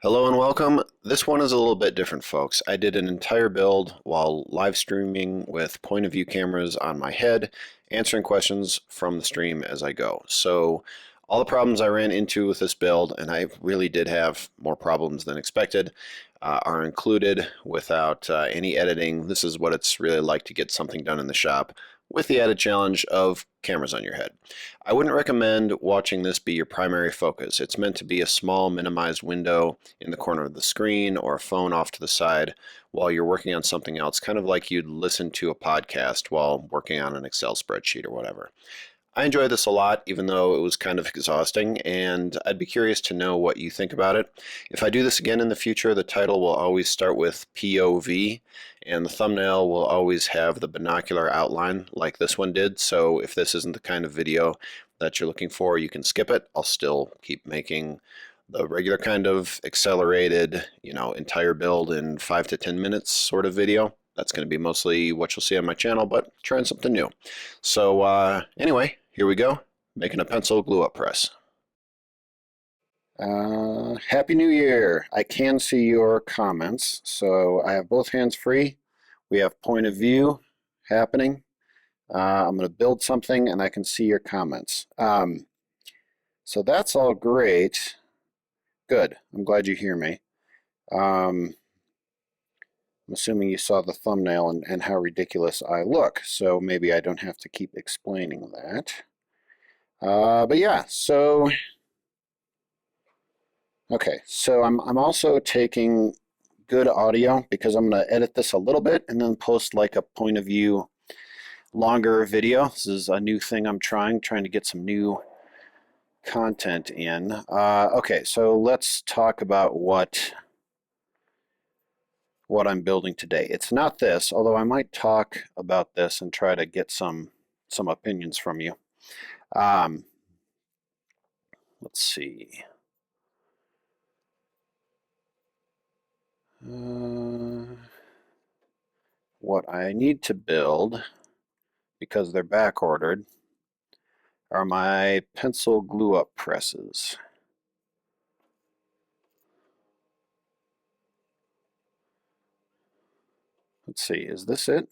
Hello and welcome. This one is a little bit different, folks. I did an entire build while live streaming with point of view cameras on my head, answering questions from the stream as I go. So all the problems I ran into with this build, and I really did have more problems than expected, are included without any editing. This is what it's really like to get something done in the shop with the added challenge of cameras on your head. I wouldn't recommend watching this be your primary focus. It's meant to be a small minimized window in the corner of the screen or a phone off to the side while you're working on something else, kind of like you'd listen to a podcast while working on an Excel spreadsheet or whatever. I enjoyed this a lot, even though it was kind of exhausting, and I'd be curious to know what you think about it. If I do this again in the future, the title will always start with POV, and the thumbnail will always have the binocular outline like this one did, so if this isn't the kind of video that you're looking for, you can skip it. I'll still keep making the regular kind of accelerated, entire build in 5 to 10 minutes sort of video. That's going to be mostly what you'll see on my channel, but trying something new. So anyway, here we go, making a pencil glue up press. Happy New Year. I can see your comments, so I have both hands free. We have point of view happening. I'm going to build something and I can see your comments. So that's all great. Good. I'm glad you hear me. I'm assuming you saw the thumbnail and how ridiculous I look, so maybe I don't have to keep explaining that. But yeah, so okay, so I'm also taking good audio because I'm going to edit this a little bit and then post like a point of view longer video. This is a new thing I'm trying to get some new content in. Okay, so let's talk about what I'm building today. It's not this, although I might talk about this and try to get some opinions from you. Let's see. What I need to build, because they're back ordered, are my pencil glue up presses. Let's see, is this it?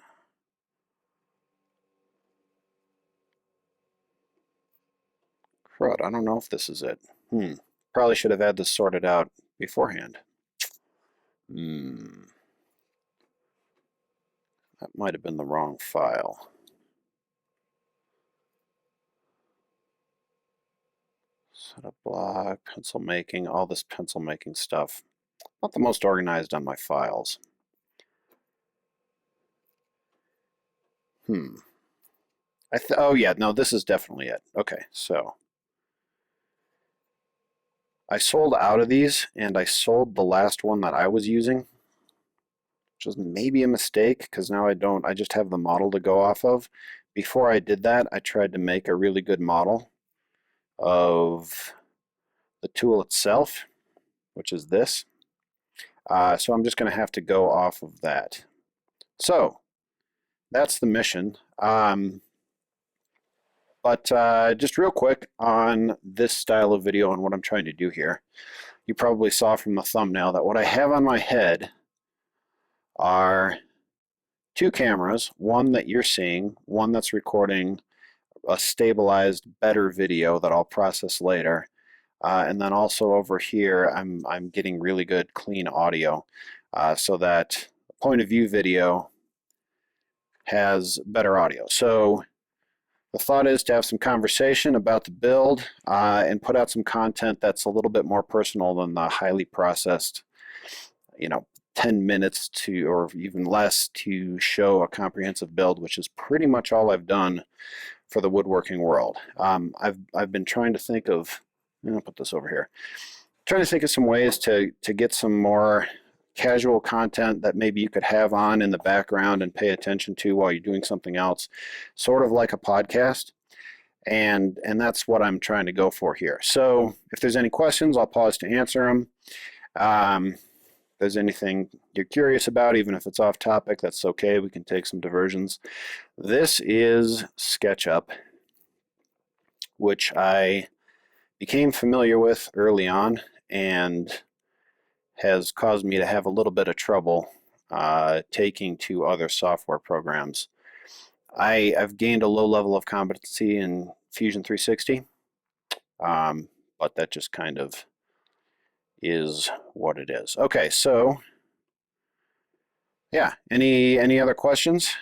Crud, I don't know if this is it. Probably should have had this sorted out beforehand. That might have been the wrong file. Set up block, pencil making, all this pencil making stuff. Not the most organized on my files. Oh yeah, no, this is definitely it. Okay, so I sold out of these and I sold the last one that I was using, which was maybe a mistake because now I just have the model to go off of. Before I did that, I tried to make a really good model of the tool itself, which is this. So I'm just going to have to go off of that. So that's the mission. But just real quick on this style of video and what I'm trying to do here. You probably saw from the thumbnail that what I have on my head are two cameras, one that you're seeing, one that's recording a stabilized, better video that I'll process later. And then also over here, I'm getting really good, clean audio so that point of view video has better audio. So the thought is to have some conversation about the build and put out some content that's a little bit more personal than the highly processed, 10 minutes to, or even less, to show a comprehensive build, which is pretty much all I've done for the woodworking world. I've been trying to think of, I'll put this over here, trying to think of some ways to get some more casual content that maybe you could have on in the background and pay attention to while you're doing something else, sort of like a podcast. And that's what I'm trying to go for here. So if there's any questions, I'll pause to answer them. If there's anything you're curious about, even if it's off topic, that's okay. We can take some diversions. This is SketchUp, which I became familiar with early on, and has caused me to have a little bit of trouble taking to other software programs. I've gained a low level of competency in Fusion 360, but that just kind of is what it is. Okay, so yeah, any other questions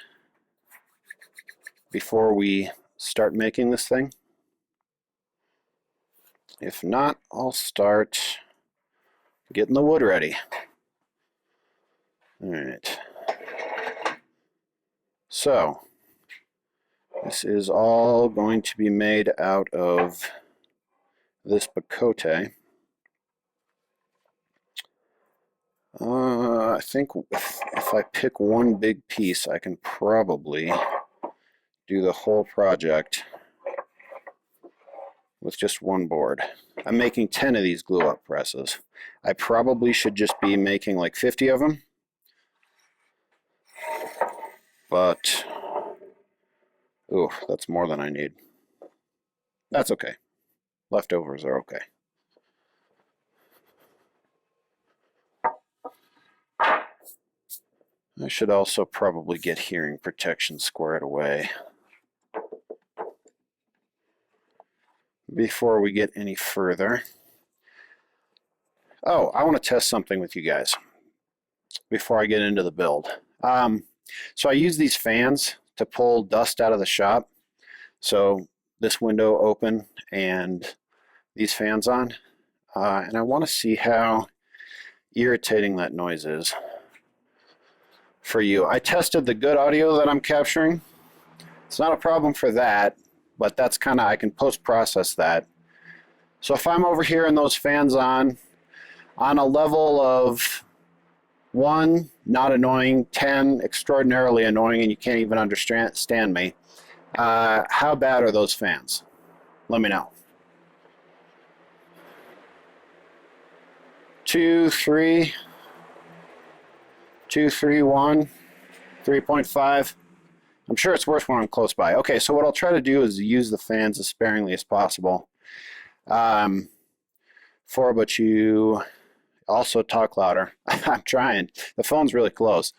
before we start making this thing? If not, I'll start getting the wood ready. All right. So this is all going to be made out of this bacote. I think if I pick one big piece, I can probably do the whole project with just one board. I'm making 10 of these glue-up presses. I probably should just be making like 50 of them, but ooh, that's more than I need. That's okay. Leftovers are okay. I should also probably get hearing protection squared away before we get any further. Oh, I want to test something with you guys before I get into the build. So I use these fans to pull dust out of the shop. So this window open and these fans on. And I want to see how irritating that noise is for you. I tested the good audio that I'm capturing. It's not a problem for that, but that's kind of, I can post-process that. So if I'm over here and those fans on a level of 1, not annoying, 10, extraordinarily annoying, and you can't even understand me, how bad are those fans? Let me know. 2, 3, 2, 3, 1, 3.5. I'm sure it's worse when I'm close by. Okay, so what I'll try to do is use the fans as sparingly as possible. But you also talk louder. I'm trying. The phone's really close.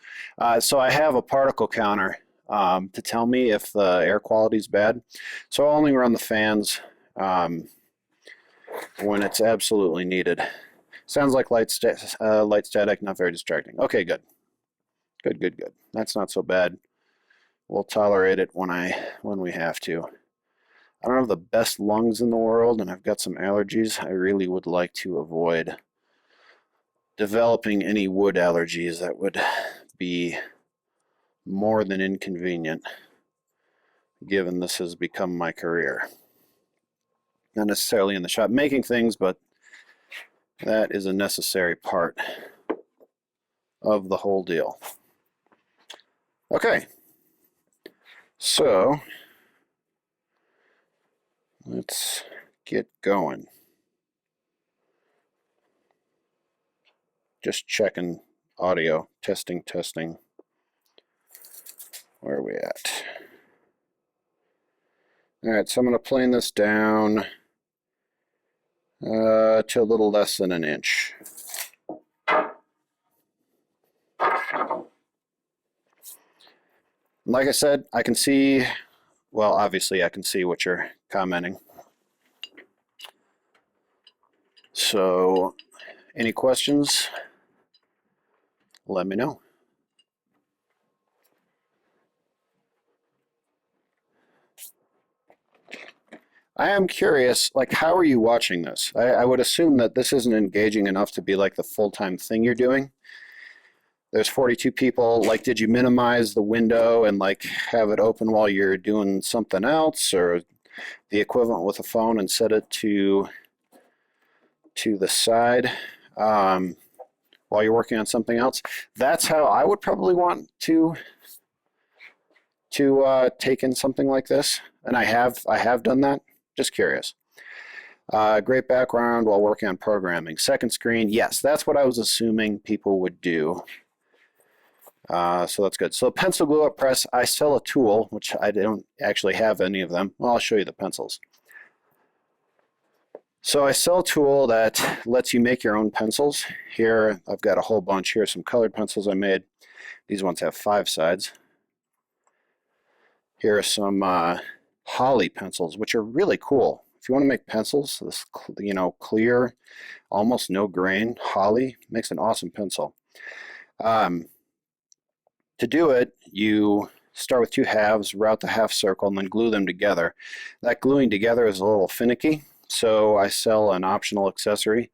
So I have a particle counter to tell me if the air quality is bad. So I'll only run the fans when it's absolutely needed. Sounds like light static, not very distracting. Okay, good. Good. That's not so bad. We'll tolerate it when we have to. I don't have the best lungs in the world, and I've got some allergies. I really would like to avoid developing any wood allergies. That would be more than inconvenient, given this has become my career. Not necessarily in the shop making things, but that is a necessary part of the whole deal. Okay, so let's get going. Just checking audio, testing. Where are we at? All right, so I'm going to plane this down to a little less than an inch. Like I said, I can see, well, obviously I can see what you're commenting. So, any questions? Let me know. I am curious, like, how are you watching this? I would assume that this isn't engaging enough to be like the full-time thing you're doing. There's 42 people. Like, did you minimize the window and like have it open while you're doing something else, or the equivalent with a phone and set it to the side while you're working on something else? That's how I would probably want to take in something like this, and I have done that. Just curious. Great background while working on programming. Second screen, yes, that's what I was assuming people would do. So that's good. So pencil glue up press, I sell a tool, which I don't actually have any of them. Well, I'll show you the pencils. So I sell a tool that lets you make your own pencils. Here I've got a whole bunch. Here are some colored pencils I made. These ones have 5 sides. Here are some Holly pencils, which are really cool. If you want to make pencils, this clear, almost no grain Holly makes an awesome pencil. To do it, you start with 2 halves, route the half circle, and then glue them together. That gluing together is a little finicky, so I sell an optional accessory.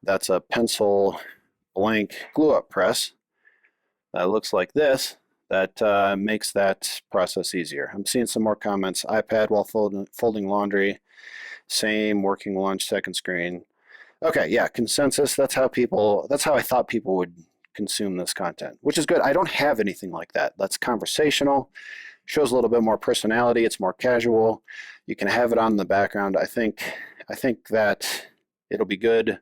That's a pencil blank glue-up press that looks like this. That makes that process easier. I'm seeing some more comments. iPad while folding laundry, same, working lunch, second screen. Okay, yeah, consensus. That's how I thought people would consume this content, which is good. I don't have anything like that. That's conversational, shows a little bit more personality. It's more casual. You can have it on in the background. I think that it'll be good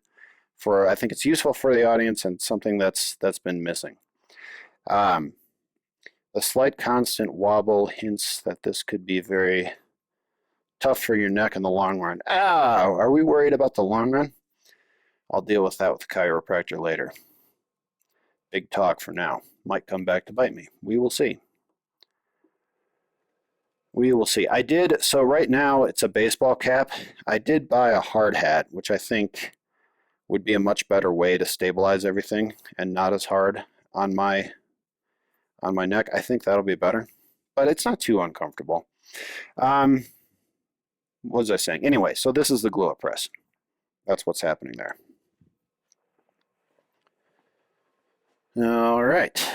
for. I think it's useful for the audience and something that's been missing. The slight constant wobble hints that this could be very tough for your neck in the long run. Are we worried about the long run? I'll deal with that with the chiropractor later. Big talk for now. Might come back to bite me. We will see. We will see. So right now it's a baseball cap. I did buy a hard hat, which I think would be a much better way to stabilize everything and not as hard on my neck. I think that'll be better, but it's not too uncomfortable. What was I saying? Anyway, so this is the glue-up press. That's what's happening there. All right.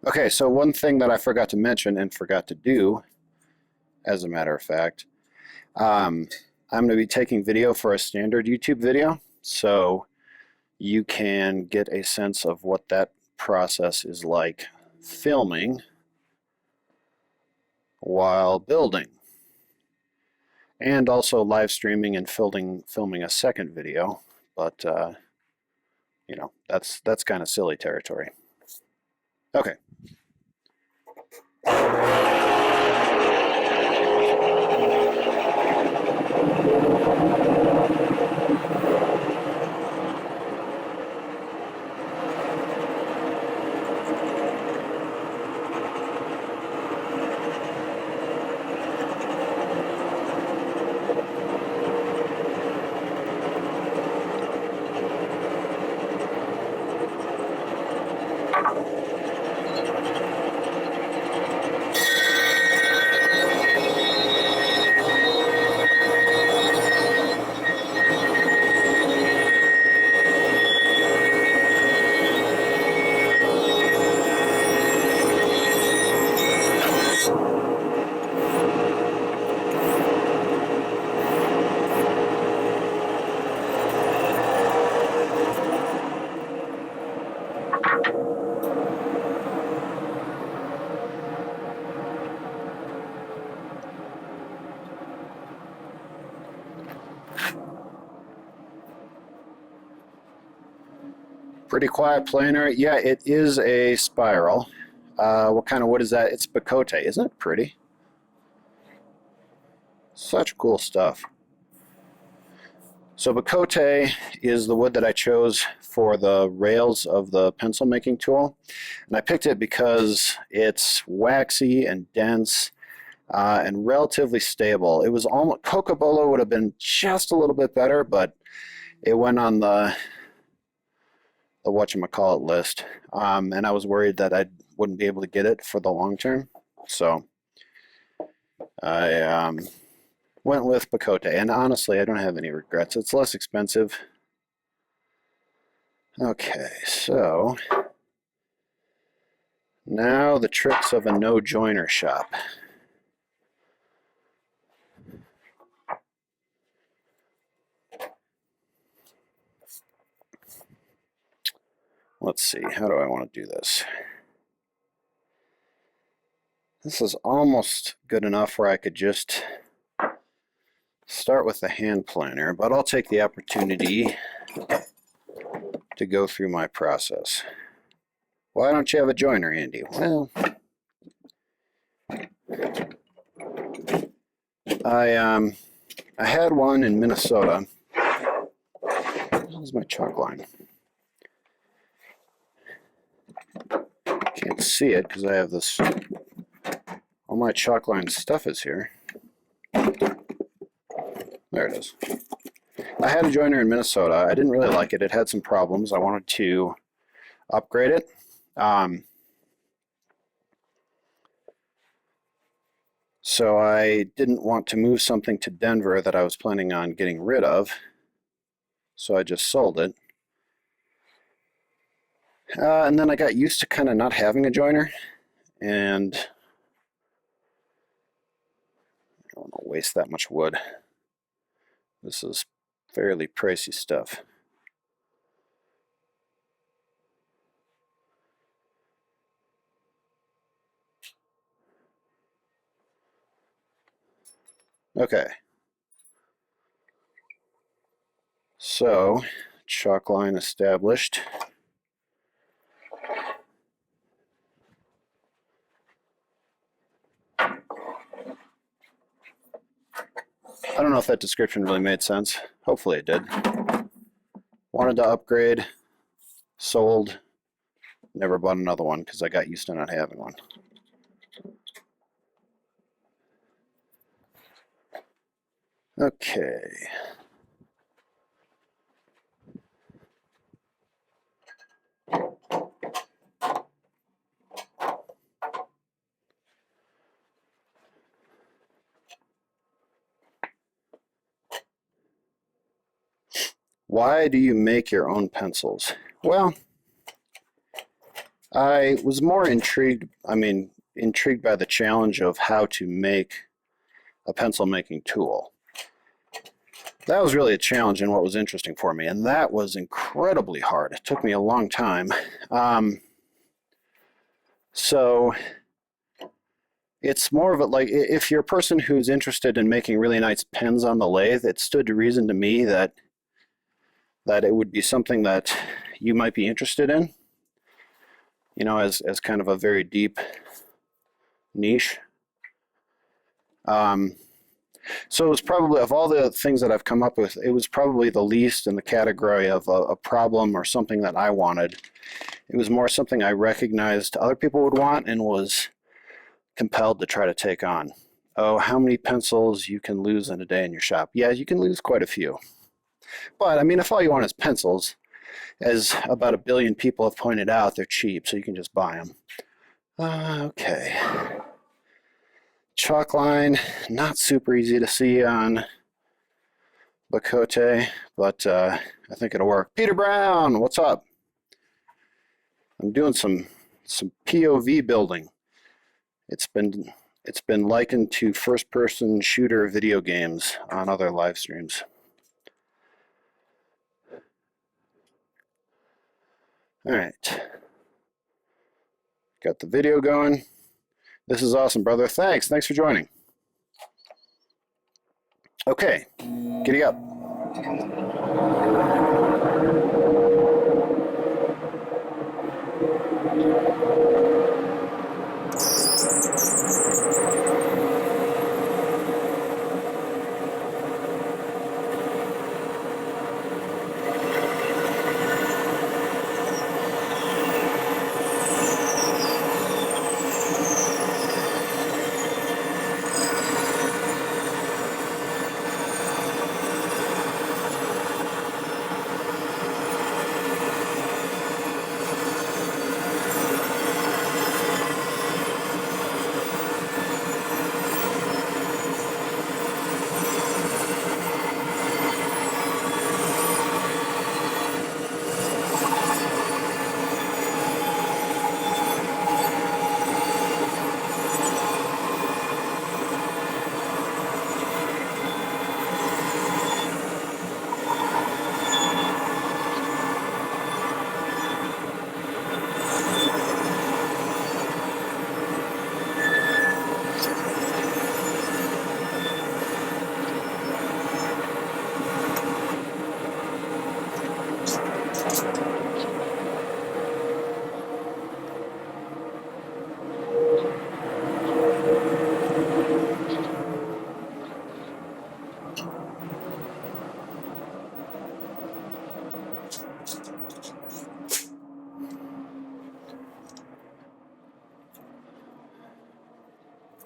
Okay, so one thing that I forgot to mention and forgot to do, as a matter of fact, I'm going to be taking video for a standard YouTube video, so you can get a sense of what that process is like filming while building, and also live streaming and filming a second video, but that's kind of silly territory. Okay. Pretty quiet planer. Yeah, it is a spiral. What kind of wood is that? It's Bacote. Isn't it pretty? Such cool stuff. So Bacote is the wood that I chose for the rails of the pencil making tool. And I picked it because it's waxy and dense and relatively stable. It was almost, Cocobolo would have been just a little bit better, but it went on the whatchamacallit list. And I was worried that I wouldn't be able to get it for the long term. So I went with Bacote, and honestly, I don't have any regrets. It's less expensive. Okay, so now the tricks of a no-joiner shop. Let's see, how do I want to do this? This is almost good enough where I could just start with the hand planer, but I'll take the opportunity to go through my process. Why don't you have a joiner, Andy? Well, I had one in Minnesota. This is my chalk line. Can't see it because I have this. All my chalk line stuff is here. There it is. I had a joiner in Minnesota. I didn't really like it. It had some problems. I wanted to upgrade it. So I didn't want to move something to Denver that I was planning on getting rid of. So I just sold it. And then I got used to kind of not having a joiner. And I don't want to waste that much wood. This is fairly pricey stuff. Okay. So, chalk line established. I don't know if that description really made sense. Hopefully it did. Wanted to upgrade, sold, never bought another one because I got used to not having one. Okay. Why do you make your own pencils? Well, I was more intrigued by the challenge of how to make a pencil making tool. That was really a challenge and what was interesting for me, and that was incredibly hard. It took me a long time. So it's more of a, like, if you're a person who's interested in making really nice pens on the lathe, it stood to reason to me that it would be something that you might be interested in, you know, as kind of a very deep niche. So it was probably, of all the things that I've come up with, it was probably the least in the category of a problem or something that I wanted. It was more something I recognized other people would want and was compelled to try to take on. Oh, how many pencils you can lose in a day in your shop? Yeah, you can lose quite a few. But I mean, if all you want is pencils, as about 1 billion people have pointed out, they're cheap, so you can just buy them. Okay. Chalk line, not super easy to see on Bacote, but I think it'll work. Peter Brown, what's up? I'm doing some POV building. It's been likened to first-person shooter video games on other live streams. All right, got the video going. This is awesome, brother. Thanks for joining. Okay, giddy up.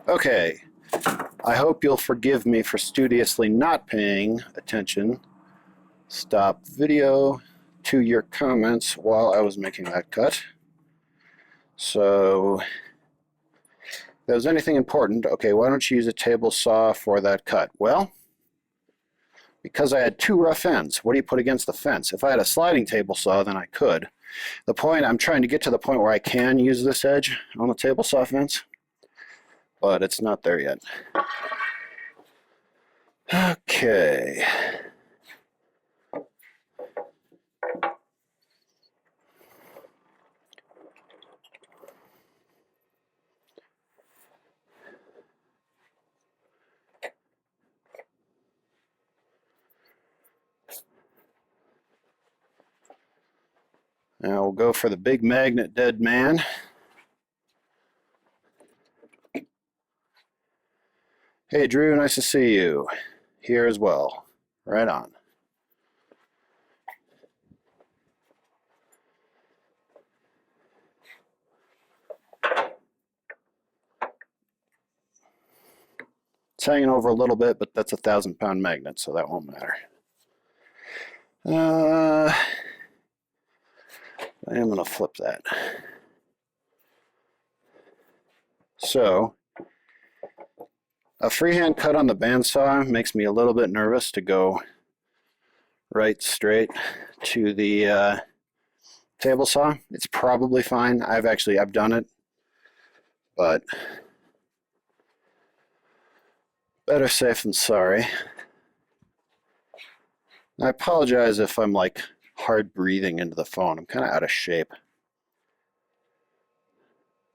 Okay, I hope you'll forgive me for studiously not paying attention. Stop video to your comments while I was making that cut. So, if there was anything important, okay, why don't you use a table saw for that cut? Well, because I had 2 rough ends. What do you put against the fence? If I had a sliding table saw, then I could. The point, I'm trying to get to the point where I can use this edge on the table saw fence, but it's not there yet. Okay. Now we'll go for the big magnet dead man. Hey Drew, nice to see you here as well. Right on. It's hanging over a little bit, but that's a 1,000-pound magnet, so that won't matter. I am going to flip that. So, a freehand cut on the bandsaw makes me a little bit nervous to go right straight to the table saw. It's probably fine. I've done it, but better safe than sorry. I apologize if I'm like hard breathing into the phone. I'm kind of out of shape.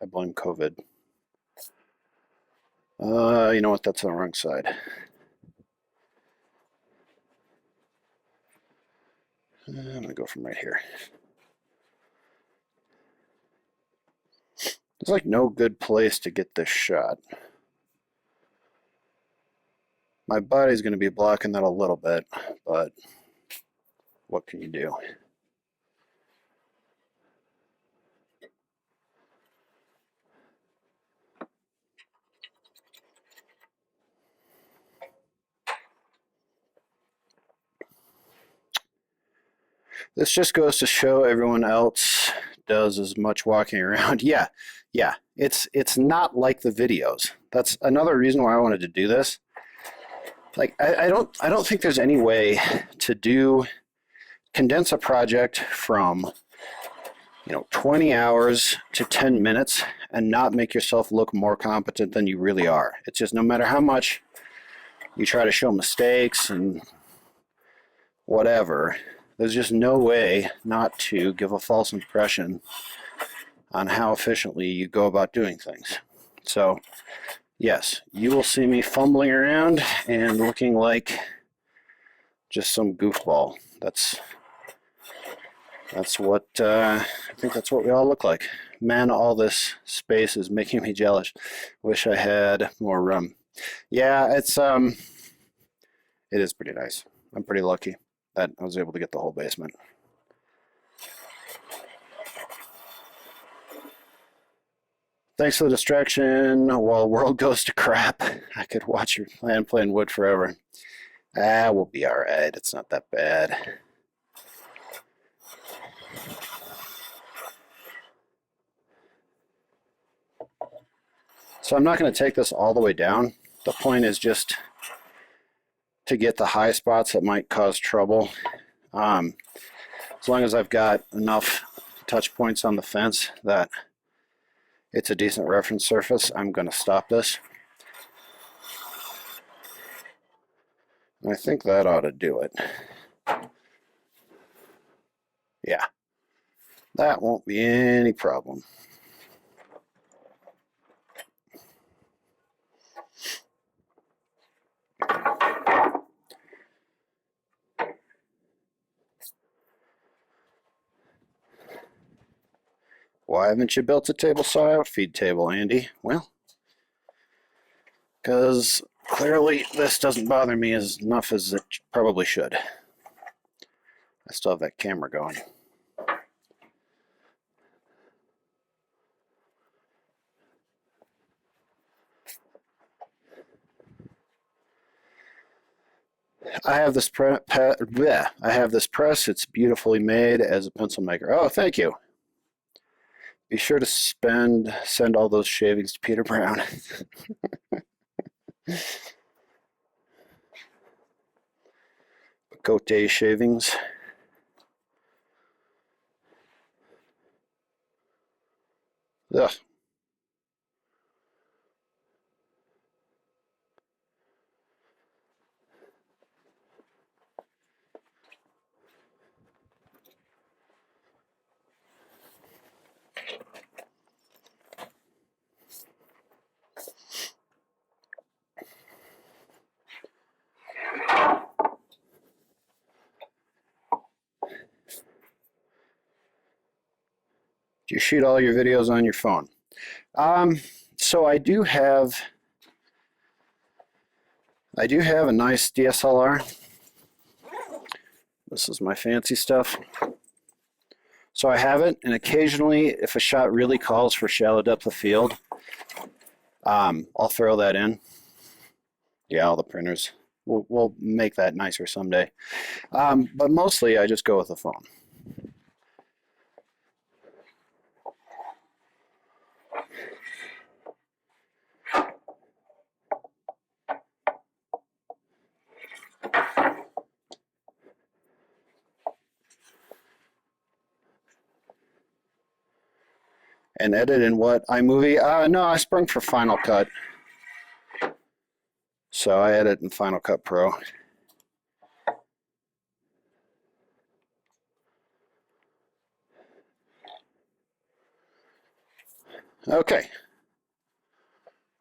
I blame COVID. You know what? That's on the wrong side. I'm going to go from right here. There's like no good place to get this shot. My body's going to be blocking that a little bit, but what can you do? This just goes to show everyone else does as much walking around. Yeah, it's not like the videos. That's another reason why I wanted to do this. Like I don't think there's any way to condense a project from 20 hours to 10 minutes and not make yourself look more competent than you really are. It's just no matter how much you try to show mistakes and whatever, there's just no way not to give a false impression on how efficiently you go about doing things. So, yes, you will see me fumbling around and looking like just some goofball. That's what I think that's what we all look like. Man, all this space is making me jealous. Wish I had more room. Yeah, it is pretty nice. I'm pretty lucky that I was able to get the whole basement. Thanks for the distraction while world goes to crap. I could watch your plan playing wood forever. We'll be all right. It's not that bad. So I'm not going to take this all the way down. The point is just to get the high spots that might cause trouble. As long as I've got enough touch points on the fence that it's a decent reference surface, I'm going to stop this. And I think that ought to do it. Yeah, that won't be any problem. Why haven't you built a table saw outfeed table, Andy? Well, because clearly this doesn't bother me as enough as it probably should. I still have that camera going. I have this I have this press. It's beautifully made as a pencil maker. Oh, thank you. Be sure to send all those shavings to Peter Brown. Cote shavings. Ugh. Do you shoot all your videos on your phone? So I do have a nice DSLR. This is my fancy stuff. So I have it, and occasionally, if a shot really calls for shallow depth of field, I'll throw that in. Yeah, all the printers. We'll make that nicer someday. But mostly, I just go with the phone. And edit in what? iMovie? No, I sprung for Final Cut. So I edit in Final Cut Pro. Okay.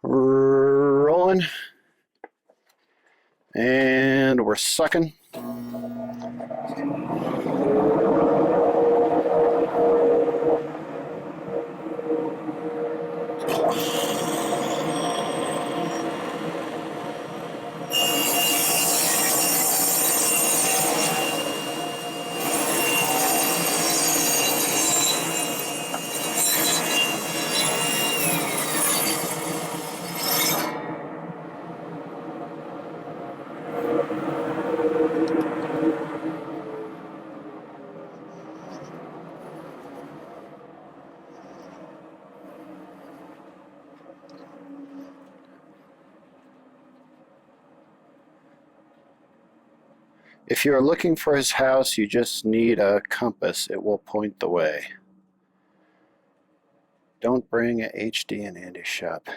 Rolling. And we're sucking. If you're looking for his house, you just need a compass. It will point the way. Don't bring a HD in Andy's shop.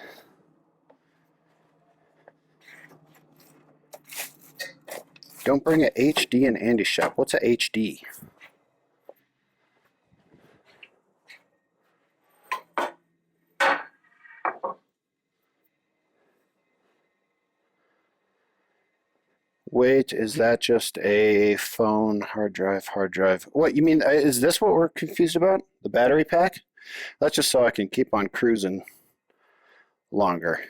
Don't bring a HD in Andy's shop. What's a HD? Wait, is that just a phone hard drive? What, you mean, is this what we're confused about? The battery pack? That's just so I can keep on cruising longer.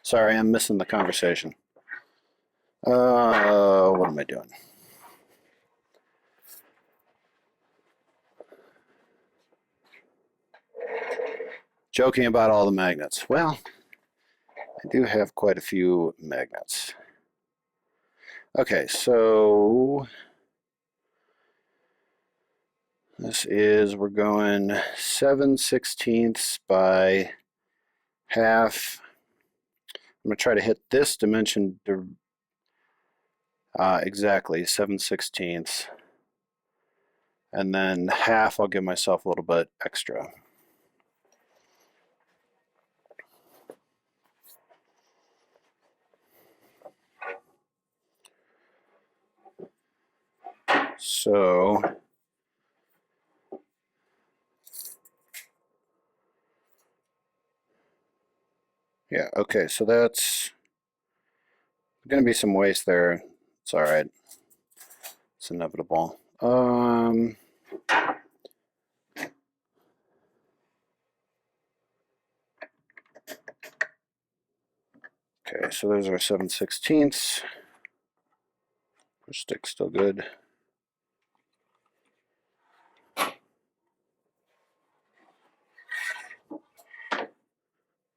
Sorry, I'm missing the conversation. What am I doing? Joking about all the magnets. Well, I do have quite a few magnets. Okay, so we're going 7/16 by half. I'm going to try to hit this dimension exactly, 7/16. And then half, I'll give myself a little bit extra. So yeah, okay, so that's going to be some waste there. It's all right. It's inevitable. Okay, so there's our 7/16. Push stick's still good.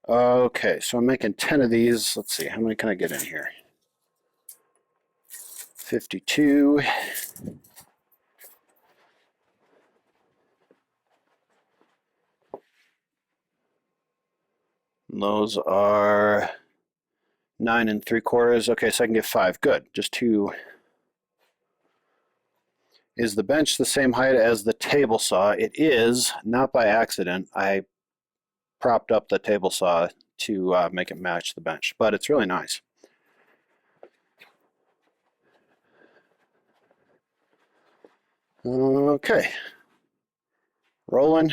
Okay, so I'm making 10 of these. Let's see, how many can I get in here? 52. And those are 9 3/4. Okay, so I can get 5. Good, just 2. Is the bench the same height as the table saw? It is, not by accident. I propped up the table saw to make it match the bench, but it's really nice. Okay, rolling.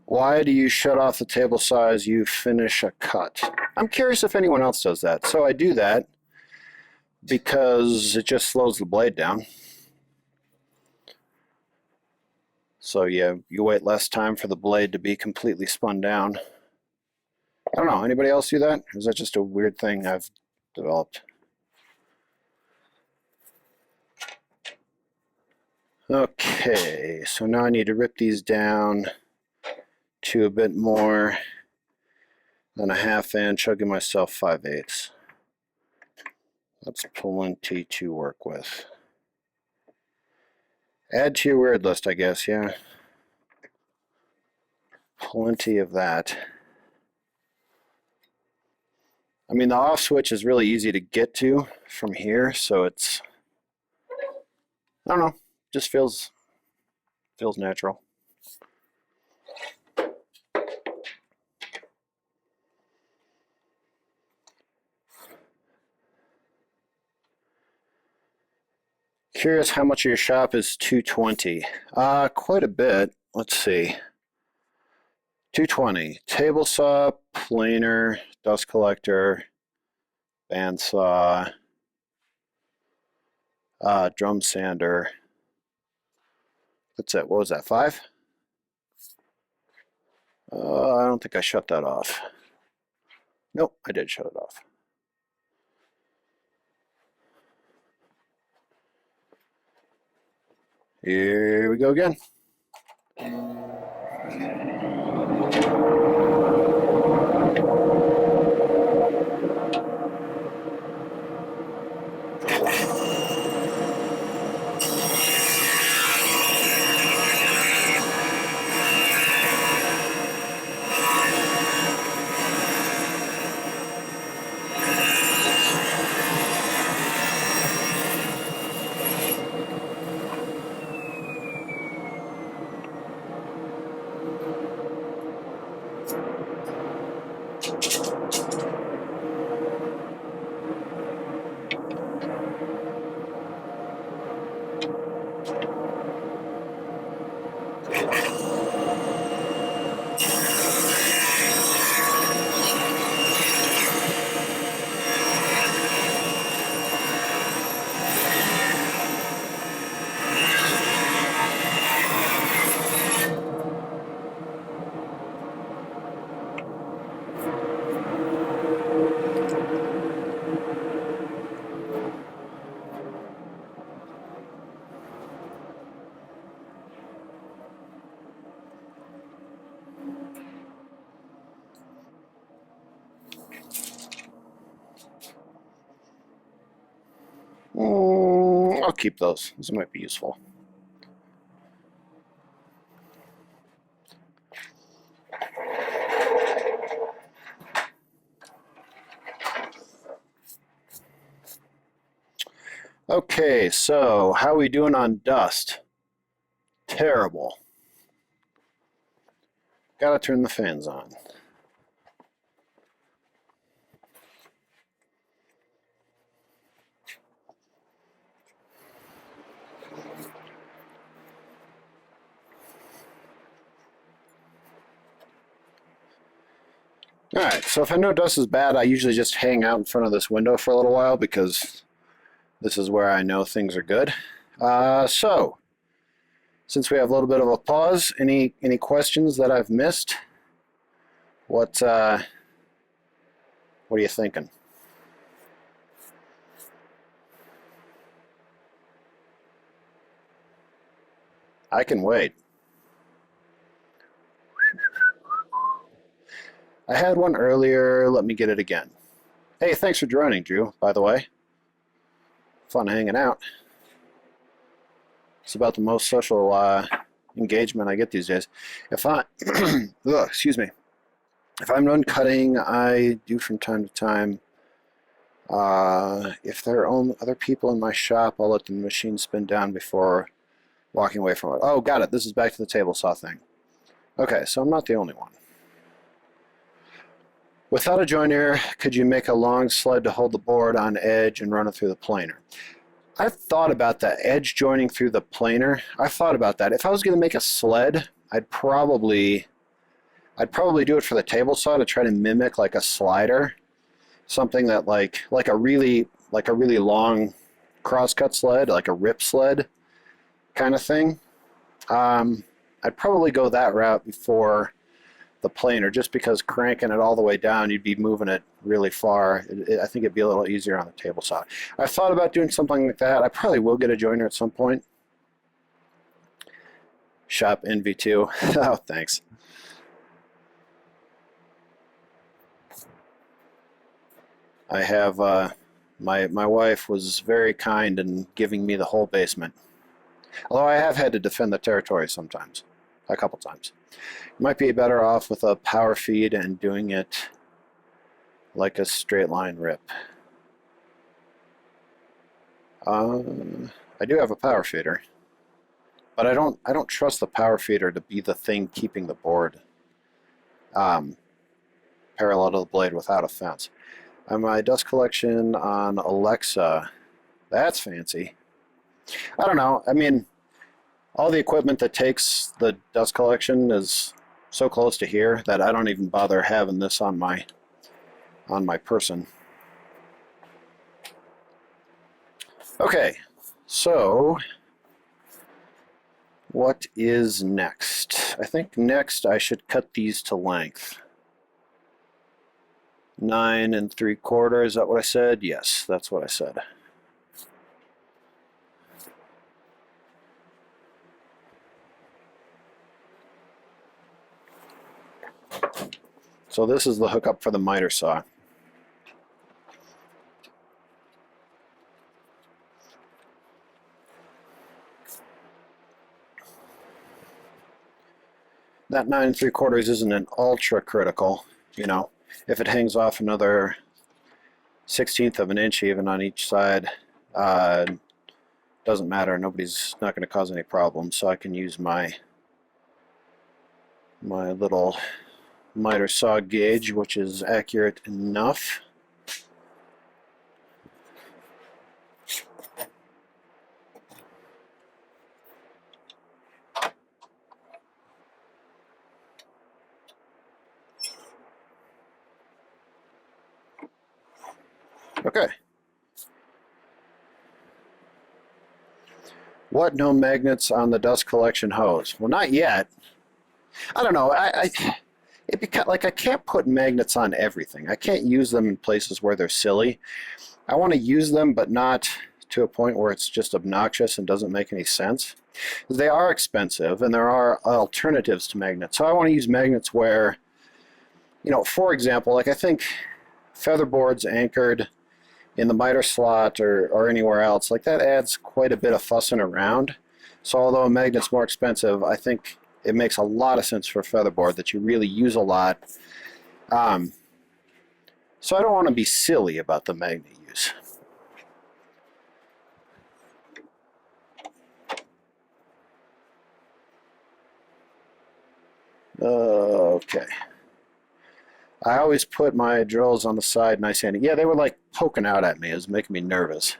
Why do you shut off the table saw as you finish a cut? I'm curious if anyone else does that. So I do that because it just slows the blade down. So you wait less time for the blade to be completely spun down. I don't know, anybody else do that? Or is that just a weird thing I've developed? Okay, so now I need to rip these down to a bit more than a 1/2 inch. I'll give myself 5/8. That's plenty to work with. Add to your weird list, I guess, yeah. Plenty of that. I mean, the off switch is really easy to get to from here, so it's, I don't know, just feels natural. Curious how much of your shop is 220? Quite a bit. Let's see. 220. Table saw, planer, dust collector, bandsaw, drum sander. That's it. What was that, 5? I don't think I shut that off. Nope, I did shut it off. Here we go again. I'll keep those. Those might be useful. Okay, so how are we doing on dust? Terrible. Gotta turn the fans on. All right, so if I know dust is bad, I usually just hang out in front of this window for a little while because this is where I know things are good. So, since we have a little bit of a pause, any questions that I've missed? What are you thinking? I can wait. I had one earlier. Let me get it again. Hey, thanks for joining, Drew, by the way. Fun hanging out. It's about the most social engagement I get these days. If I, excuse me. If I'm done cutting, I do from time to time. If there are other people in my shop, I'll let the machine spin down before walking away from it. Oh, got it. This is back to the table saw thing. Okay, so I'm not the only one. Without a joiner, could you make a long sled to hold the board on edge and run it through the planer? I've thought about that, edge joining through the planer. I've thought about that. If I was going to make a sled, I'd probably do it for the table saw to try to mimic like a slider, something that like a really long crosscut sled, like a rip sled kind of thing. I'd probably go that route before the planer, just because cranking it all the way down, you'd be moving it really far. I think it'd be a little easier on the table saw. I've thought about doing something like that. I probably will get a joiner at some point. Shop NV2. Oh, thanks. I have my wife was very kind in giving me the whole basement. Although I have had to defend the territory sometimes, a couple times. You might be better off with a power feed and doing it like a straight line rip. I do have a power feeder, but I don't trust the power feeder to be the thing keeping the board parallel to the blade without a fence. My dust collection on Alexa, that's fancy. I don't know. I mean, all the equipment that takes the dust collection is so close to here that I don't even bother having this on my person. Okay, so what is next? I think next I should cut these to length. 9 3/4, is that what I said? Yes, that's what I said. So this is the hookup for the miter saw. That 9 3/4 isn't an ultra critical, you know. If it hangs off another 1/16 of an inch even on each side, doesn't matter. Nobody's not going to cause any problems. So I can use my little miter saw gauge, which is accurate enough. Okay. What, no magnets on the dust collection hose? Well, not yet. I don't know. I can't put magnets on everything. I can't use them in places where they're silly. I want to use them, but not to a point where it's just obnoxious and doesn't make any sense. They are expensive, and there are alternatives to magnets. So I want to use magnets where, you know, for example, like I think featherboards anchored in the miter slot or anywhere else, like that adds quite a bit of fussing around. So although a magnet's more expensive, I think it makes a lot of sense for a featherboard that you really use a lot. So I don't want to be silly about the magnet use. Okay. I always put my drills on the side nice handy. Yeah, they were like poking out at me. It was making me nervous.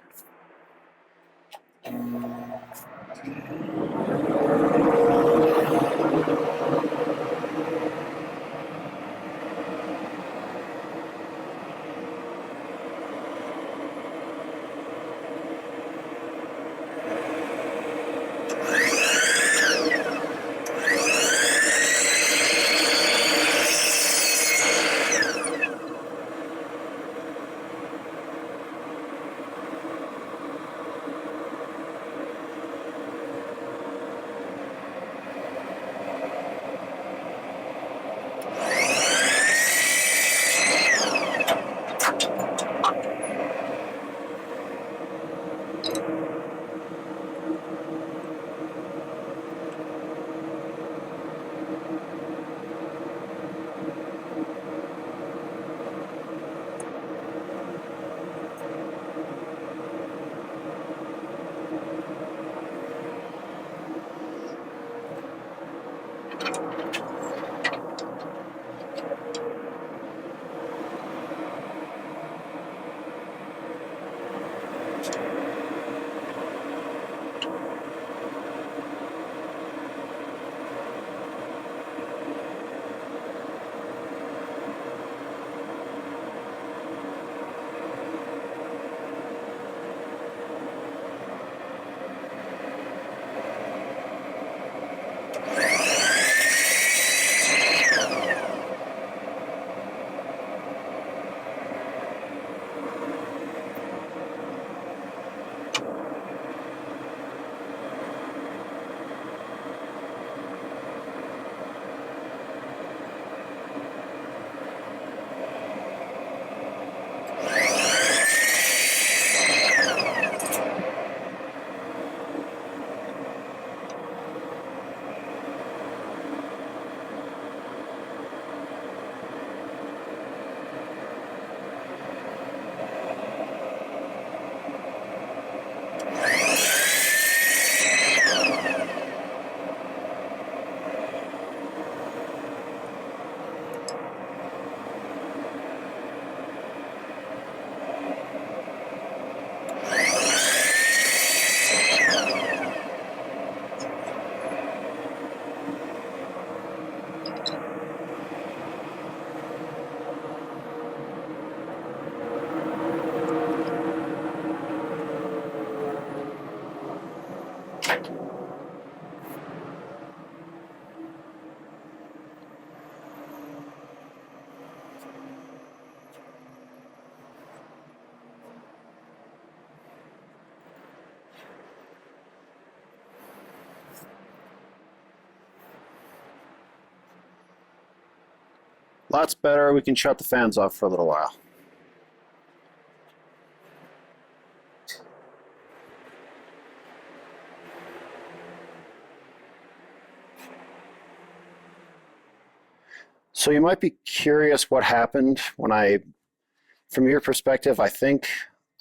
Lots better. We can shut the fans off for a little while. So you might be curious what happened when from your perspective, I think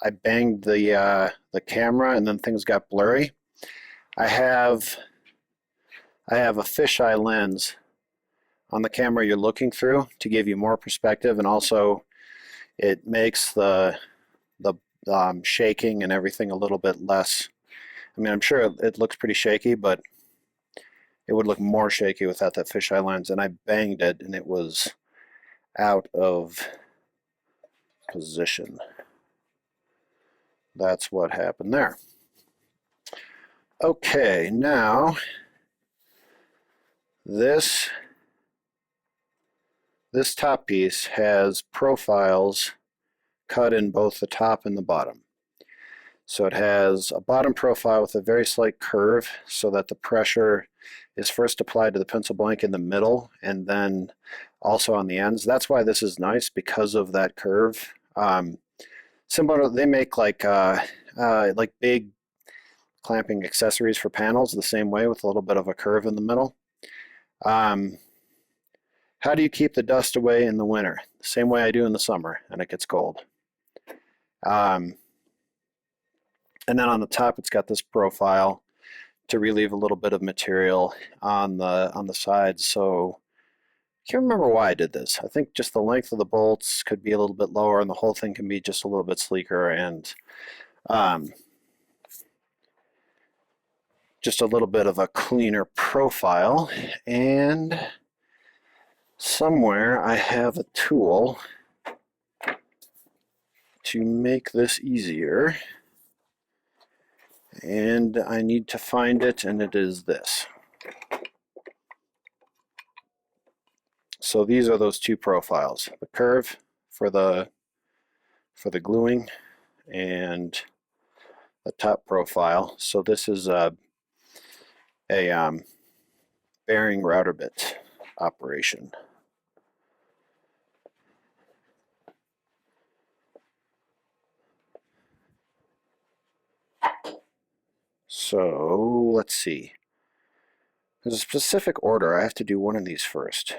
I banged the camera and then things got blurry. I have a fisheye lens on the camera you're looking through to give you more perspective, and also it makes the shaking and everything a little bit less. I mean, I'm sure it looks pretty shaky, but it would look more shaky without that fisheye lens. And I banged it, and it was out of position. That's what happened there. Okay, now this top piece has profiles cut in both the top and the bottom. So it has a bottom profile with a very slight curve so that the pressure is first applied to the pencil blank in the middle and then also on the ends. That's why this is nice, because of that curve. Similar, they make like big clamping accessories for panels the same way with a little bit of a curve in the middle. Um, how do you keep the dust away in the winter? The same way I do in the summer and it gets cold. And then on the top, it's got this profile to relieve a little bit of material on the sides. So I can't remember why I did this. I think just the length of the bolts could be a little bit lower, and the whole thing can be just a little bit sleeker and just a little bit of a cleaner profile. And somewhere I have a tool to make this easier, and I need to find it, and it is this. So these are those two profiles, the curve for the gluing and the top profile. So this is a bearing router bit operation. So let's see. There's a specific order. I have to do one of these first.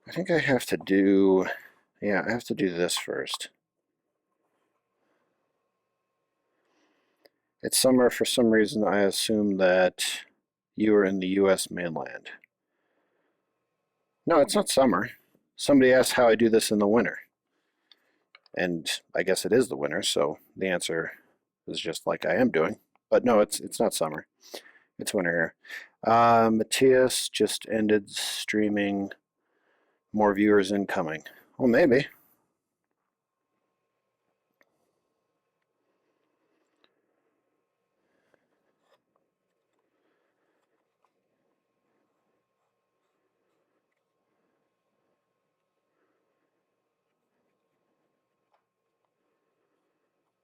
I think I have to do, yeah, I have to do this first. It's summer. For some reason, I assume that you are in the U.S. mainland. No, it's not summer. Somebody asked how I do this in the winter. And I guess it is the winter, so the answer is just like I am doing. But no, it's not summer. It's winter here. Matthias just ended streaming. More viewers incoming. Well, maybe.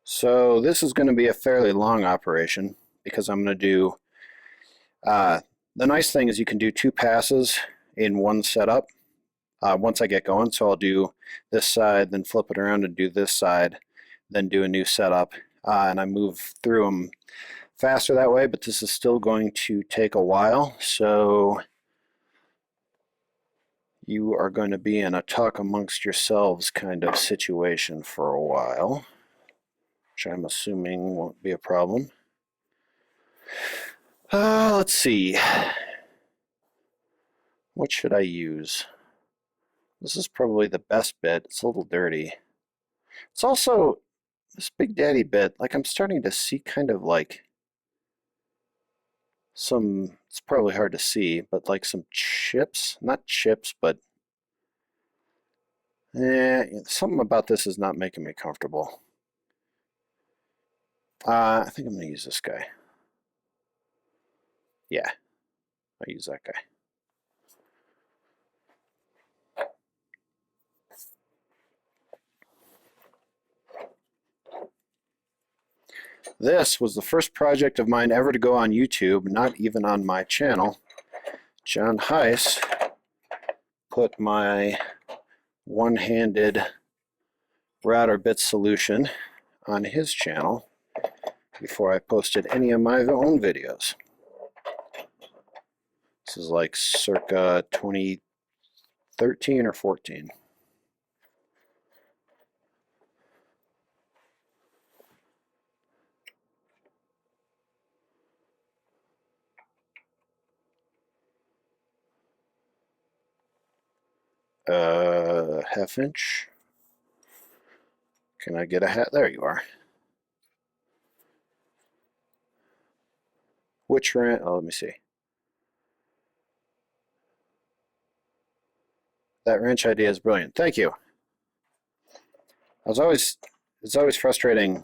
So this is going to be a fairly long operation because I'm going to do, the nice thing is you can do two passes in one setup once I get going. So I'll do this side, then flip it around and do this side, then do a new setup. And I move through them faster that way, but this is still going to take a while. So you are going to be in a talk amongst yourselves kind of situation for a while, which I'm assuming won't be a problem. Let's see. What should I use? This is probably the best bit. It's a little dirty. It's also this Big Daddy bit, like I'm starting to see kind of like some, it's probably hard to see, but like some chips, not chips, but something about this is not making me comfortable. I think I'm going to use this guy. Yeah, I'll use that guy. This was the first project of mine ever to go on YouTube, not even on my channel. John Heiss put my one-handed router bit solution on his channel before I posted any of my own videos. This is like circa 2013 or 14. Half inch. Can I get a hat? There you are. Which wrench? Oh, let me see. That wrench idea is brilliant. Thank you. It's always frustrating.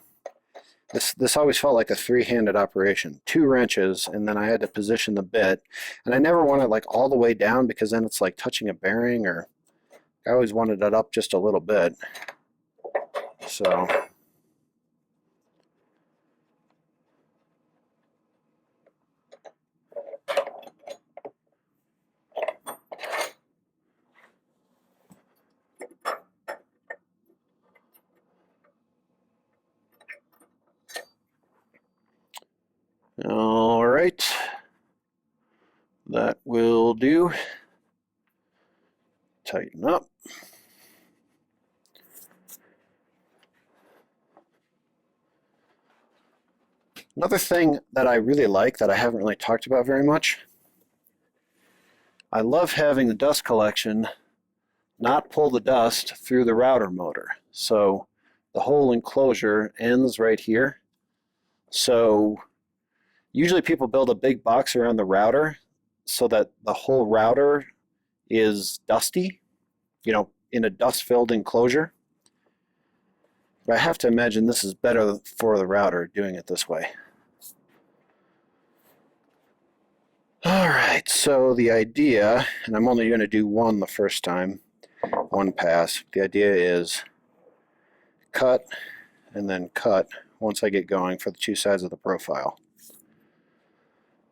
This always felt like a three-handed operation. Two wrenches, and then I had to position the bit. And I never want it like all the way down because then it's like touching a bearing, or I always wanted it up just a little bit. So do. Tighten up. Another thing that I really like that I haven't really talked about very much, I love having the dust collection not pull the dust through the router motor. So the whole enclosure ends right here. So usually people build a big box around the router so that the whole router is dusty, in a dust-filled enclosure. But I have to imagine this is better for the router doing it this way. All right, so the idea, and I'm only going to do one the first time, one pass. The idea is cut and then cut once I get going for the two sides of the profile.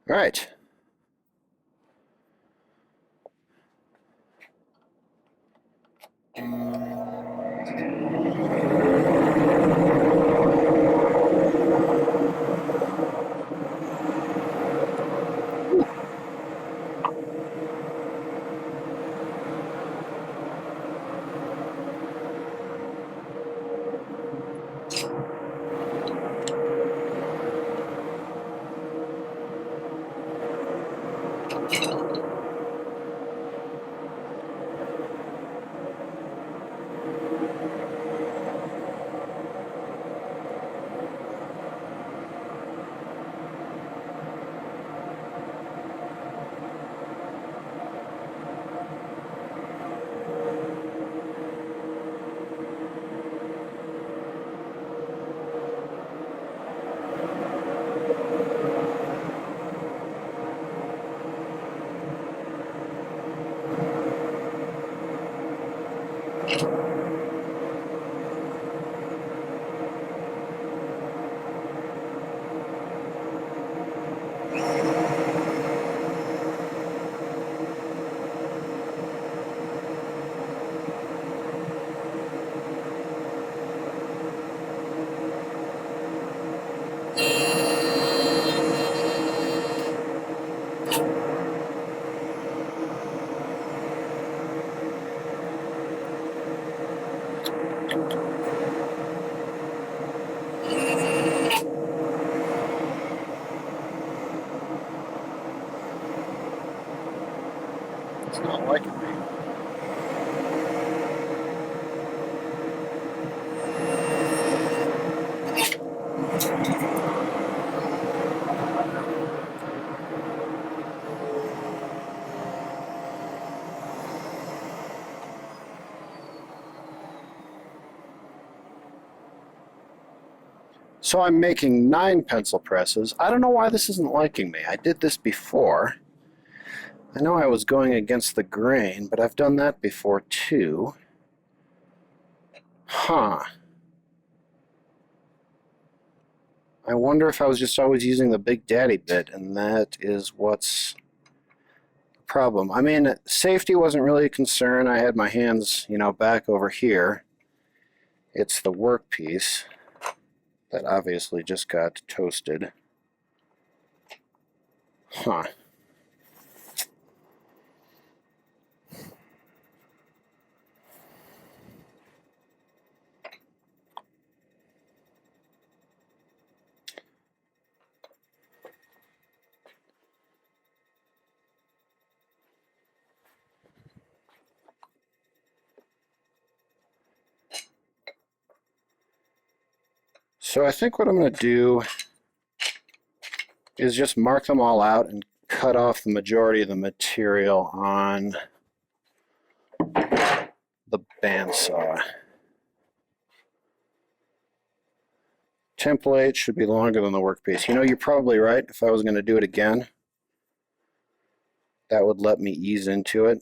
All right. It's not liking me. So I'm making 9 pencil presses. I don't know why this isn't liking me. I did this before. I know I was going against the grain, but I've done that before too. Huh. I wonder if I was just always using the Big Daddy bit, and that is what's the problem. I mean, safety wasn't really a concern. I had my hands, back over here. It's the workpiece that obviously just got toasted. Huh. So I think what I'm going to do is just mark them all out and cut off the majority of the material on the bandsaw. Template should be longer than the workpiece. You're probably right. If I was going to do it again, that would let me ease into it.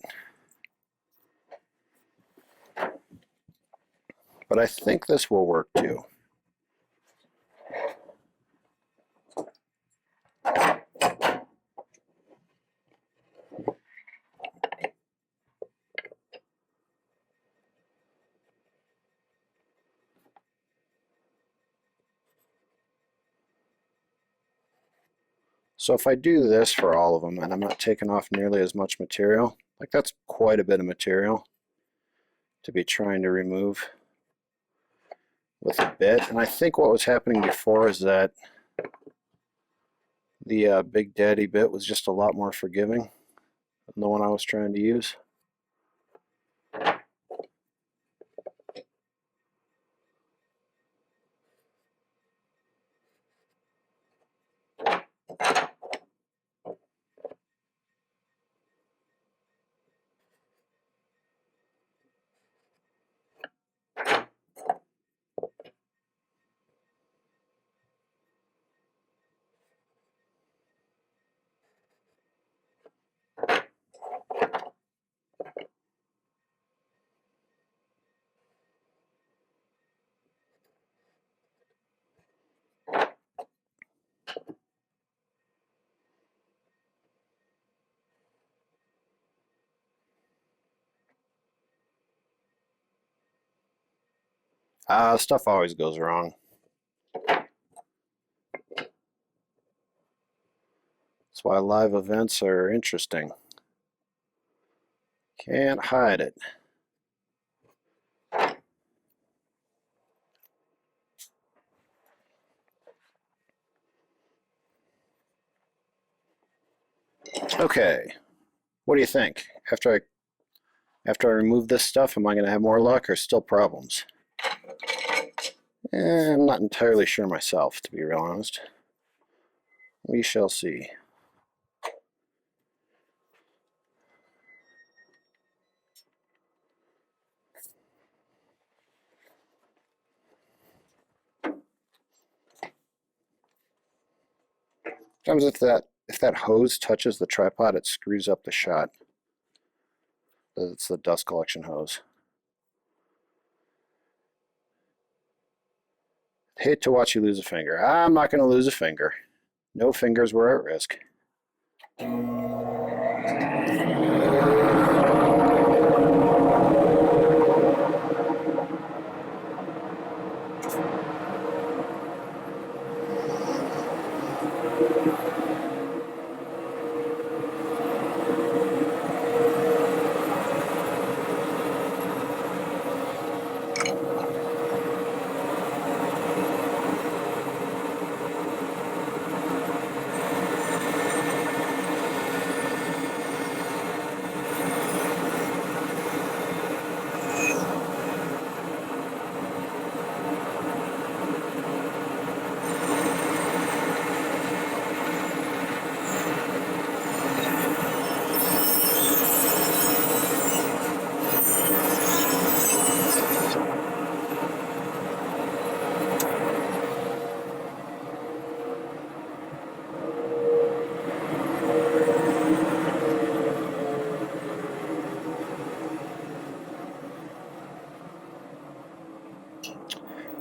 But I think this will work too. So if I do this for all of them and I'm not taking off nearly as much material, like that's quite a bit of material to be trying to remove with a bit. And I think what was happening before is that the Big Daddy bit was just a lot more forgiving than the one I was trying to use. Stuff always goes wrong. That's why live events are interesting. Can't hide it. Okay, what do you think? After I remove this stuff, am I going to have more luck or still problems? I'm not entirely sure myself, to be real honest. We shall see. Sometimes if that hose touches the tripod, it screws up the shot. It's the dust collection hose. Hate to watch you lose a finger. I'm not going to lose a finger. No fingers were at risk.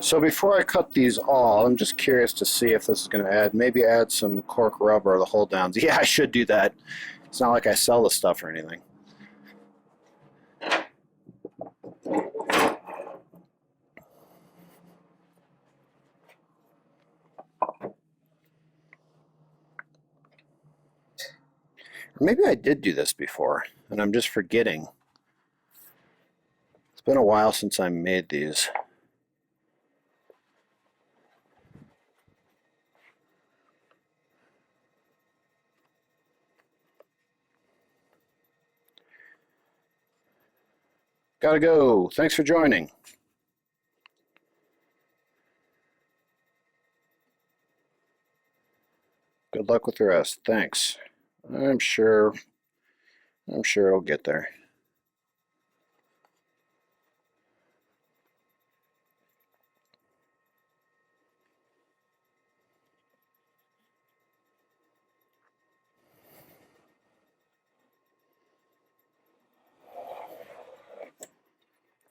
So before I cut these all, I'm just curious to see if this is going to maybe add some cork rubber or the hold downs. Yeah, I should do that. It's not like I sell the stuff or anything. Maybe I did do this before, and I'm just forgetting. It's been a while since I made these. Gotta go. Thanks for joining. Good luck with the rest. Thanks. I'm sure it'll get there.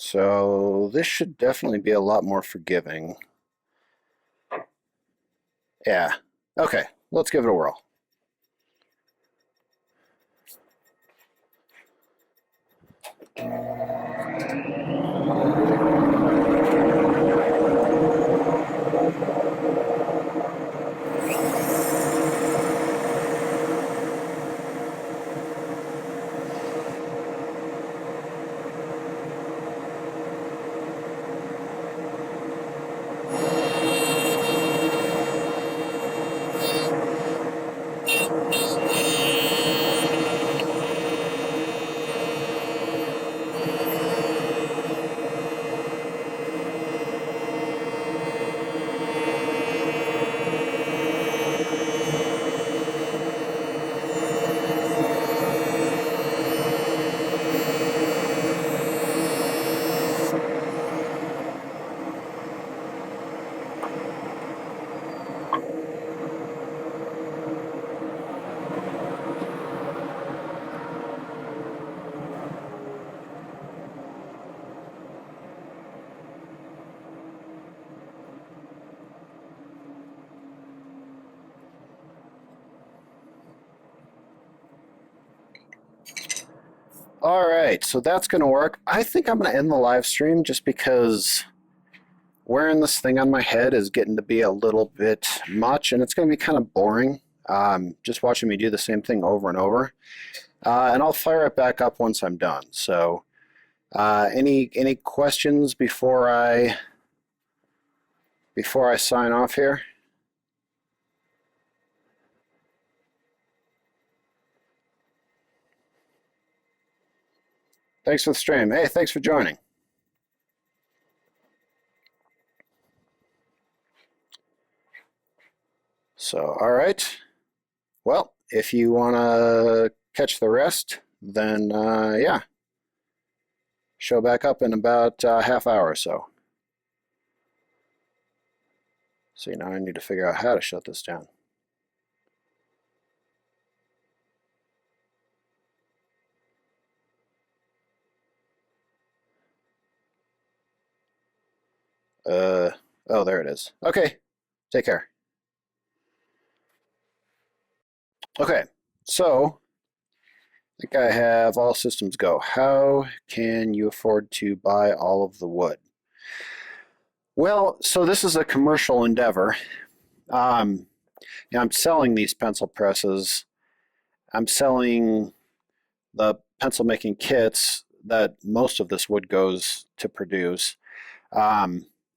So this should definitely be a lot more forgiving. Yeah. Okay, let's give it a whirl. All right, so that's going to work. I think I'm going to end the live stream just because wearing this thing on my head is getting to be a little bit much, and it's going to be kind of boring, just watching me do the same thing over and over. And I'll fire it back up once I'm done. So, any questions before I sign off here? Thanks for the stream. Hey, thanks for joining. So, all right. Well, if you want to catch the rest, then yeah, show back up in about a half hour or so. See, now I need to figure out how to shut this down. Oh, there it is. Okay, take care. Okay, so I think I have all systems go. How can you afford to buy all of the wood? Well, so this is a commercial endeavor. I'm selling these pencil presses. I'm selling the pencil making kits that most of this wood goes to produce.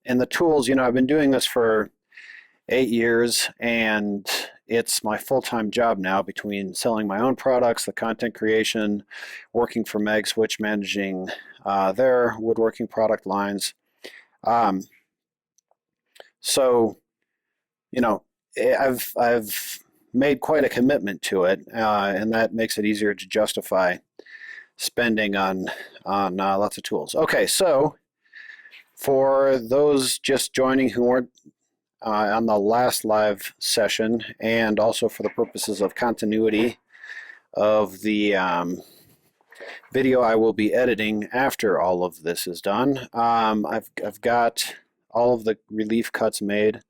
And the tools, I've been doing this for 8 years, and it's my full-time job now between selling my own products, the content creation, working for MagSwitch, managing their woodworking product lines. So, I've made quite a commitment to it, and that makes it easier to justify spending on lots of tools. Okay, so for those just joining who weren't on the last live session, and also for the purposes of continuity of the video I will be editing after all of this is done, I've got all of the relief cuts made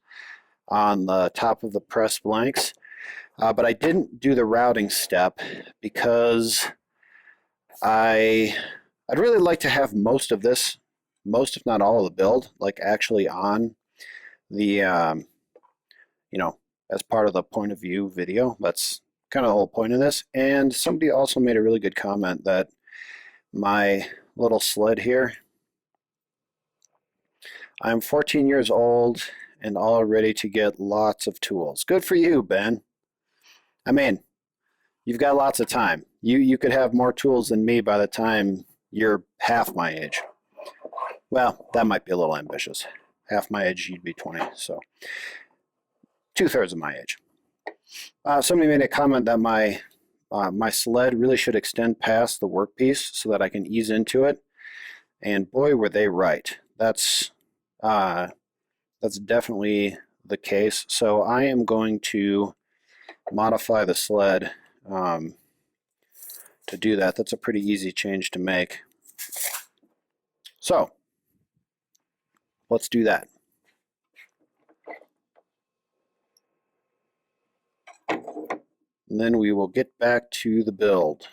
on the top of the press blanks, but I didn't do the routing step because I'd really like to have most if not all of the build, like actually on the, as part of the point of view video. That's kind of the whole point of this. And somebody also made a really good comment that my little sled here, I'm 14 years old and all ready to get lots of tools. Good for you, Ben. I mean, you've got lots of time. You could have more tools than me by the time you're half my age. Well, that might be a little ambitious. Half my age, you'd be 20, so 2/3 of my age. Somebody made a comment that my sled really should extend past the workpiece so that I can ease into it, and boy, were they right. That's definitely the case. So I am going to modify the sled to do that. That's a pretty easy change to make. So let's do that. And then we will get back to the build.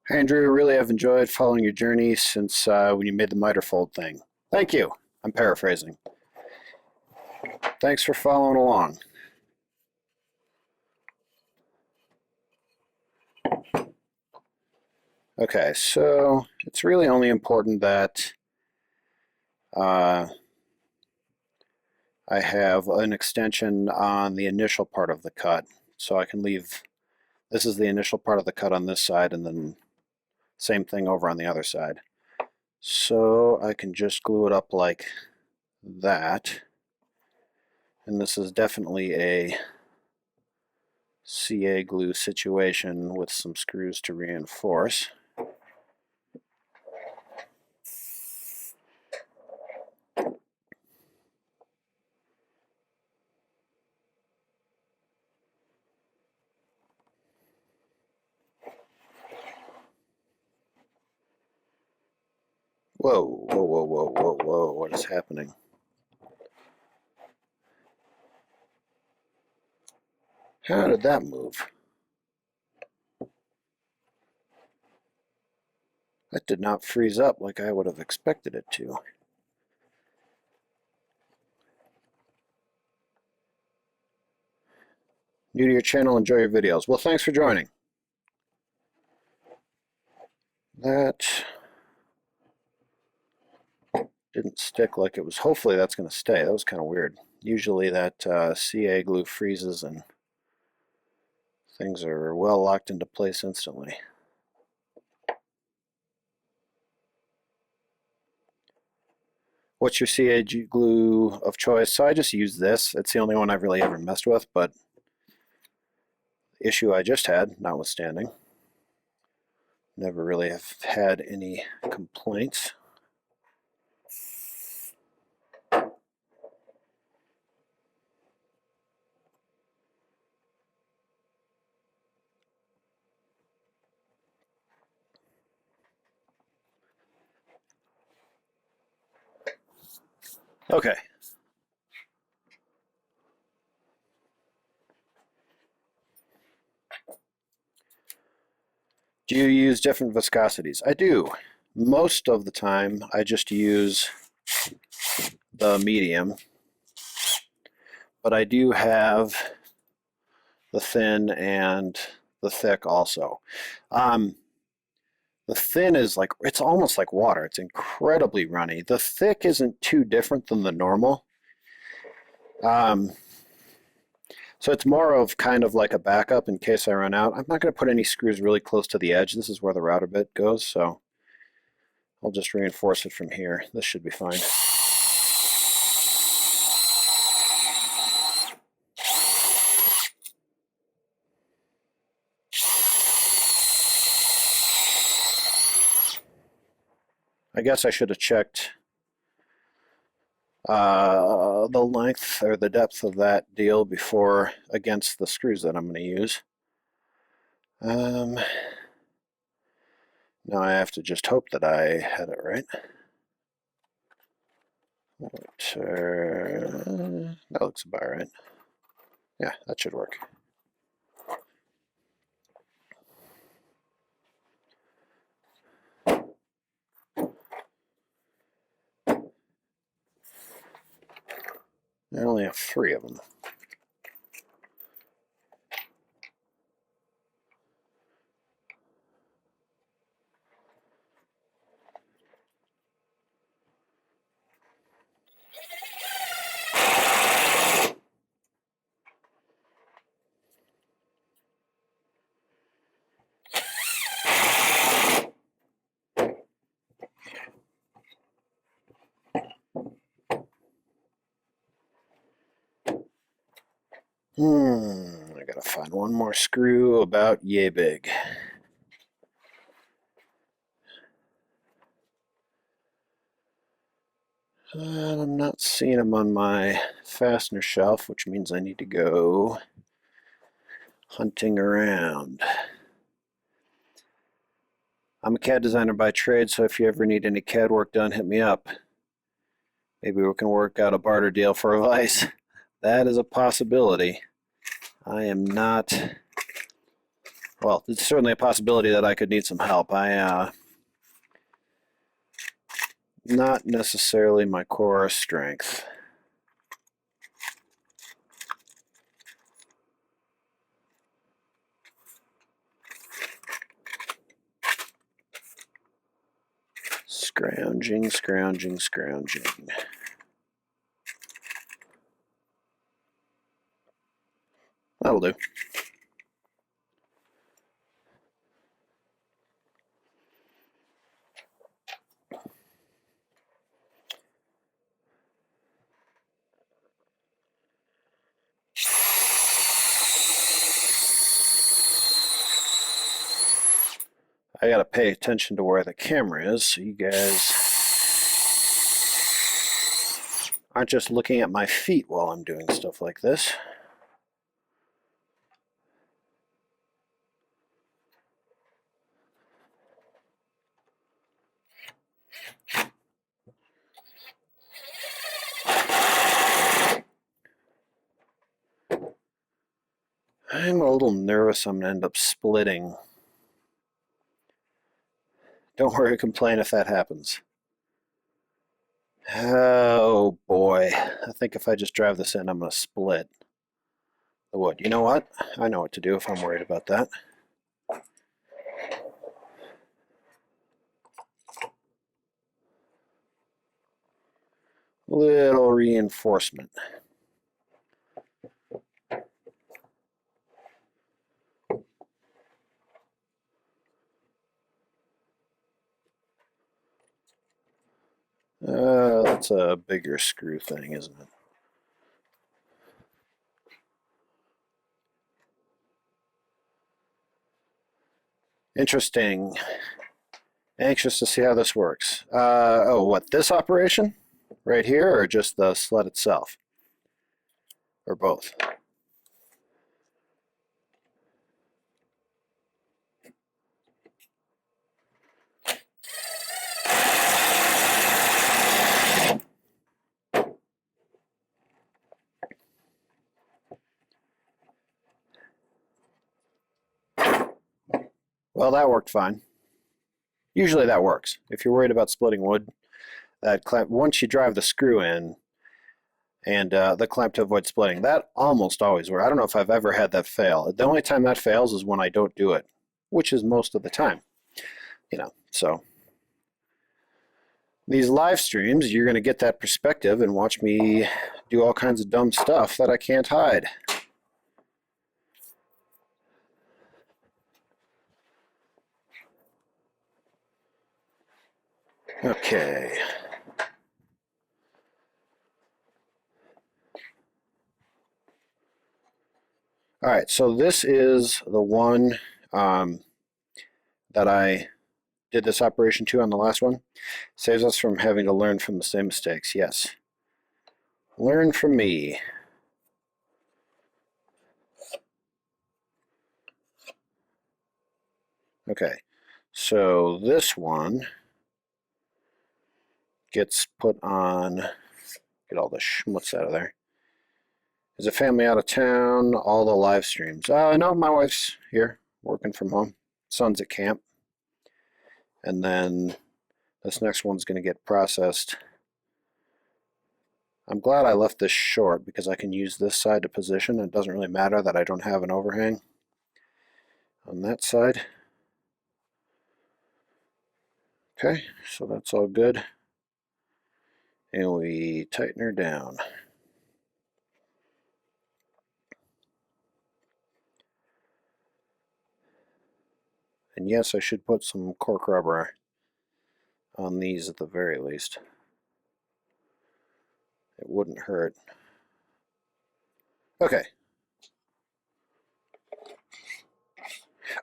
Andrew, really have enjoyed following your journey since when you made the miter fold thing. Thank you. I'm paraphrasing. Thanks for following along. Okay, so it's really only important that I have an extension on the initial part of the cut, so I can leave, this is the initial part of the cut on this side, and then same thing over on the other side. So I can just glue it up like that, and this is definitely a CA glue situation with some screws to reinforce. Whoa, whoa, whoa, whoa, whoa, whoa, what is happening? How did that move? That did not freeze up like I would have expected it to. New to your channel, enjoy your videos. Well, thanks for joining. That didn't stick like it was. Hopefully that's going to stay. That was kind of weird. Usually that CA glue freezes and things are well locked into place instantly. What's your CA glue of choice? So I just use this. It's the only one I've really ever messed with, but the issue I just had, notwithstanding, never really have had any complaints. Okay. Do you use different viscosities? I do. Most of the time, I just use the medium, but I do have the thin and the thick also. The thin is like, it's almost like water. It's incredibly runny. The thick isn't too different than the normal. So it's more of kind of like a backup in case I run out. I'm not going to put any screws really close to the edge. This is where the router bit goes, so I'll just reinforce it from here. This should be fine. I guess I should have checked the length or the depth of that deal before against the screws that I'm going to use. Now I have to just hope that I had it right. That looks about right. Yeah, that should work. I only have 3 of them. I gotta find one more screw about yay big. And I'm not seeing them on my fastener shelf, which means I need to go hunting around. I'm a CAD designer by trade, so if you ever need any CAD work done, hit me up. Maybe we can work out a barter deal for a vise. That is a possibility. I am not, well, it's certainly a possibility that I could need some help. Not necessarily my core strength. Scrounging, scrounging, scrounging. That'll do. I gotta pay attention to where the camera is so you guys aren't just looking at my feet while I'm doing stuff like this. I'm a little nervous I'm going to end up splitting. Don't worry, complain if that happens. Oh boy, I think if I just drive this in, I'm going to split the wood. You know what? I know what to do if I'm worried about that. Little reinforcement. That's a bigger screw thing, isn't it? Interesting. Anxious to see how this works. Oh, what, this operation? Right here, or just the sled itself? Or both? Well, that worked fine. Usually that works. If you're worried about splitting wood, that clamp, once you drive the screw in and the clamp to avoid splitting, that almost always works. I don't know if I've ever had that fail. The only time that fails is when I don't do it, which is most of the time. You know, so these live streams, you're going to get that perspective and watch me do all kinds of dumb stuff that I can't hide. Okay. All right, so this is the one that I did this operation to on the last one. Saves us from having to learn from the same mistakes. Yes. Learn from me. Okay, so this one gets put on, get all the schmutz out of there. Is a family out of town, all the live streams. No, my wife's here, working from home. Son's at camp. And then this next one's going to get processed. I'm glad I left this short because I can use this side to position. It doesn't really matter that I don't have an overhang on that side. Okay, so that's all good. And we tighten her down. And yes, I should put some cork rubber on these at the very least. It wouldn't hurt. Okay.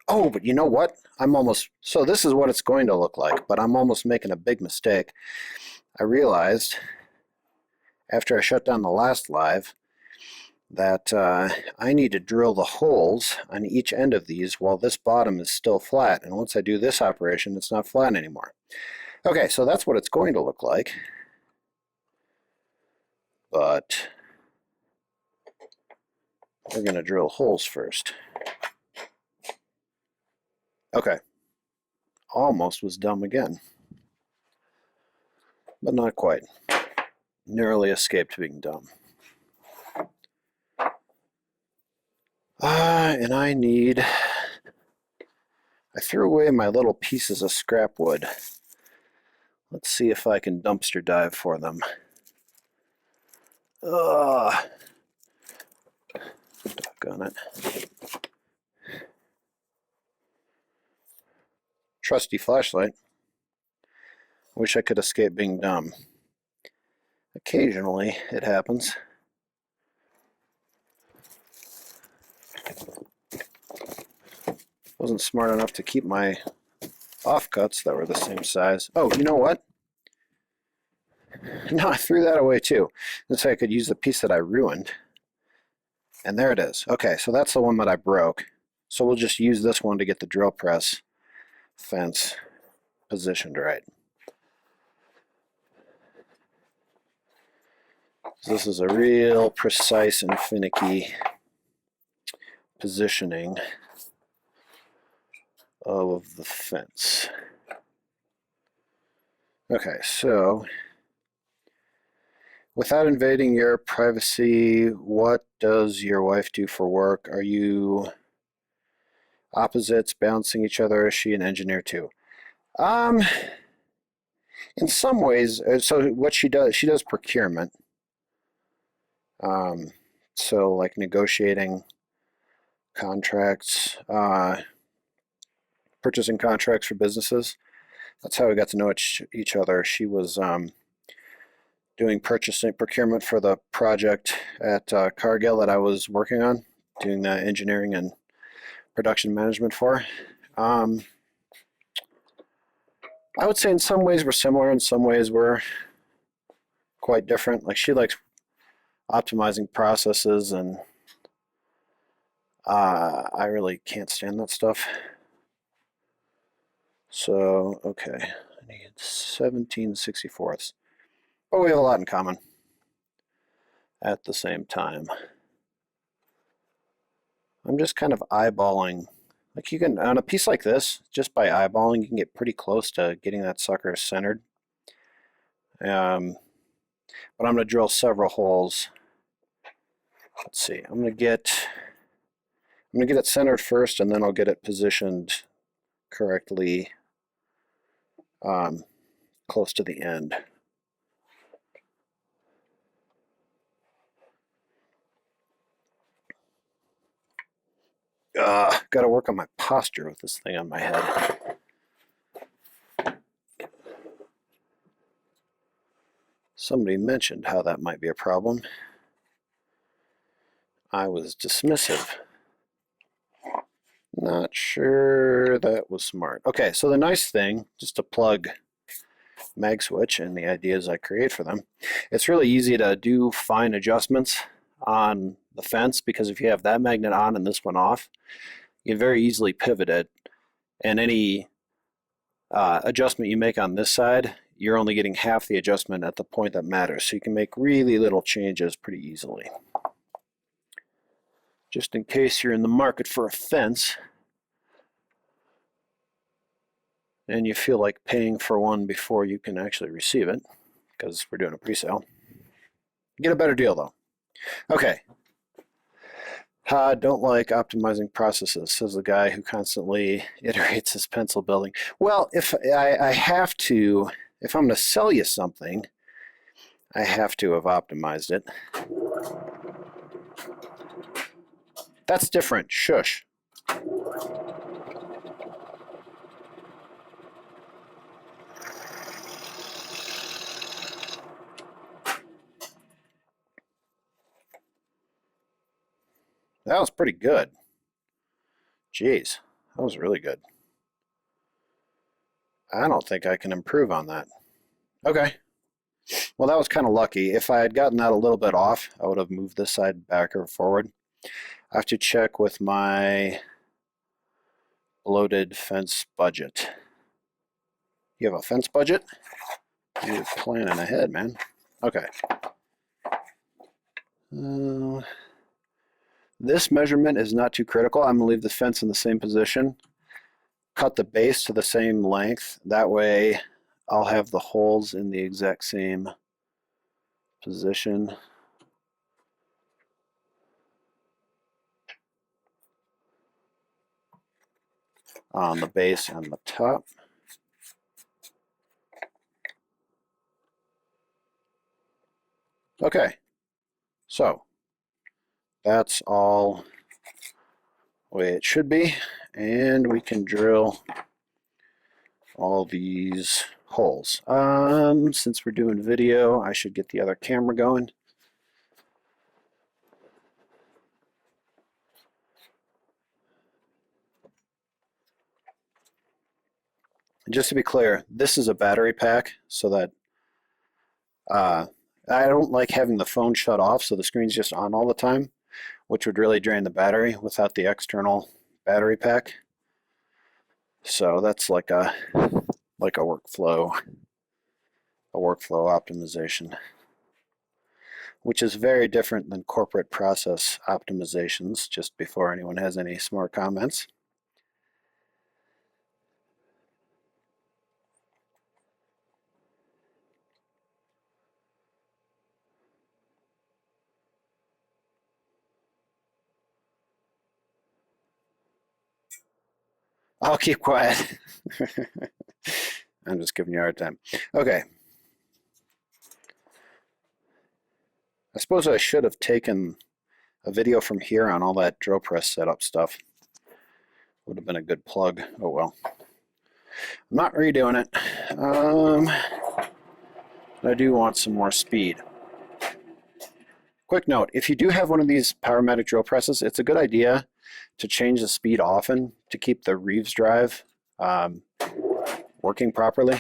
Oh, but you know what? So this is what it's going to look like, but I'm almost making a big mistake. I realized after I shut down the last live that I need to drill the holes on each end of these while this bottom is still flat. And once I do this operation, it's not flat anymore. Okay, so that's what it's going to look like. But we're going to drill holes first. Okay, almost was dumb again, but not quite. Narrowly escaped being dumb. And I threw away my little pieces of scrap wood. Let's see if I can dumpster dive for them. Doggone on it. Trusty flashlight. Wish I could escape being dumb. Occasionally, it happens. Wasn't smart enough to keep my offcuts that were the same size. Oh, you know what? No, I threw that away too. This way I could use the piece that I ruined. And there it is. Okay, so that's the one that I broke. So we'll just use this one to get the drill press fence positioned right. This is a real precise and finicky positioning of the fence. Okay, so without invading your privacy, what does your wife do for work? Are you opposites balancing each other? Is she an engineer too? In some ways, so what she does procurement. So like negotiating contracts, purchasing contracts for businesses. That's how we got to know each other. She was doing procurement for the project at Cargill that I was working on, doing the engineering and production management for. I would say in some ways we're similar, in some ways we're quite different. Like she likes optimizing processes, and I really can't stand that stuff. So, okay, I need 17/64. But we have a lot in common at the same time. I'm just kind of eyeballing. Like you can, on a piece like this, just by eyeballing, you can get pretty close to getting that sucker centered. But I'm going to drill several holes. Let's see, I'm going to get it centered first, and then I'll get it positioned correctly close to the end. Got to work on my posture with this thing on my head. Somebody mentioned how that might be a problem. I was dismissive. Not sure that was smart. Okay, so the nice thing, just to plug mag switch and the ideas I create for them, it's really easy to do fine adjustments on the fence, because if you have that magnet on and this one off, you can very easily pivot it, and any adjustment you make on this side, you're only getting half the adjustment at the point that matters, so you can make really little changes pretty easily. Just in case you're in the market for a fence and you feel like paying for one before you can actually receive it, because we're doing a pre-sale. Get a better deal though. Okay. Don't like optimizing processes, says the guy who constantly iterates his pencil building. Well, if I have to, if I'm going to sell you something, I have to have optimized it. That's different. Shush. That was pretty good. Jeez, that was really good. I don't think I can improve on that. Okay. Well, that was kind of lucky. If I had gotten that a little bit off, I would have moved this side back or forward. I have to check with my bloated fence budget. You have a fence budget? You're planning ahead, man. Okay. This measurement is not too critical. I'm going to leave the fence in the same position. Cut the base to the same length. That way I'll have the holes in the exact same position. On the base and the top. Okay, so that's all the way it should be, and we can drill all these holes. Since we're doing video, I should get the other camera going. And just to be clear, this is a battery pack, so that I don't like having the phone shut off so the screen's just on all the time, which would really drain the battery without the external battery pack. So that's like a workflow optimization, which is very different than corporate process optimizations, just before anyone has any smart comments. I'll keep quiet. I'm just giving you a hard time. Okay. I suppose I should have taken a video from here on all that drill press setup stuff. Would have been a good plug. Oh well. I'm not redoing it. I do want some more speed. Quick note, if you do have one of these Powermatic drill presses, it's a good idea to change the speed often to keep the Reeves drive working properly.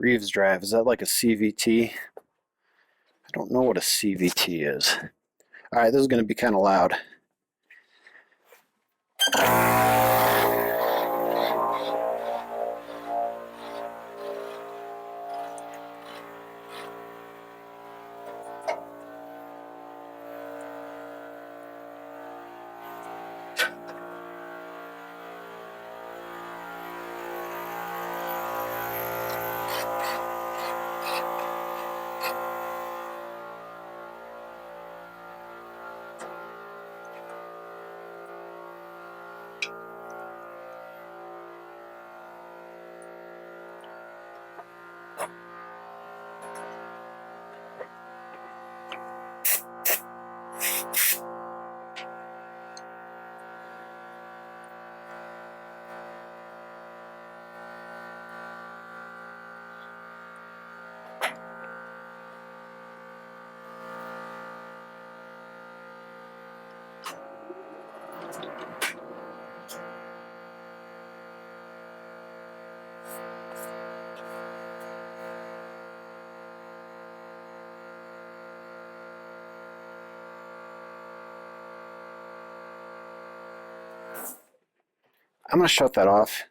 Reeves drive, is that like a CVT? I don't know what a CVT is. All right, this is going to be kind of loud. I'm going to shut that off.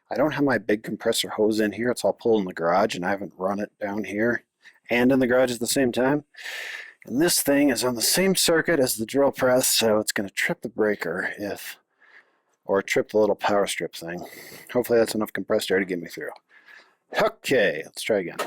I don't have my big compressor hose in here. It's all pulled in the garage, and I haven't run it down here and in the garage at the same time. And this thing is on the same circuit as the drill press, so it's going to trip the breaker or trip the little power strip thing. Hopefully that's enough compressed air to get me through. Okay, let's try again.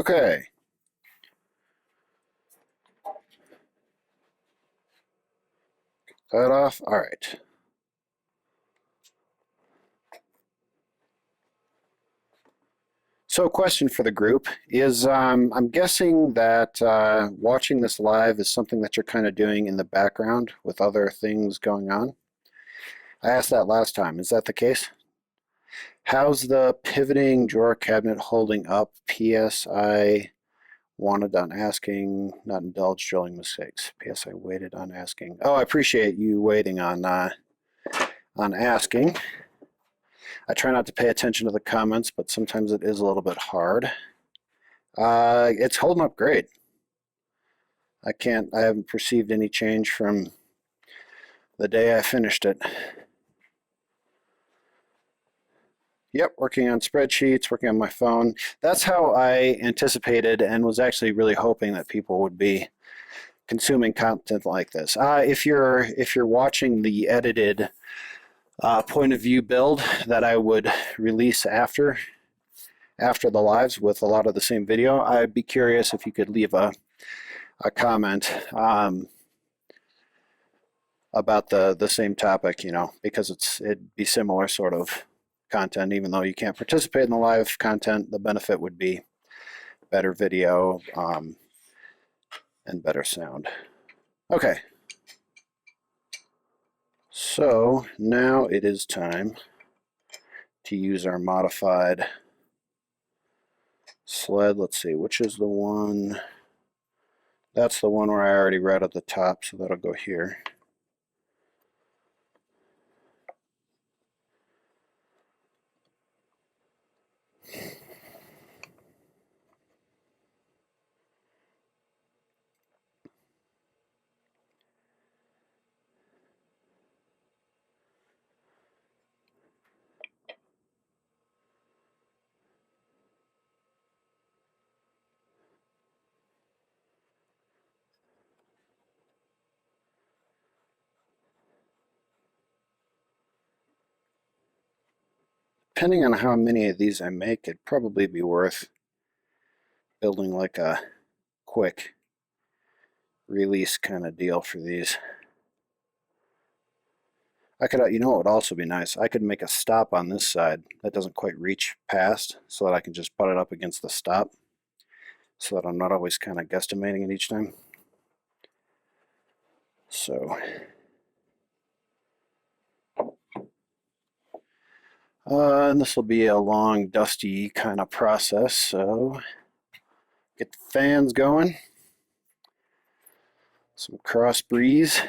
Okay. That off. All right. So, question for the group is I'm guessing that watching this live is something that you're kind of doing in the background with other things going on. I asked that last time. Is that the case? How's the pivoting drawer cabinet holding up? P.S. I wanted on asking, not indulge drilling mistakes. P.S. I waited on asking. Oh, I appreciate you waiting on asking. I try not to pay attention to the comments, but sometimes it is a little bit hard. It's holding up great. I haven't perceived any change from the day I finished it. Yep, working on spreadsheets, working on my phone. That's how I anticipated and was actually really hoping that people would be consuming content like this. If you're watching the edited point of view build that I would release after the lives with a lot of the same video, I'd be curious if you could leave a comment about the same topic, because it'd be similar sort of content. Even though you can't participate in the live content, the benefit would be better video and better sound. Okay, so now it is time to use our modified sled. Let's see, which is the one? That's the one where I already read at the top, so that'll go here. Depending on how many of these I make, it'd probably be worth building like a quick release kind of deal for these. I could, you know what would also be nice? I could make a stop on this side that doesn't quite reach past, so that I can just butt it up against the stop, so that I'm not always kind of guesstimating it each time. So, and this will be a long, dusty kind of process, so get the fans going. Some cross breeze.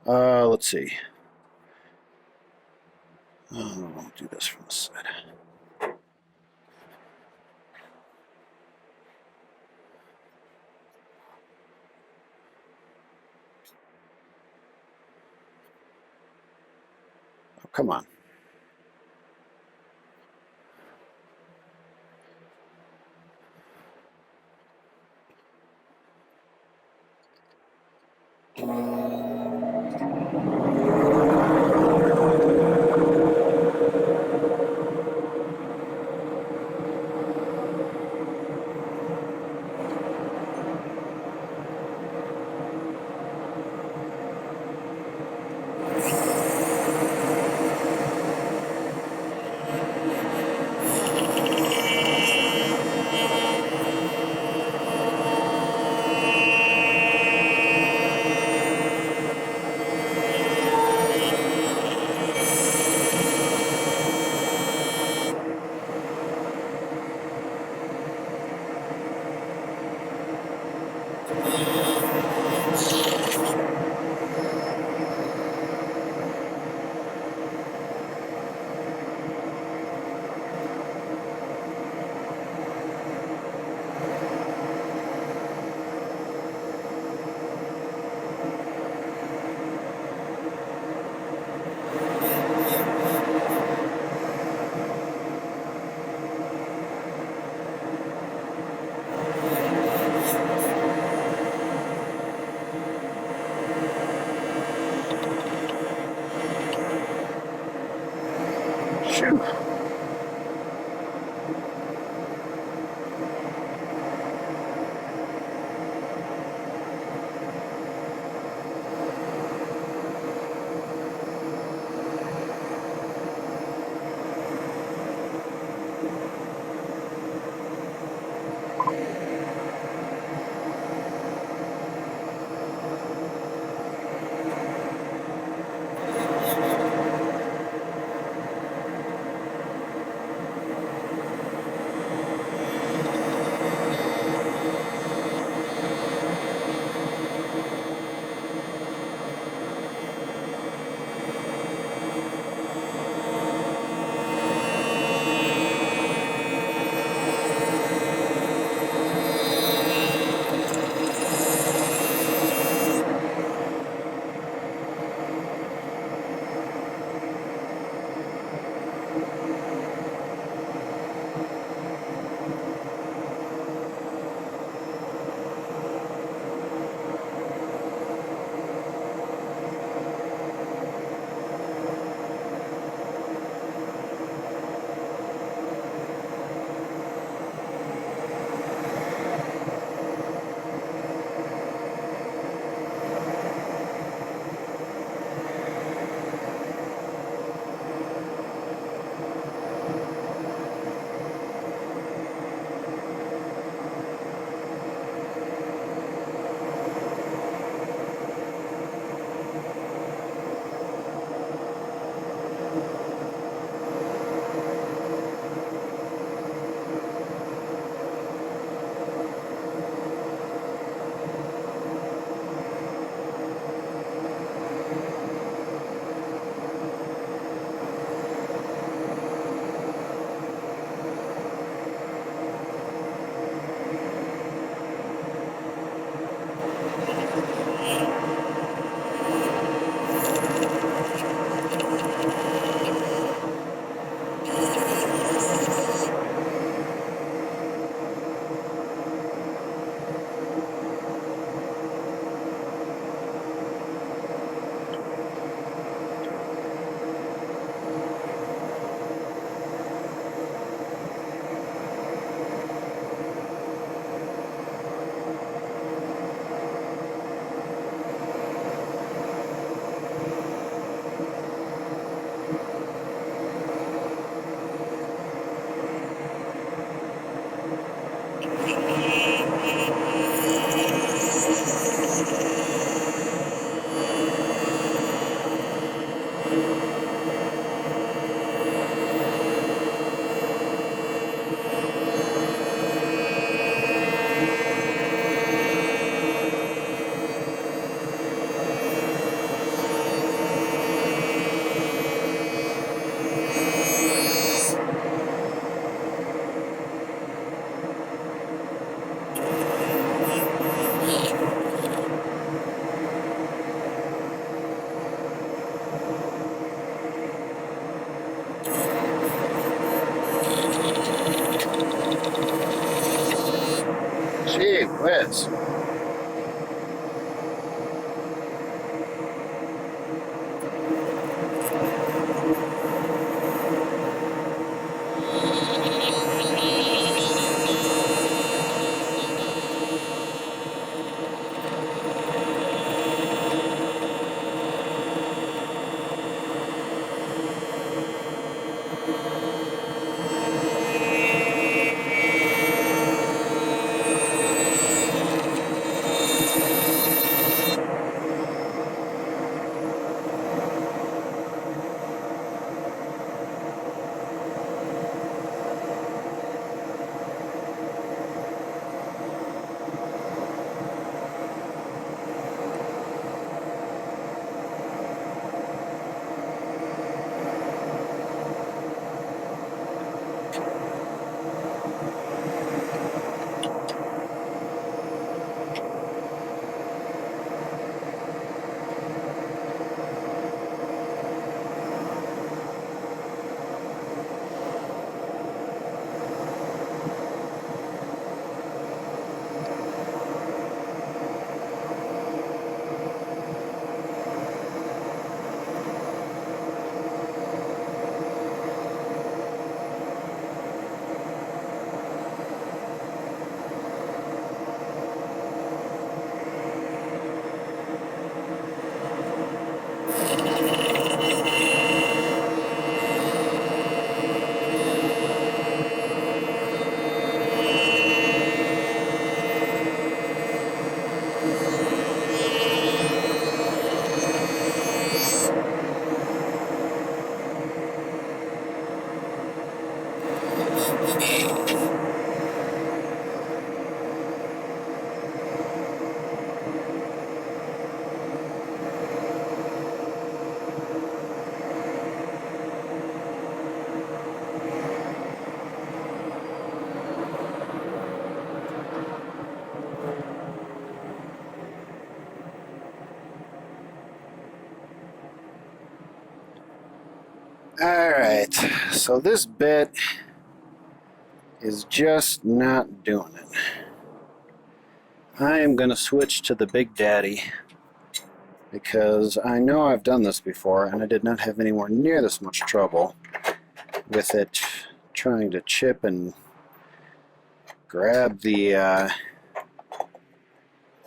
Let's see. I'll do this from the side. Oh, come on. Shoot. Gee whiz. Alright, so this bit is just not doing it. I am going to switch to the Big Daddy because I know I've done this before and I did not have anywhere near this much trouble with it trying to chip and grab the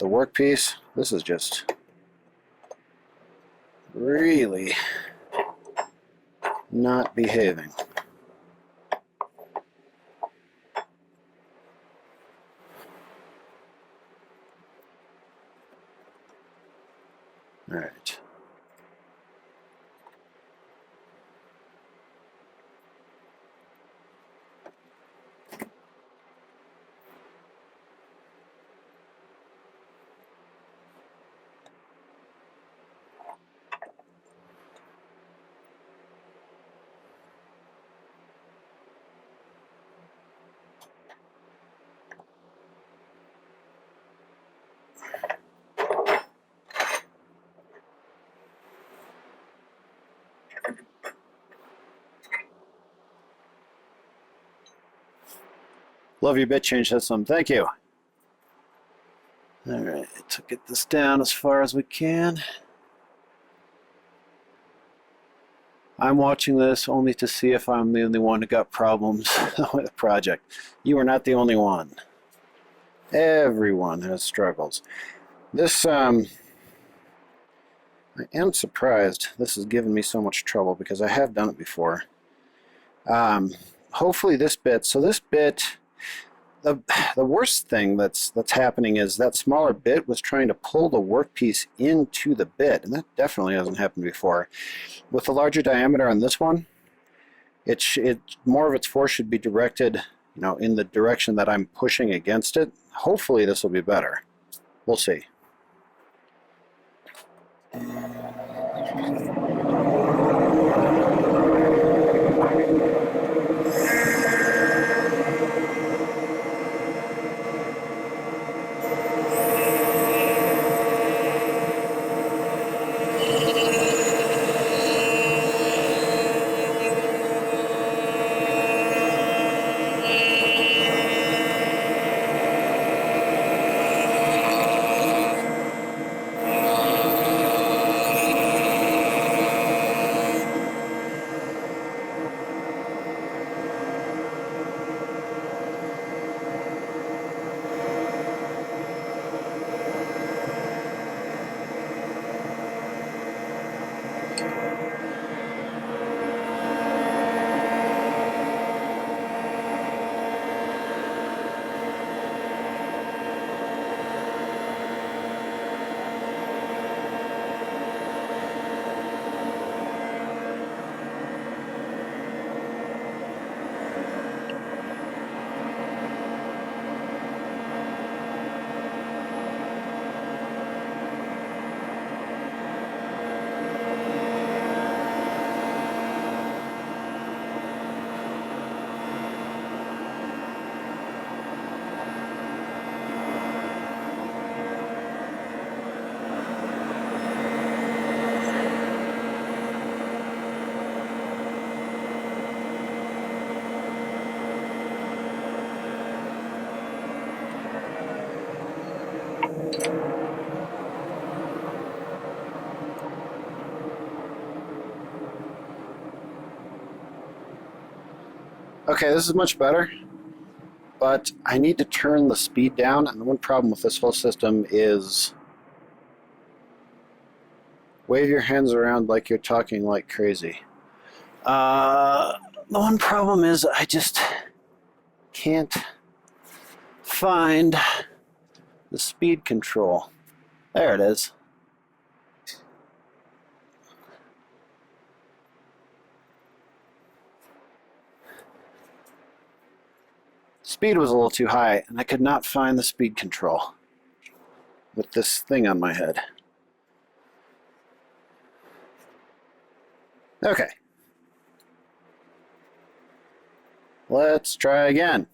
workpiece. This is just really not behaving. All right. Love your bit change system. Thank you. All right, to get this down as far as we can. I'm watching this only to see if I'm the only one who got problems with the project. You are not the only one. Everyone has struggles. This, I am surprised this has given me so much trouble because I have done it before. Hopefully this bit, so this bit, the worst thing that's happening is that smaller bit was trying to pull the workpiece into the bit, and that definitely hasn't happened before. With the larger diameter on this one, it more of its force should be directed, in the direction that I'm pushing against it. Hopefully this will be better. We'll see. Okay, this is much better, but I need to turn the speed down, and the one problem with this whole system is Wave your hands around like you're talking like crazy. The one problem is I just can't find the speed control. There it is. Speed was a little too high, and I could not find the speed control with this thing on my head. Okay. Let's try again.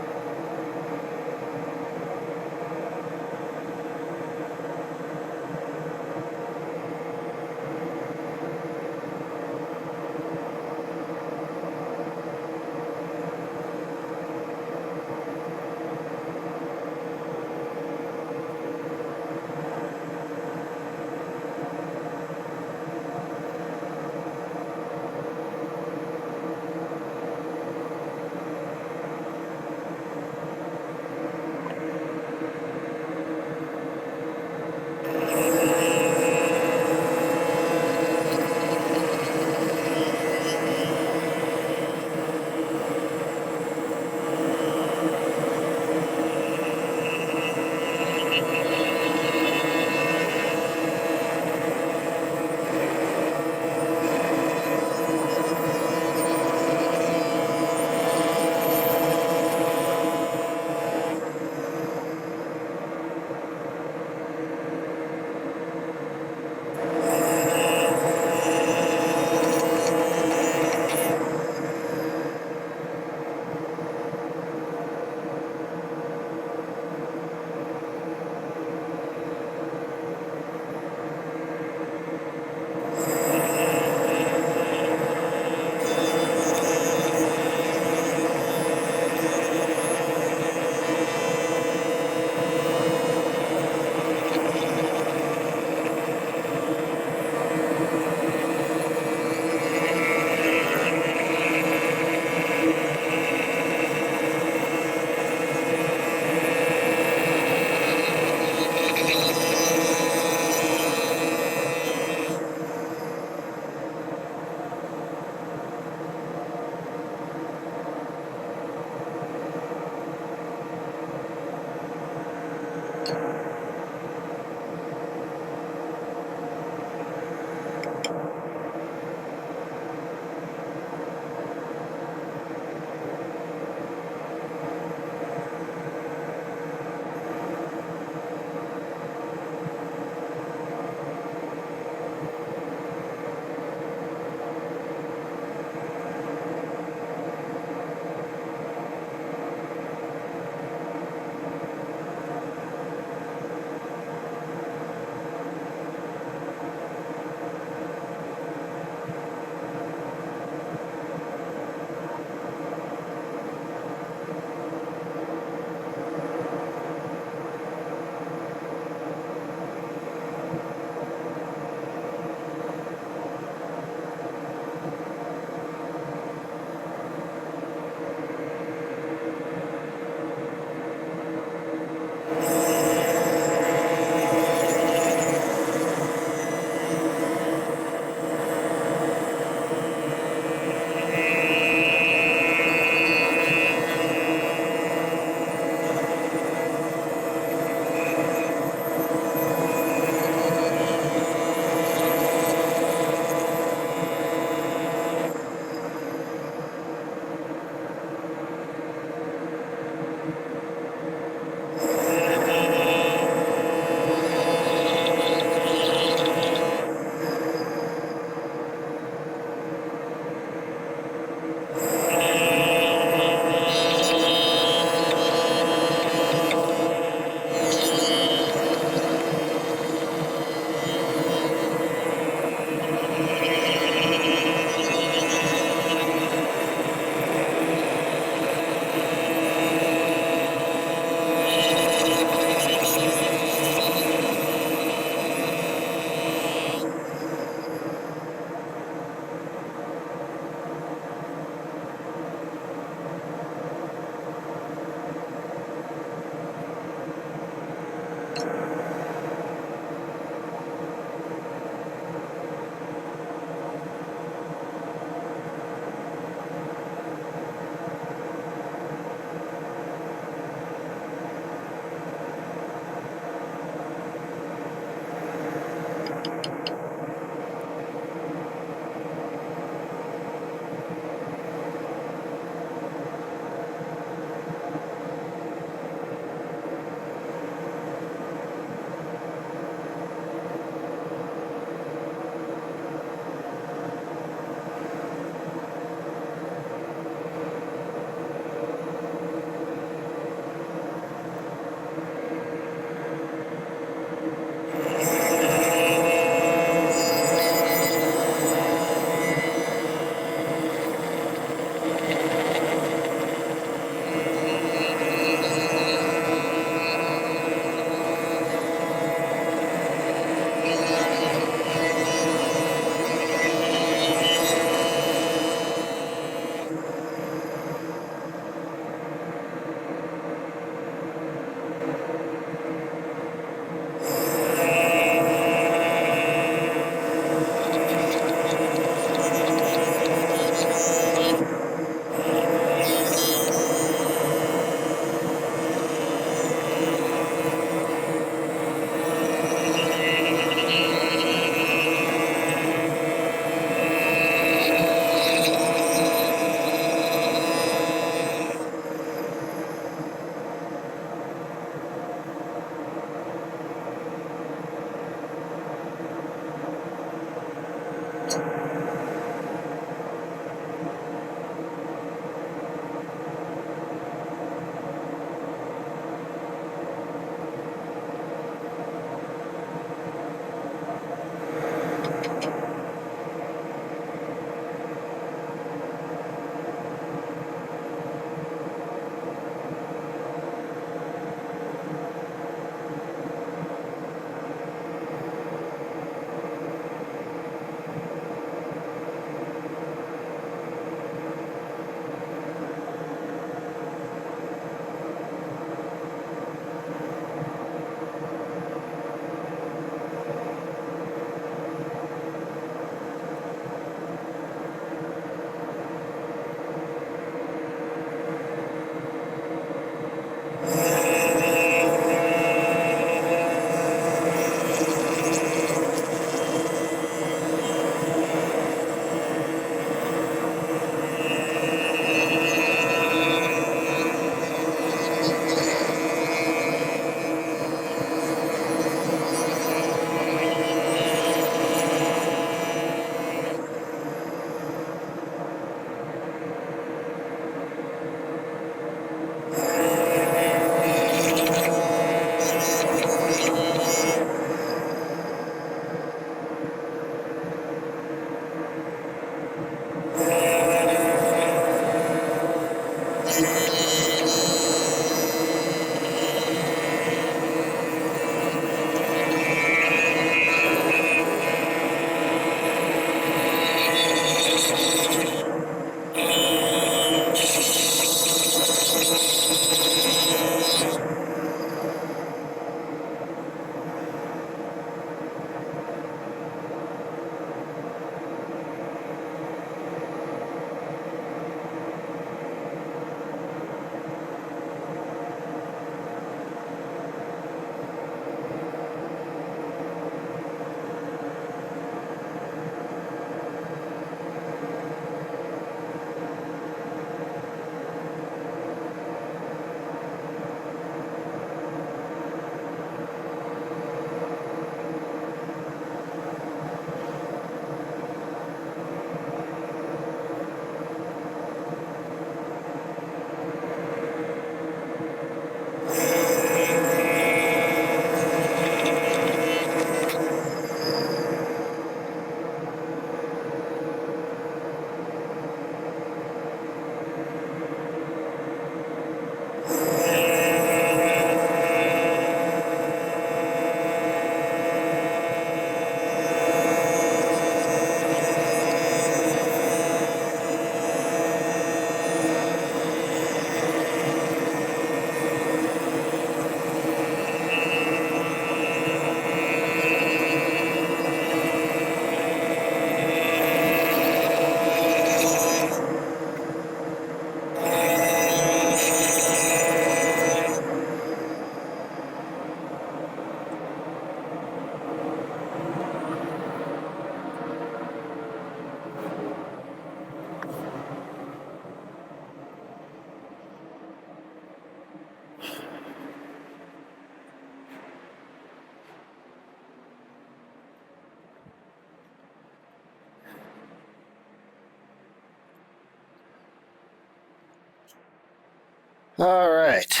All right.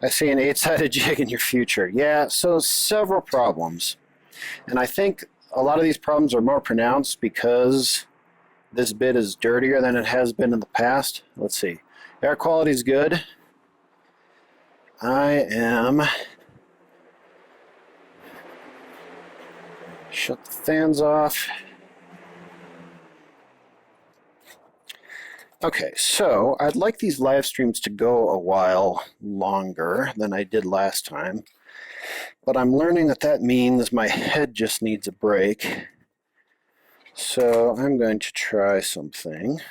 I see an 8-sided jig in your future. Yeah, so several problems. And I think a lot of these problems are more pronounced because this bit is dirtier than it has been in the past. Let's see. Air quality is good. I am... Shut the fans off. Okay, so I'd like these live streams to go a while longer than I did last time, but I'm learning that that means my head just needs a break. So I'm going to try something.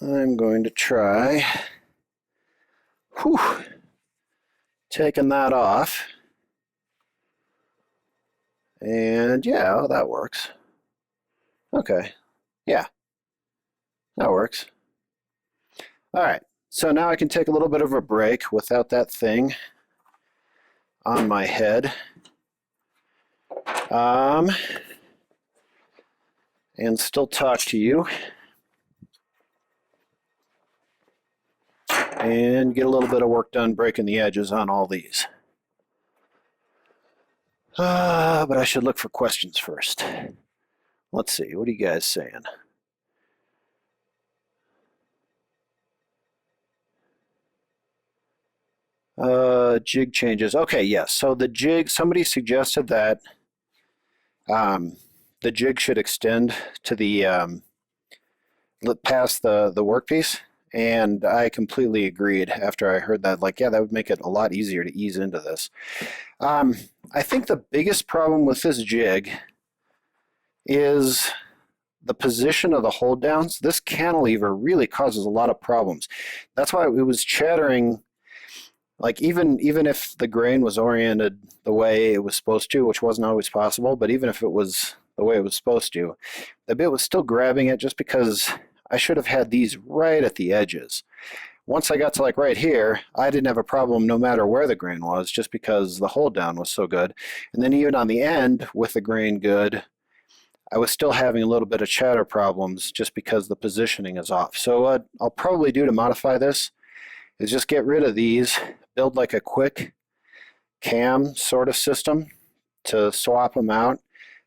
I'm going to try taking that off. And yeah, oh, that works. Okay, yeah, that works. All right, so now I can take a little bit of a break without that thing on my head. And still talk to you. And get a little bit of work done breaking the edges on all these. But I should look for questions first. Let's see, what are you guys saying? Jig changes. Okay, yes. So the jig, somebody suggested that the jig should extend to the past the workpiece, and I completely agreed after I heard that. Like, yeah, that would make it a lot easier to ease into this. I think the biggest problem with this jig is the position of the hold downs. This cantilever really causes a lot of problems. That's why it was chattering. Like even if the grain was oriented the way it was supposed to, which wasn't always possible, but even if it was the way it was supposed to, the bit was still grabbing it just because I should have had these right at the edges. Once I got to like right here, I didn't have a problem no matter where the grain was, just because the hold down was so good. And then even on the end with the grain good, I was still having a little bit of chatter problems just because the positioning is off. So what I'll probably do to modify this is just get rid of these, build like a quick cam sort of system to swap them out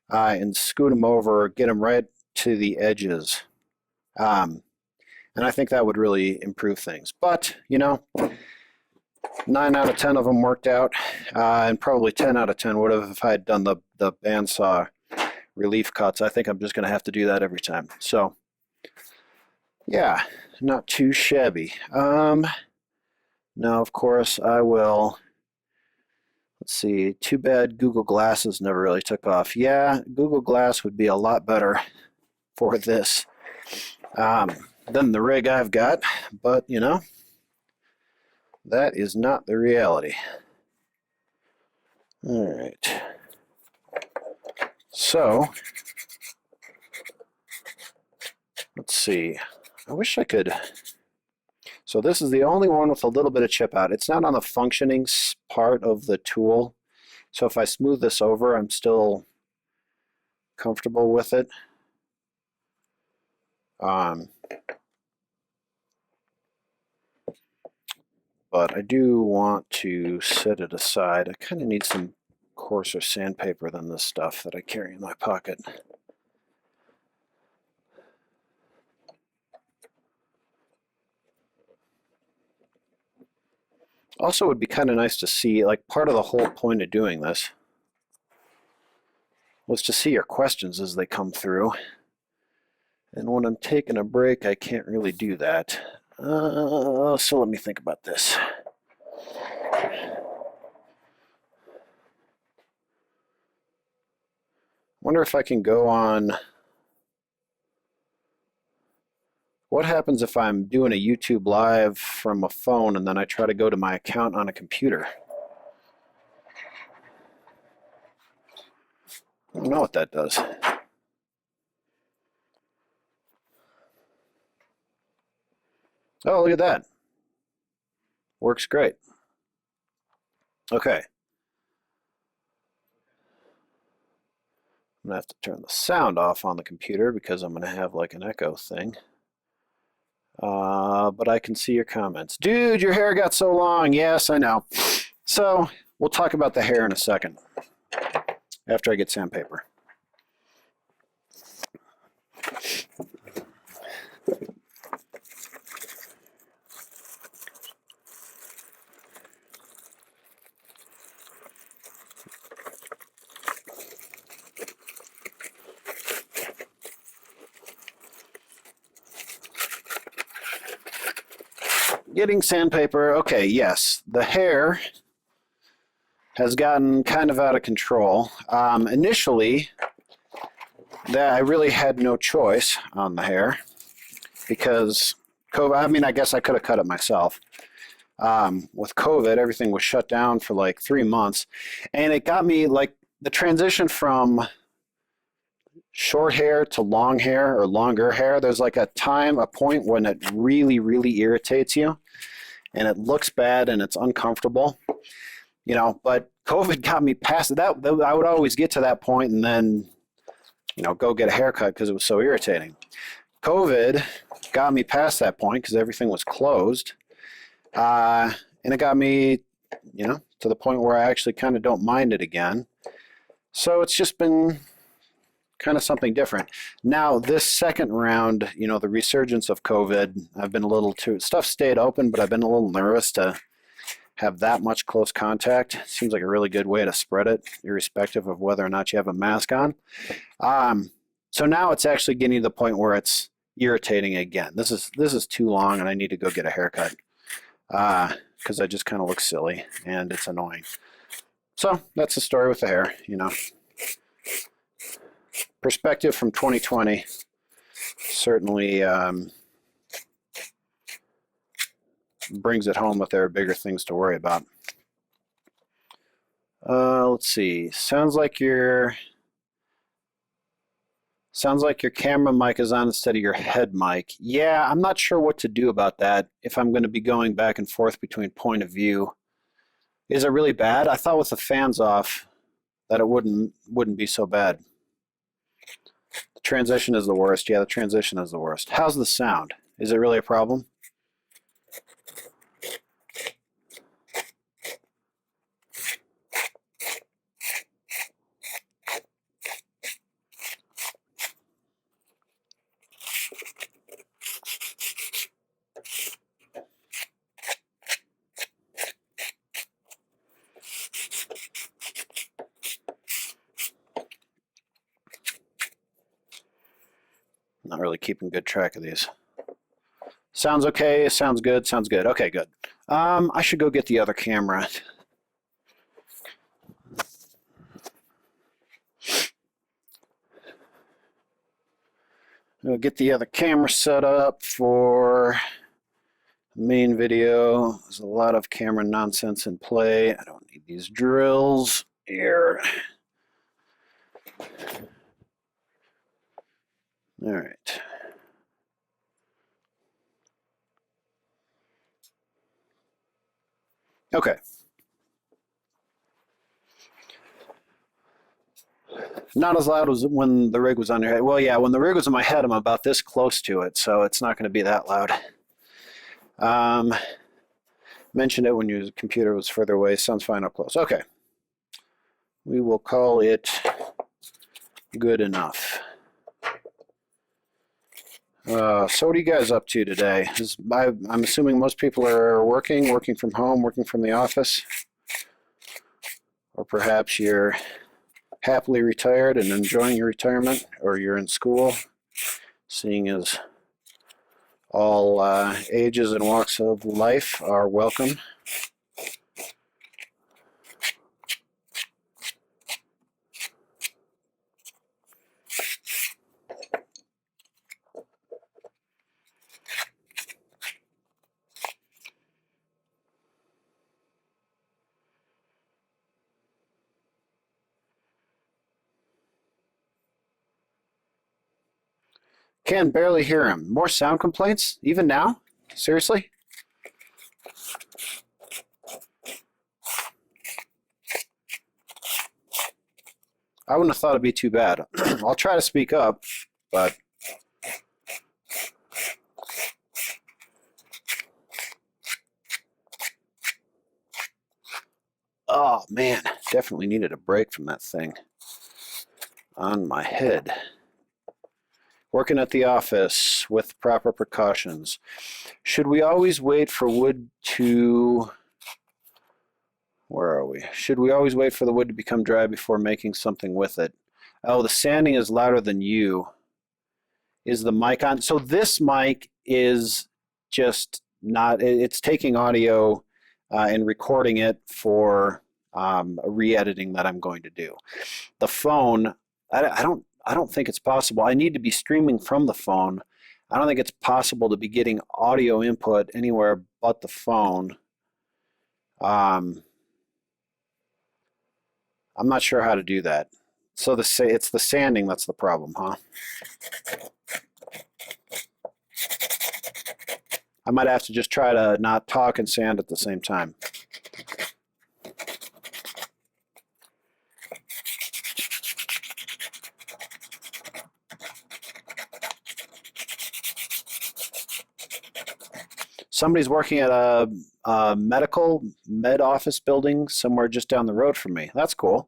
and scoot them over, get them right to the edges. And I think that would really improve things. But, you know, 9 out of 10 of them worked out, and probably 10 out of 10 would have if I had done the bandsaw relief cuts. I think I'm just going to have to do that every time. So, yeah, not too shabby. Now, of course, I will, let's see, too bad Google Glasses never really took off. Yeah, Google Glass would be a lot better for this than the rig I've got, but, you know, that is not the reality. All right. So, let's see. I wish I could... So this is the only one with a little bit of chip out. It's not on the functioning part of the tool. So if I smooth this over, I'm still comfortable with it. But I do want to set it aside. I kind of need some coarser sandpaper than this stuff that I carry in my pocket. Also, it would be kind of nice to see, like, part of the whole point of doing this was to see your questions as they come through. And when I'm taking a break, I can't really do that. So let me think about this. Wonder if I can go on. What happens if I'm doing a YouTube live from a phone and then I try to go to my account on a computer? I don't know what that does. Oh, look at that. Works great. Okay. I'm going to have to turn the sound off on the computer because I'm going to have like an echo thing. But I can see your comments. Dude, your hair got so long. Yes, I know. So we'll talk about the hair in a second after I get sandpaper. Getting sandpaper. Okay, yes. The hair has gotten kind of out of control. Initially, I really had no choice on the hair because COVID, I mean, I guess I could have cut it myself. With COVID, everything was shut down for like 3 months. And it got me like the transition from short hair to long hair or longer hair. There's like a point when it really, really irritates you and it looks bad and it's uncomfortable, you know, but COVID got me past that. I would always get to that point and then, you know, go get a haircut because it was so irritating. COVID got me past that point because everything was closed. And it got me, you know, to the point where I actually kind of don't mind it again. So it's just been kind of something different. Now, this second round, you know, the resurgence of COVID, I've been a little too, stuff stayed open, but I've been a little nervous to have that much close contact. Seems like a really good way to spread it, irrespective of whether or not you have a mask on. So now it's actually getting to the point where it's irritating again. This is too long and I need to go get a haircut because I just kind of look silly and it's annoying. So that's the story with the hair, you know. Perspective from 2020 certainly brings it home that there are bigger things to worry about. Let's see. Sounds like your camera mic is on instead of your head mic. Yeah, I'm not sure what to do about that if I'm going to be going back and forth between point of view. Is it really bad? I thought with the fans off that it wouldn't be so bad. The transition is the worst. Yeah, the transition is the worst. How's the sound? Is it really a problem? Not really keeping good track of these. Sounds okay, sounds good, sounds good. Okay, good. I should go get the other camera. I'll get the other camera set up for the main video. There's a lot of camera nonsense in play. I don't need these drills here. All right. Okay. Not as loud as when the rig was on your head. Well, yeah, when the rig was on my head, I'm about this close to it, so it's not going to be that loud. Mentioned it when your computer was further away. Sounds fine up close. Okay. We will call it good enough. So what are you guys up to today? I'm assuming most people are working from home, working from the office, or perhaps you're happily retired and enjoying your retirement, or you're in school, seeing as all ages and walks of life are welcome. Can barely hear him. More sound complaints? Even now? Seriously? I wouldn't have thought it'd be too bad. I'll try to speak up, but oh man, definitely needed a break from that thing on my head. Working at the office with proper precautions. Should we always wait for wood to... Where are we? Should we always wait for the wood to become dry before making something with it? Oh, the sanding is louder than you. Is the mic on? So this mic is just not, it's taking audio and recording it for a re-editing that I'm going to do. The phone, I don't think it's possible. I need to be streaming from the phone. I don't think it's possible to be getting audio input anywhere but the phone. I'm not sure how to do that. So it's the sanding that's the problem, huh? I might have to just try to not talk and sand at the same time. Somebody's working at a med office building somewhere just down the road from me. That's cool.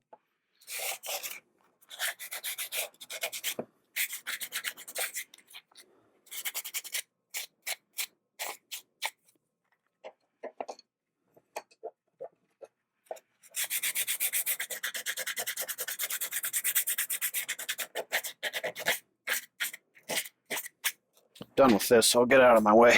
Done with this, so I'll get out of my way.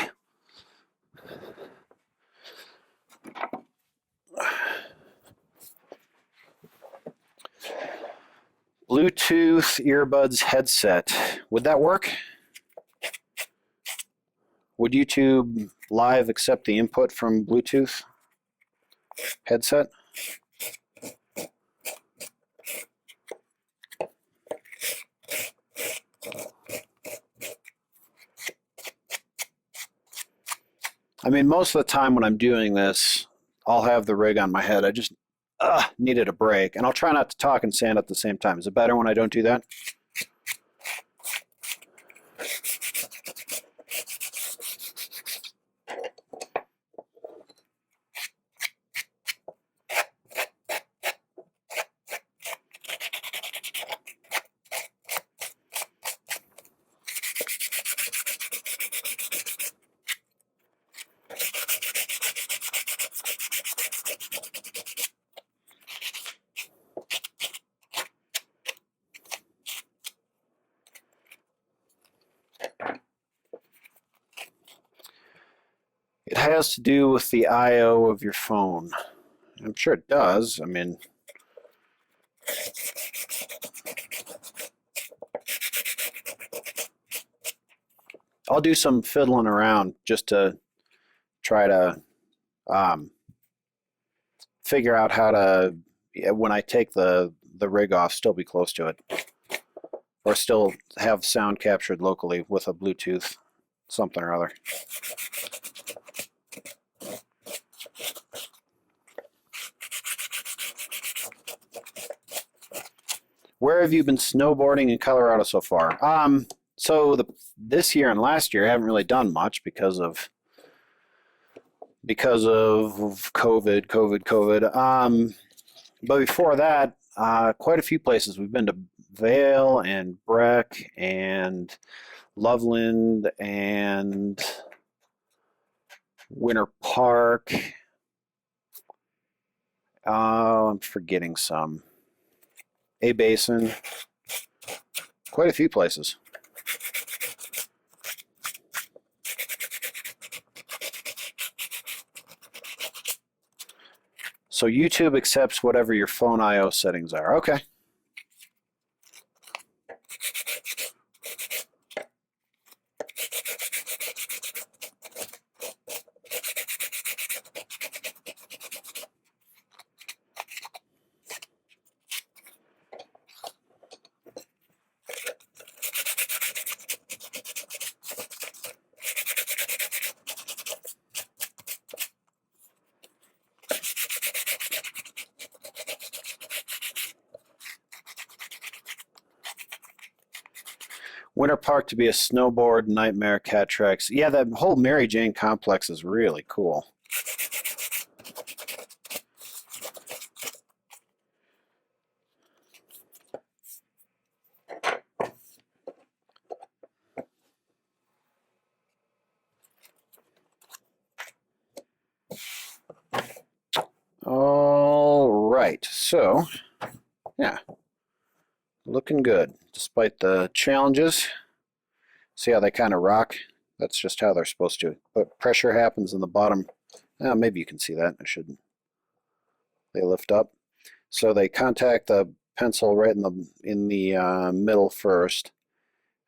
Bluetooth earbuds headset. Would that work? Would YouTube Live accept the input from Bluetooth headset? I mean, most of the time when I'm doing this, I'll have the rig on my head. I just needed a break. And I'll try not to talk and sand at the same time. Is it better when I don't do that? It has to do with the I/O of your phone. I'm sure it does. I mean, I'll do some fiddling around just to try to figure out how to, when I take the rig off, still be close to it. Or still have sound captured locally with a Bluetooth something or other. Where have you been snowboarding in Colorado so far? So this year and last year I haven't really done much because of COVID. But before that, quite a few places. We've been to Vale and Breck and Loveland and Winter Park. I'm forgetting some. A Basin. Quite a few places. So YouTube accepts whatever your phone I/O settings are. Okay. Winter Park to be a snowboard nightmare, cat tracks. Yeah, that whole Mary Jane complex is really cool. All right, so yeah, looking good despite the challenges. See how they kind of rock? That's just how they're supposed to. But pressure happens in the bottom. Maybe you can see that. I shouldn't. They lift up. So they contact the pencil right in the middle first,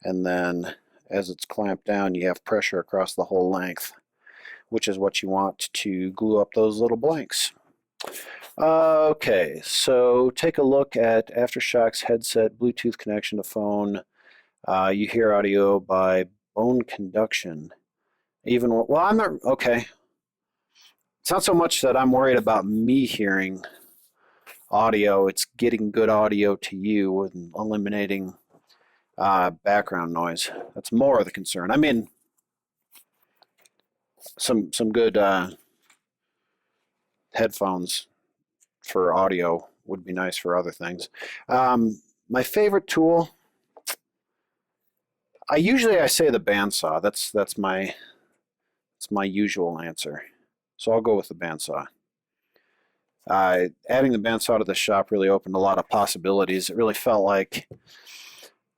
and then as it's clamped down, you have pressure across the whole length, which is what you want to glue up those little blanks. Okay, so take a look at Aftershok's headset Bluetooth connection to phone. You hear audio by bone conduction. Well, I'm not, okay. It's not so much that I'm worried about me hearing audio, it's getting good audio to you and eliminating background noise. That's more of the concern. I mean, some good headphones for audio would be nice for other things. My favorite tool, I say the bandsaw. That's my usual answer. So I'll go with the bandsaw. Adding the bandsaw to the shop really opened a lot of possibilities. It really felt like,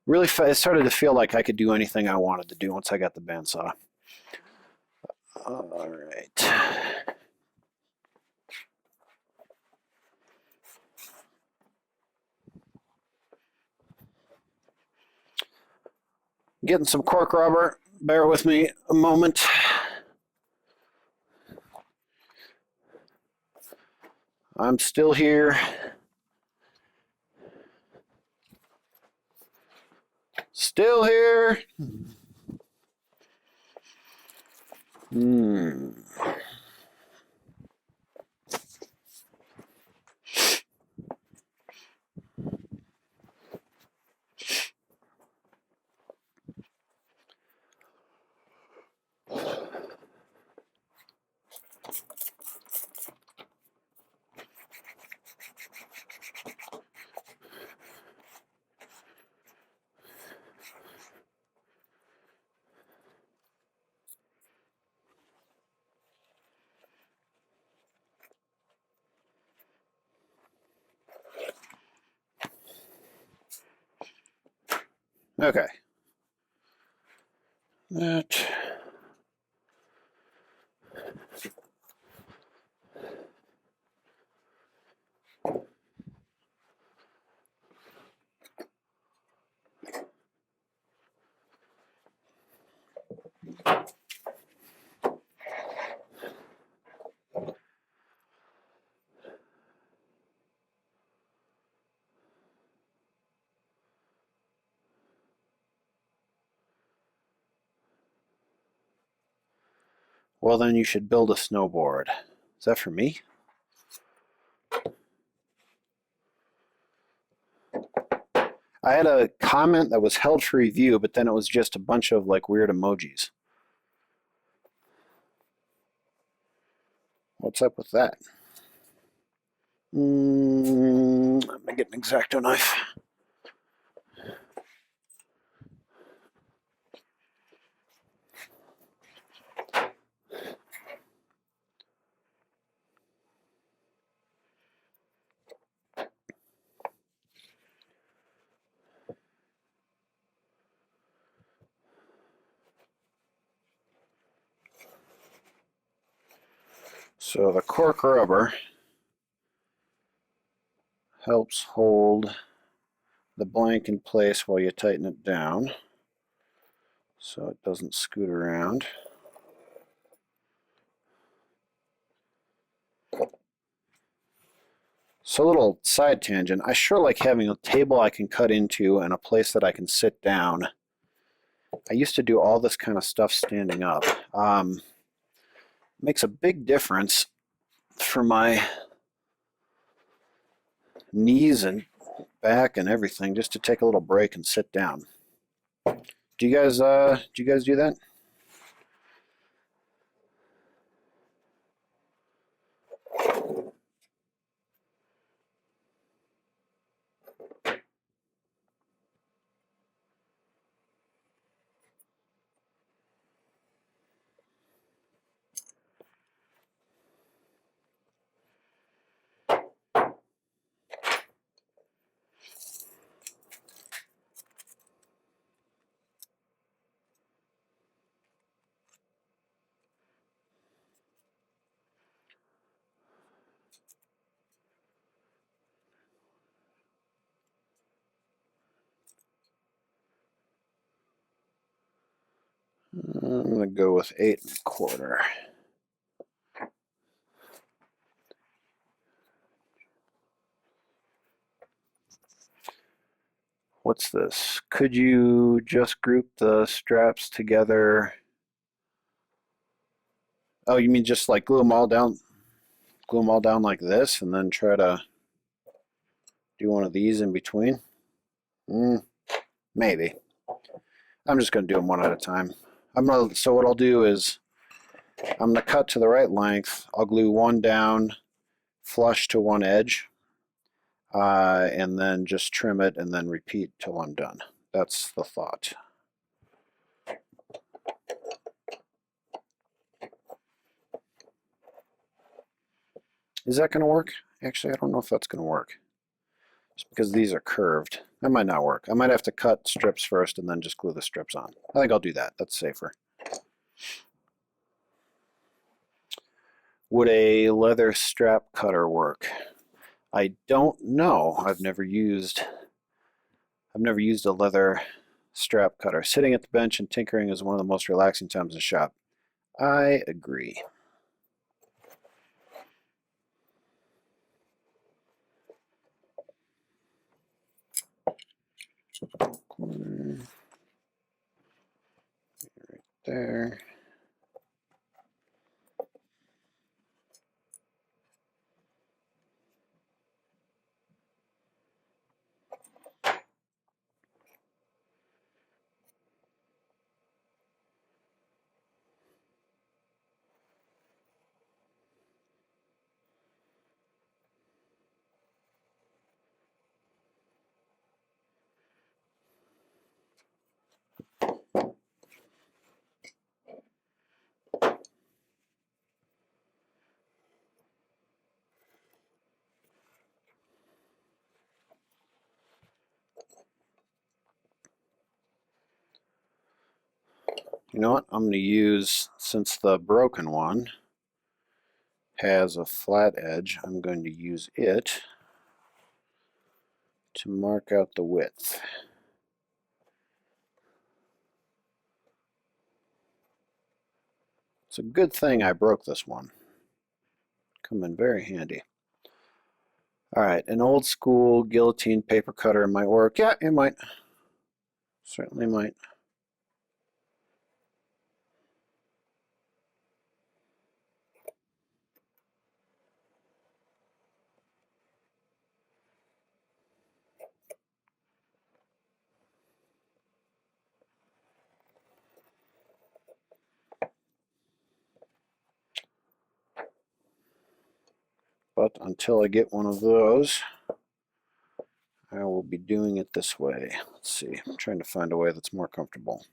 it started to feel like I could do anything I wanted to do once I got the bandsaw. All right. Getting some cork rubber. Bear with me a moment. I'm still here. Still here. Okay. That. Well, then you should build a snowboard. Is that for me? I had a comment that was held for review, but then it was just a bunch of like weird emojis. What's up with that? Let me get an X-Acto knife. So the cork rubber helps hold the blank in place while you tighten it down so it doesn't scoot around. So a little side tangent, I sure like having a table I can cut into and a place that I can sit down. I used to do all this kind of stuff standing up. Makes a big difference for my knees and back and everything just to take a little break and sit down. Do you guys do that? I'm going to go with 8 1/4. What's this? Could you just group the straps together? Oh, you mean just like glue them all down like this and then try to do one of these in between? Maybe. I'm just going to do them one at a time. So what I'll do is I'm going to cut to the right length. I'll glue one down flush to one edge and then just trim it and then repeat till I'm done. That's the thought. Is that going to work? Actually, I don't know if that's going to work. Just because these are curved. That might not work. I might have to cut strips first and then just glue the strips on. I think I'll do that. That's safer. Would a leather strap cutter work? I don't know. I've never used a leather strap cutter. Sitting at the bench and tinkering is one of the most relaxing times in the shop. I agree. Corner. Right there. You know what? I'm going to use, since the broken one has a flat edge, I'm going to use it to mark out the width. It's a good thing I broke this one. Come in very handy. All right, an old school guillotine paper cutter might work. Yeah, it might. Certainly might. But until I get one of those, I will be doing it this way. Let's see. I'm trying to find a way that's more comfortable.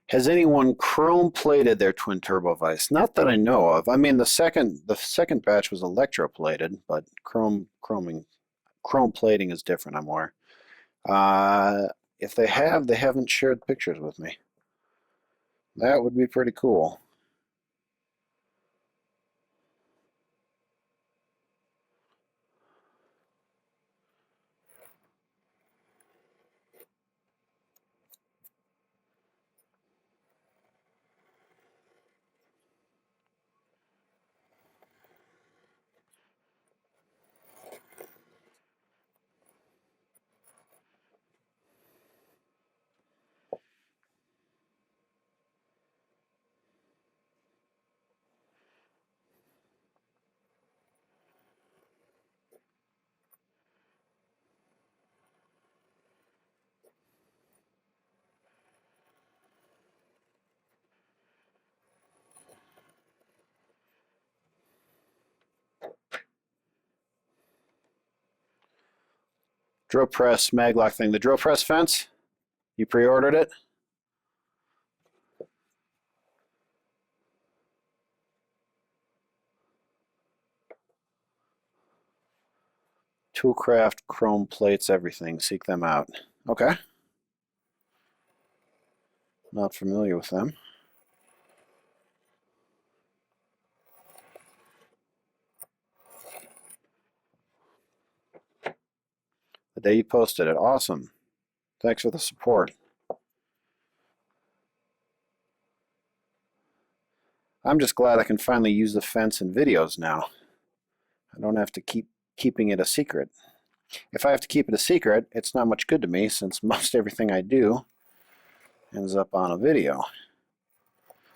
Has anyone chrome plated their twin turbo vise? Not that I know of. I mean, the second batch was electroplated, but chrome plating is different. I'm aware. If they have, they haven't shared pictures with me. That would be pretty cool. Drill press maglock thing. The drill press fence? You pre-ordered it? Toolcraft, chrome plates, everything. Seek them out. Okay. Not familiar with them. The day you posted it. Awesome. Thanks for the support. I'm just glad I can finally use the fence in videos now. I don't have to keep keeping it a secret. If I have to keep it a secret, it's not much good to me since most everything I do ends up on a video.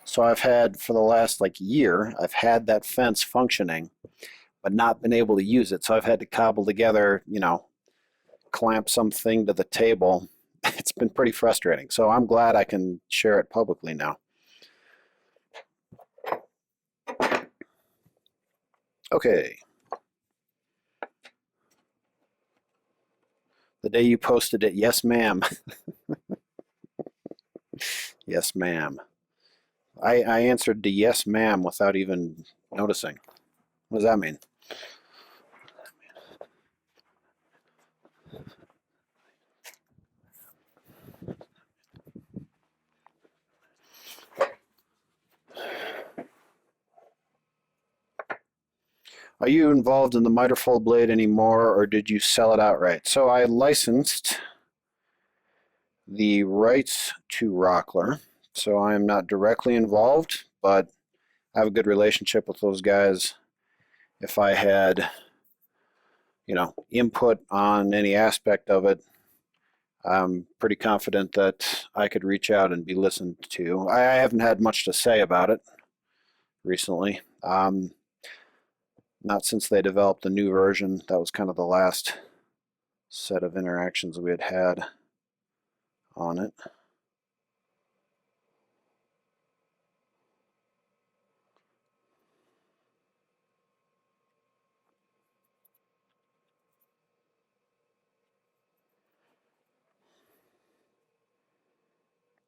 So I've had, for the last year, I've had that fence functioning, but not been able to use it. So I've had to cobble together, clamp something to the table. It's been pretty frustrating. So I'm glad I can share it publicly now. Okay. The day you posted it, yes, ma'am. Yes, ma'am. I answered the yes, ma'am without even noticing. What does that mean? Are you involved in the miter fold blade anymore, or did you sell it outright? So I licensed the rights to Rockler, so I am not directly involved, but I have a good relationship with those guys. If I had, input on any aspect of it, I'm pretty confident that I could reach out and be listened to. I haven't had much to say about it recently. Not since they developed the new version. That was kind of the last set of interactions we had on it.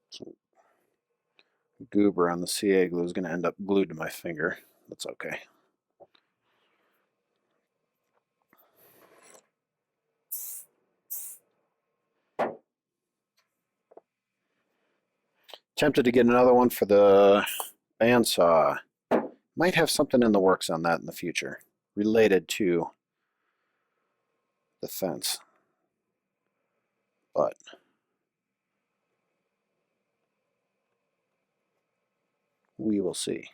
So goober on the CA glue is going to end up glued to my finger. That's okay. Tempted to get another one for the bandsaw. Might have something in the works on that in the future related to the fence. But we will see.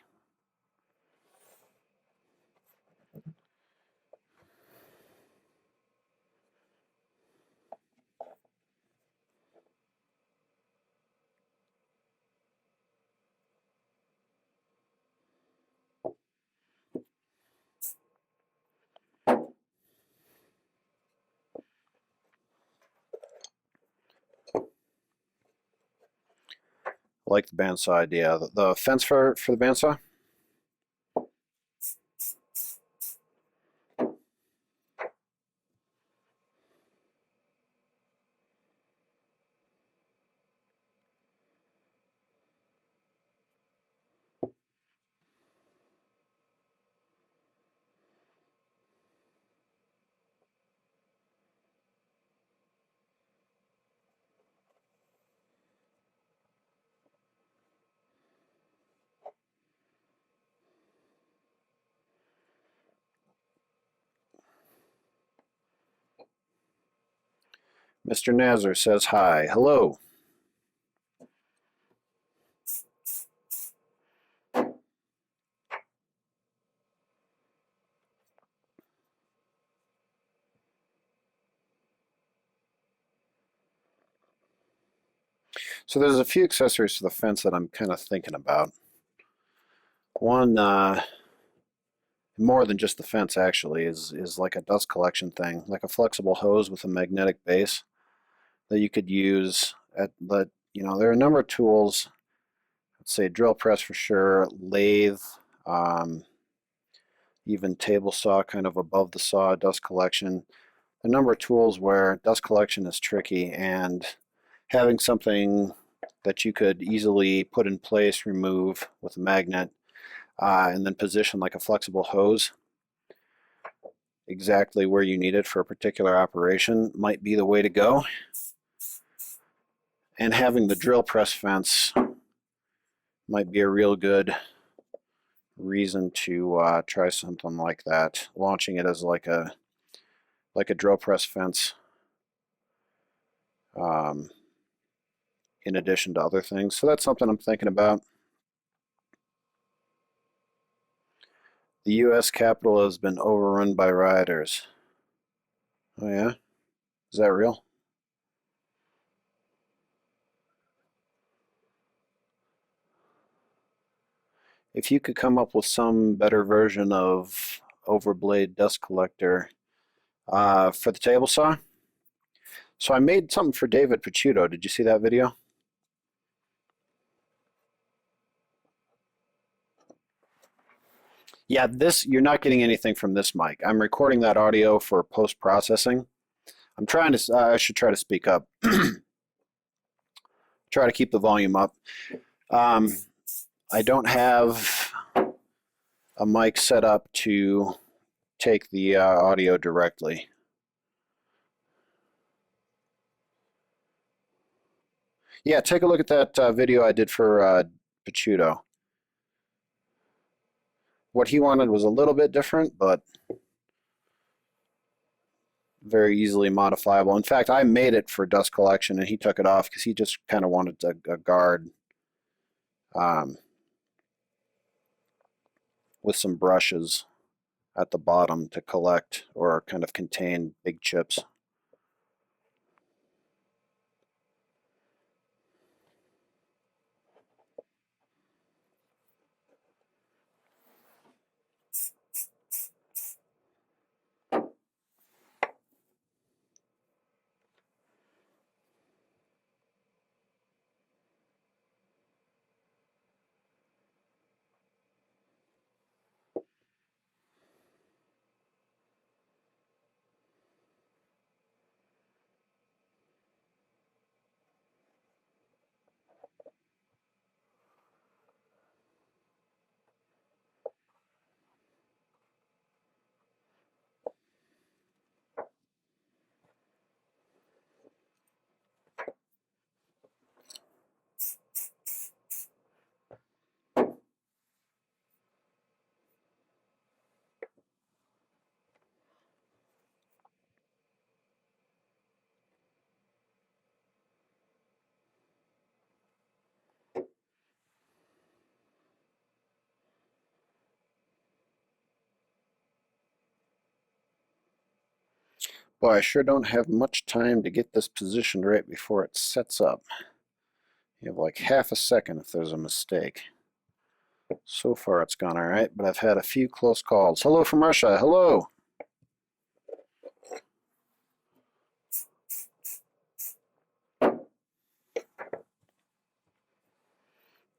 I like the bandsaw idea. The fence for the bandsaw? Mr. Nazar says hi. Hello. So there's a few accessories to the fence that I'm kind of thinking about. One, more than just the fence actually, is like a dust collection thing, like a flexible hose with a magnetic base that you could use at the, there are a number of tools, let's say drill press for sure, lathe, um, even table saw kind of above the saw, dust collection. A number of tools where dust collection is tricky, and having something that you could easily put in place, remove with a magnet, and then position like a flexible hose exactly where you need it for a particular operation might be the way to go. And having the drill press fence might be a real good reason to try something like that. Launching it as like a drill press fence, um, in addition to other things. So that's something I'm thinking about. The U.S. Capitol has been overrun by rioters. Oh yeah, is that real? If you could come up with some better version of overblade dust collector for the table saw. So I made something for David Picciuto. Did you see that video? Yeah, this, you're not getting anything from this mic. I'm recording that audio for post-processing. I'm trying to, I should try to speak up. Try to keep the volume up. Um, I don't have a mic set up to take the audio directly. Yeah, take a look at that video I did for Picciuto. What he wanted was a little bit different, but very easily modifiable. In fact, I made it for dust collection, and he took it off because he just kind of wanted a guard um, with some brushes at the bottom to collect or kind of contain big chips. Boy, I sure don't have much time to get this positioned right before it sets up. You have like half a second if there's a mistake. So far it's gone all right, but I've had a few close calls. Hello from Russia. Hello.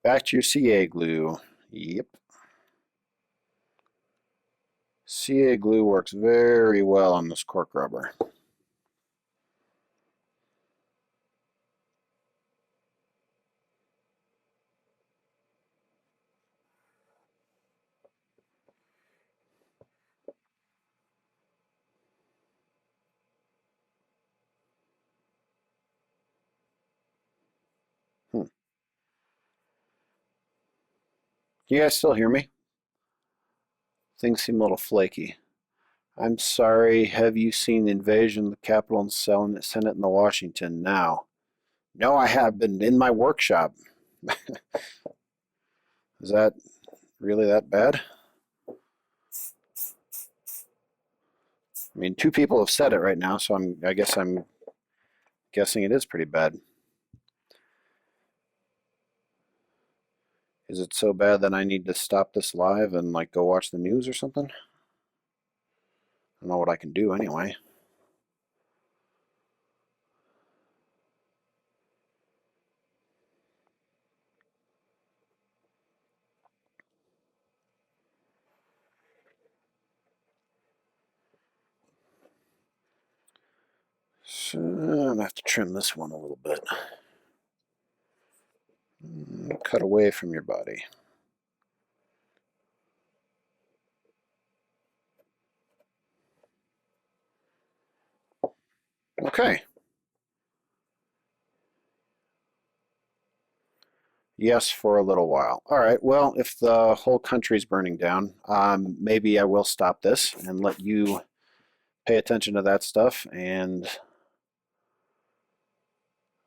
Back to your CA glue. Yep. CA glue works very well on this cork rubber. Hmm. You guys still hear me? Things seem a little flaky. I'm sorry, have you seen the invasion of the Capitol and Senate in the Washington now? No, I have been in my workshop. Is that really that bad? I mean, two people have said it right now, so I guess I'm guessing it is pretty bad. Is it so bad that I need to stop this live and like go watch the news or something? I don't know what I can do anyway. So I'm gonna have to trim this one a little bit. Cut away from your body. Okay. Yes, for a little while. All right. Well, if the whole country's burning down, maybe I will stop this and let you pay attention to that stuff. And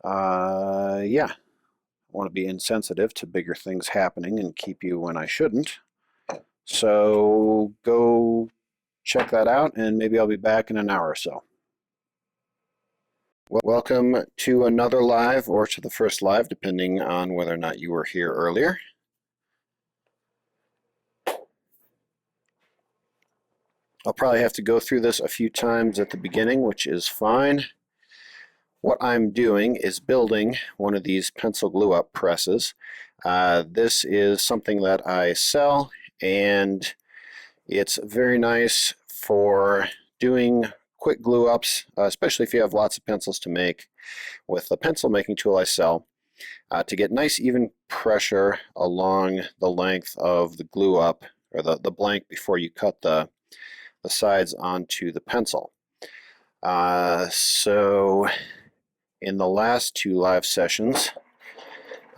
yeah, I want to be insensitive to bigger things happening and keep you when I shouldn't. So go check that out, and maybe I'll be back in an hour or so. Welcome to another live, or to the first live, depending on whether or not you were here earlier. I'll probably have to go through this a few times at the beginning, which is fine. What I'm doing is building one of these pencil glue up presses. This is something that I sell, and it's very nice for doing quick glue ups, especially if you have lots of pencils to make. With the pencil making tool I sell, to get nice even pressure along the length of the glue up, or the blank, before you cut the sides onto the pencil. So in the last two live sessions,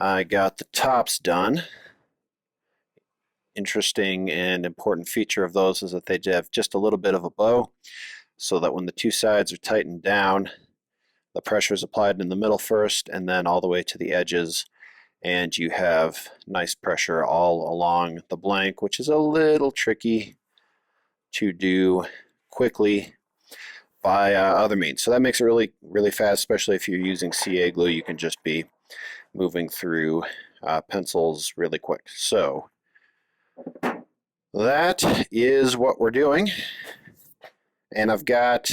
I got the tops done. Interesting and important feature of those is that they have just a little bit of a bow, so that when the two sides are tightened down, the pressure is applied in the middle first and then all the way to the edges, and you have nice pressure all along the blank, which is a little tricky to do quickly by other means. So that makes it really, really fast, especially if you're using CA glue. You can just be moving through pencils really quick. So that is what we're doing. And I've got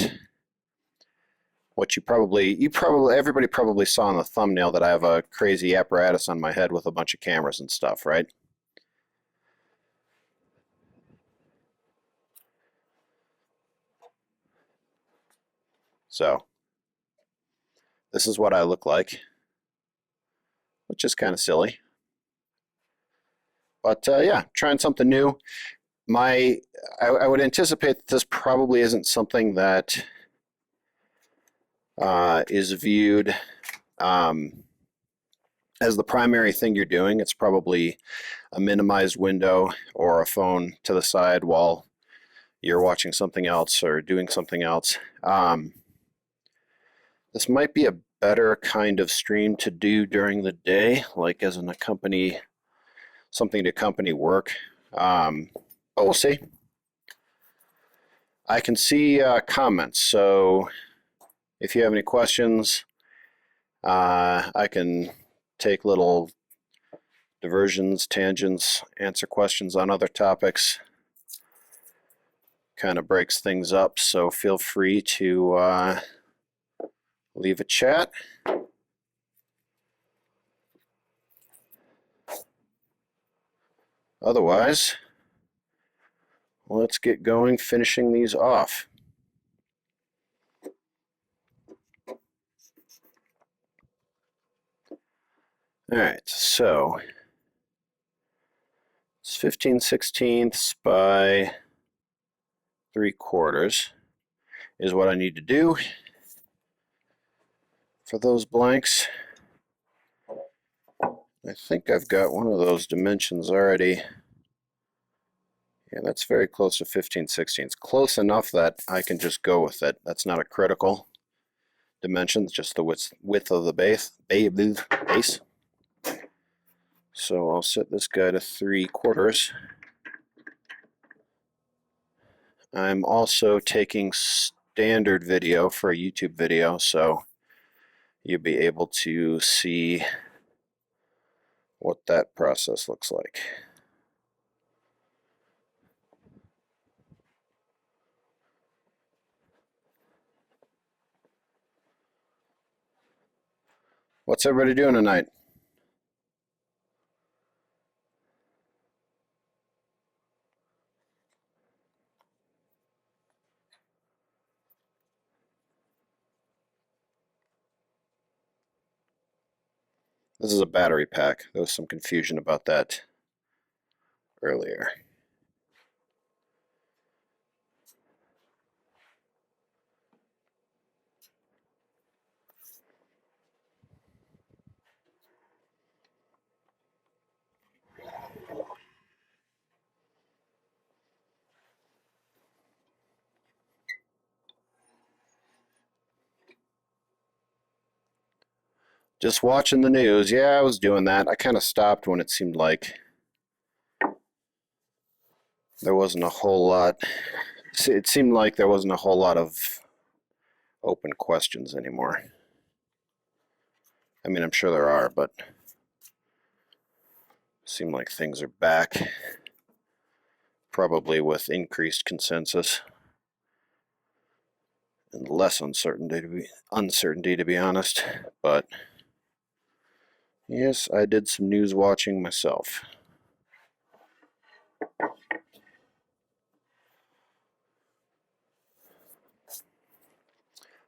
what everybody probably saw in the thumbnail, that I have a crazy apparatus on my head with a bunch of cameras and stuff, right? So this is what I look like, which is kind of silly. But yeah, trying something new. I would anticipate that this probably isn't something that is viewed as the primary thing you're doing. It's probably a minimized window or a phone to the side while you're watching something else or doing something else. This might be a better kind of stream to do during the day, like as an something to accompany work. But we'll see. I can see comments, so if you have any questions, I can take little diversions, tangents, answer questions on other topics. Kind of breaks things up, so feel free to leave a chat. Otherwise, let's get going finishing these off. All right, so it's 15/16 by 3/4 is what I need to do for those blanks. I think I've got one of those dimensions already Yeah, that's very close to 15/16. It's close enough that I can just go with it. That's not a critical dimension, it's just the width of the base. So I'll set this guy to 3/4. I'm also taking standard video for a YouTube video, so you'll be able to see what that process looks like. What's everybody doing tonight? This is a battery pack. There was some confusion about that earlier. Just watching the news. Yeah, I was doing that. I kind of stopped when it seemed like there wasn't a whole lot. It seemed like there wasn't a whole lot of open questions anymore. I mean, I'm sure there are, but it seemed like things are back, probably with increased consensus and less uncertainty to be honest. But yes, I did some news watching myself.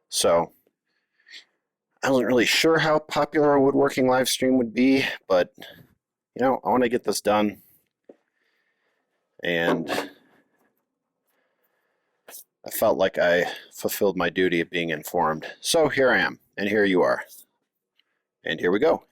So I wasn't really sure how popular a woodworking live stream would be, but you know, I want to get this done, and I felt like I fulfilled my duty of being informed. So here I am, and here you are, and here we go.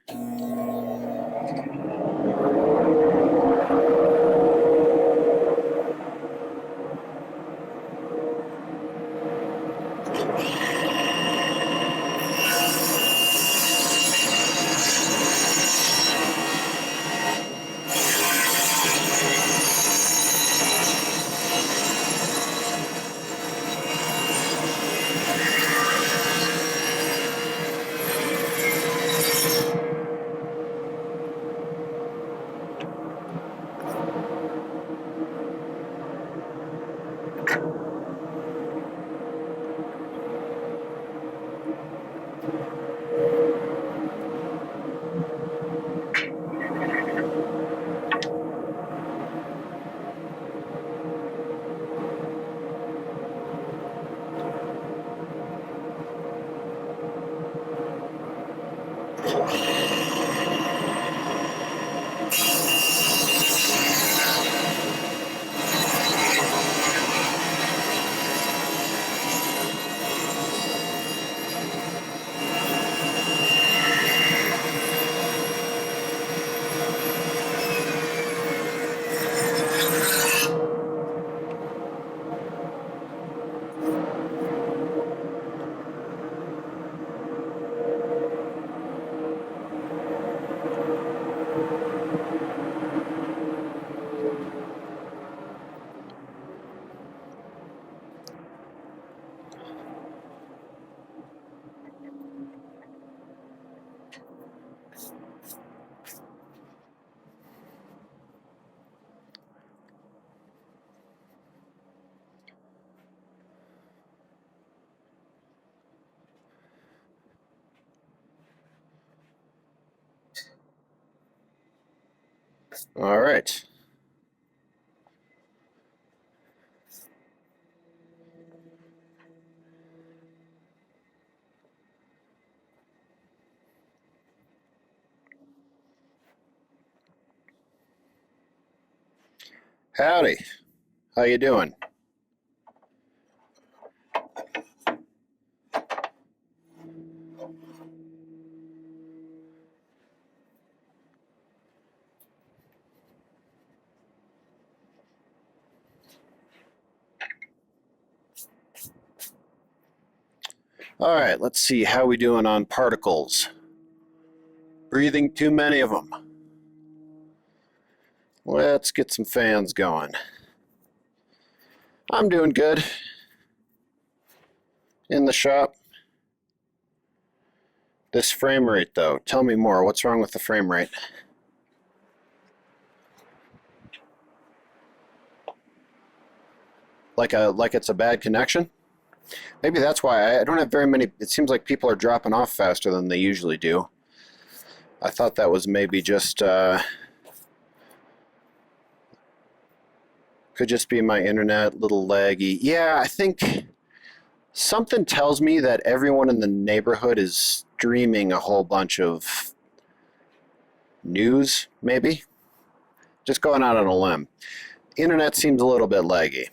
All right. Howdy. How you doing? All right, let's see how we doing on particles. Breathing too many of them. Let's get some fans going. I'm doing good. In the shop. This frame rate though, tell me more. What's wrong with the frame rate? Like it's a bad connection? Maybe that's why I don't have very many. It seems like people are dropping off faster than they usually do. I thought that was maybe just could just be my internet, little laggy. Yeah, I think something tells me that everyone in the neighborhood is streaming a whole bunch of news, maybe. Just going out on a limb. Internet seems a little bit laggy.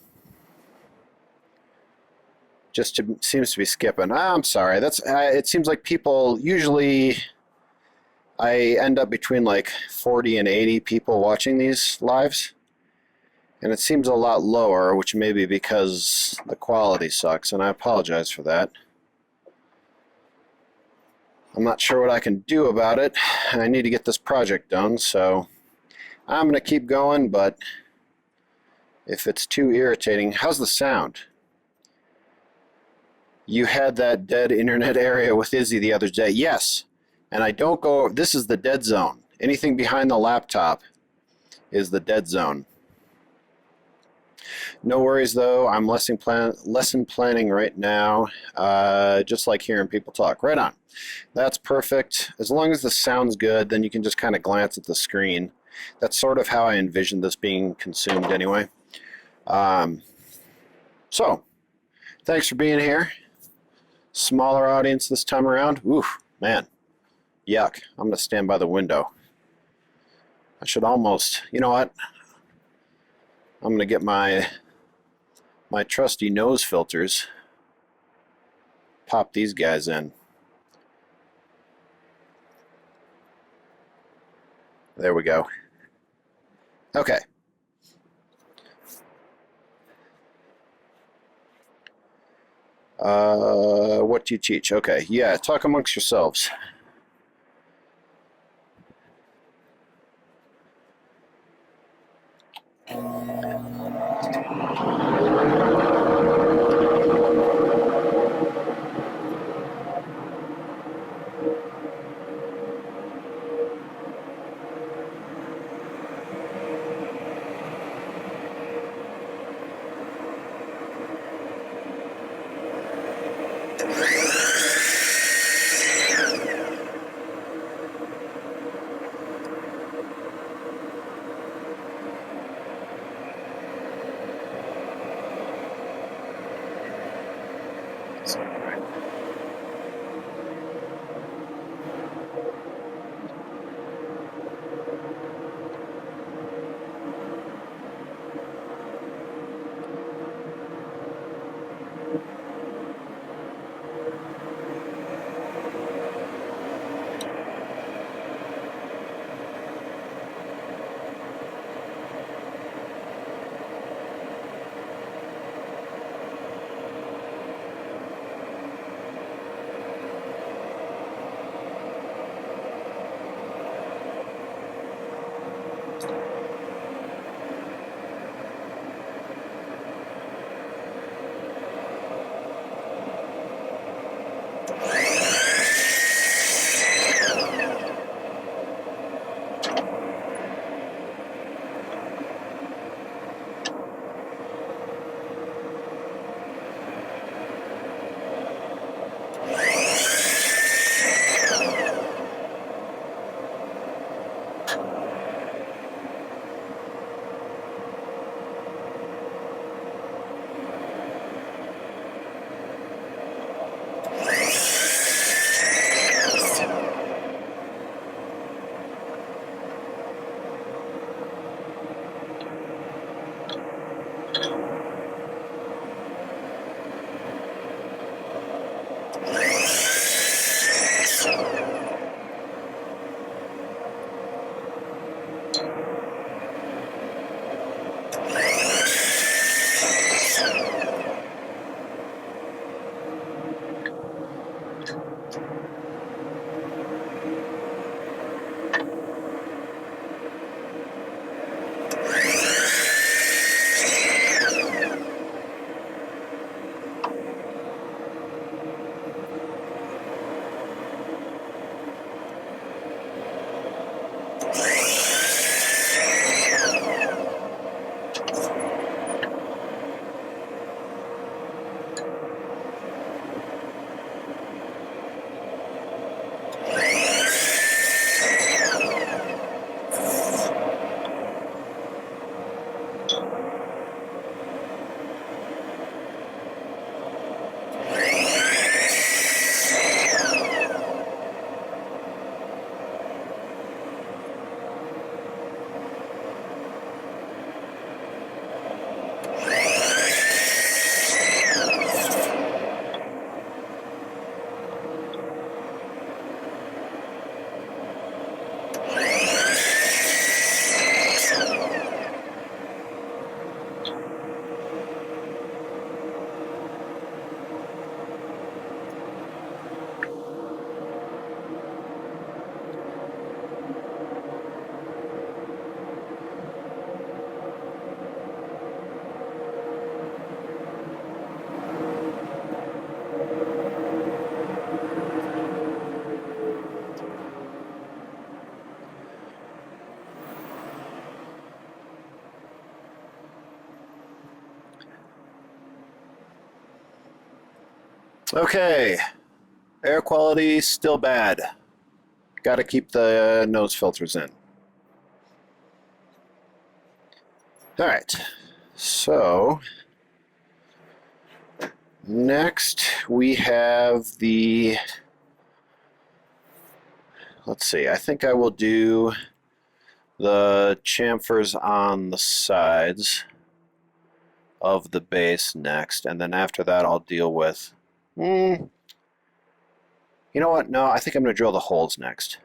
Seems to be skipping. I'm sorry. That's it seems like people usually I end up between like 40 and 80 people watching these lives. And it seems a lot lower, which may be because the quality sucks, and I apologize for that. I'm not sure what I can do about it. I need to get this project done, so I'm going to keep going, but if it's too irritating, how's the sound? You had that dead internet area with Izzy the other day. Yes, and I don't go, this is the dead zone. Anything behind the laptop is the dead zone. No worries though, I'm lesson planning right now, just like hearing people talk. Right on. That's perfect. As long as the sound's good, then you can just kind of glance at the screen. That's sort of how I envisioned this being consumed anyway. So, thanks for being here. Smaller audience this time around. Oof, man. Yuck. I'm going to stand by the window. I should almost, you know what? I'm going to get my trusty nose filters. Pop these guys in. There we go. Okay. What do you teach? Okay, yeah, talk amongst yourselves. Okay, air quality still bad. Got to keep the nose filters in. All right, so next we have the, let's see, I think I will do the chamfers on the sides of the base next, and then after that I'll deal with, you know what, no, I think I'm going to drill the holes next.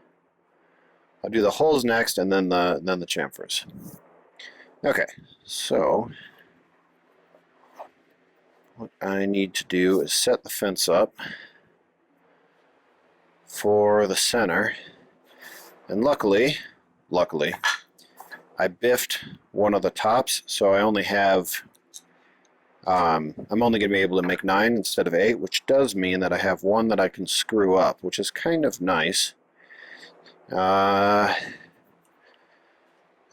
I'll do the holes next and then the chamfers. Okay, so what I need to do is set the fence up for the center, and luckily I biffed one of the tops, so I only have I'm only going to be able to make 9 instead of 8, which does mean that I have one that I can screw up, which is kind of nice.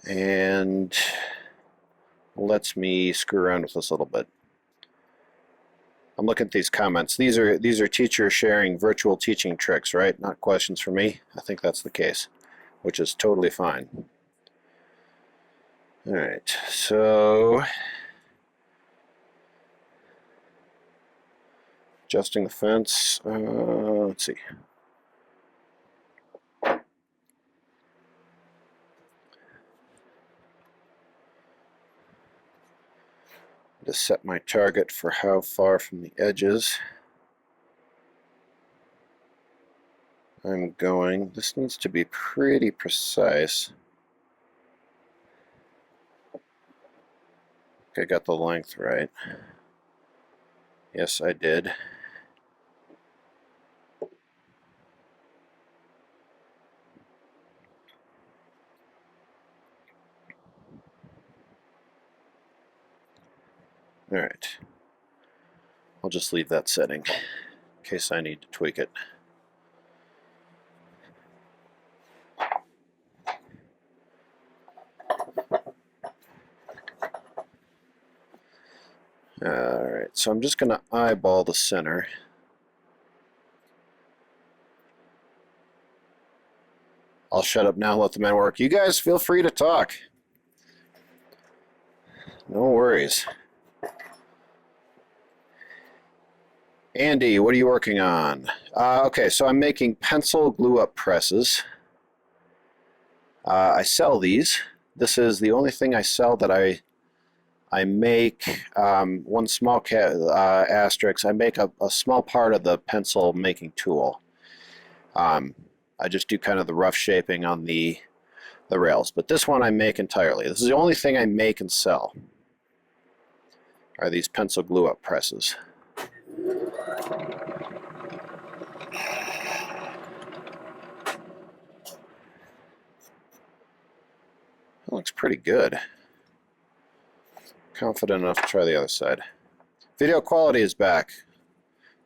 And lets me screw around with this a little bit. I'm looking at these comments. These are teachers sharing virtual teaching tricks, right? Not questions for me. I think that's the case, which is totally fine. All right, so adjusting the fence. Let's see. Just set my target for how far from the edges I'm going. This needs to be pretty precise. I got the length right. Yes, I did. All right. I'll just leave that setting in case I need to tweak it. Alright, so I'm just going to eyeball the center. I'll shut up now and let the men work. You guys feel free to talk. No worries. Andy, what are you working on? Okay, so I'm making pencil glue-up presses. I sell these. This is the only thing I sell that I make, one small asterisk, I make a small part of the pencil making tool. I just do kind of the rough shaping on the rails, but this one I make entirely. This is the only thing I make and sell, are these pencil glue-up presses. That looks pretty good. Confident enough to try the other side. Video quality is back.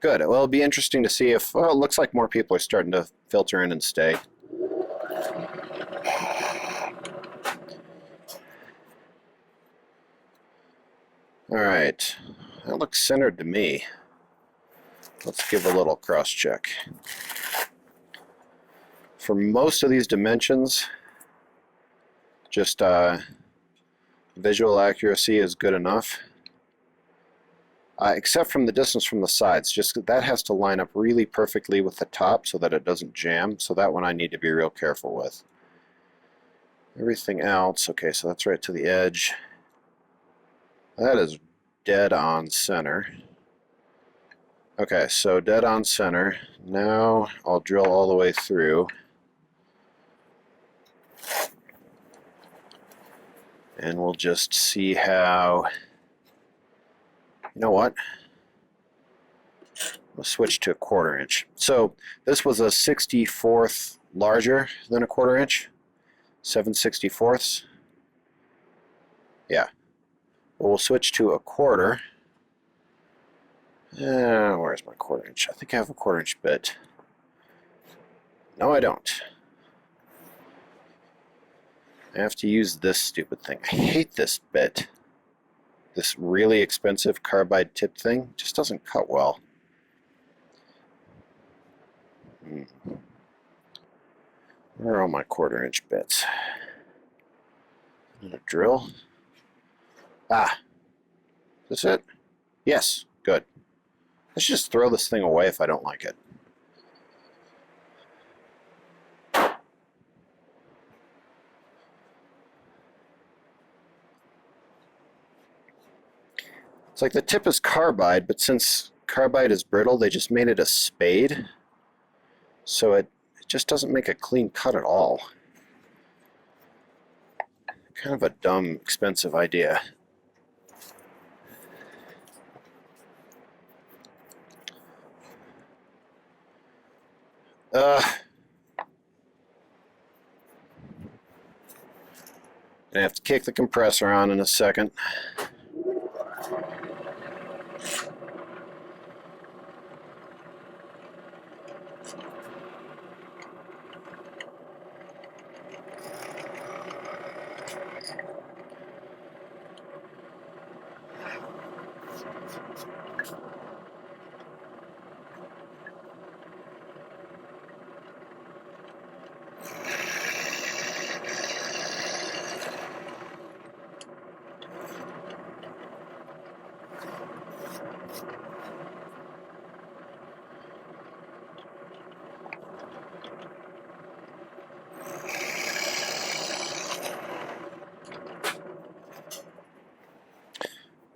Good. Well, it'll be interesting to see if, well, it looks like more people are starting to filter in and stay. All right. That looks centered to me. Let's give a little cross check. For most of these dimensions, just visual accuracy is good enough. Except from the distance from the sides. Just that has to line up really perfectly with the top so that it doesn't jam. So that one I need to be real careful with. Everything else, okay, so that's right to the edge. That is dead on center. Okay, so dead on center. Now I'll drill all the way through. And we'll just see how, you know what? We'll switch to a 1/4 inch. So this was a 64th larger than a 1/4 inch. 7/64. Yeah. But we'll switch to a 1/4. Where's my 1/4 inch? I think I have a 1/4 inch bit. No, I don't. I have to use this stupid thing. I hate this bit. This really expensive carbide tip thing just doesn't cut well. Where are all my 1/4-inch bits? A drill. Ah, is this it? Yes, good. Let's just throw this thing away if I don't like it. It's like the tip is carbide, but since carbide is brittle, they just made it a spade. So it just doesn't make a clean cut at all. Kind of a dumb, expensive idea. Gonna have to kick the compressor on in a second.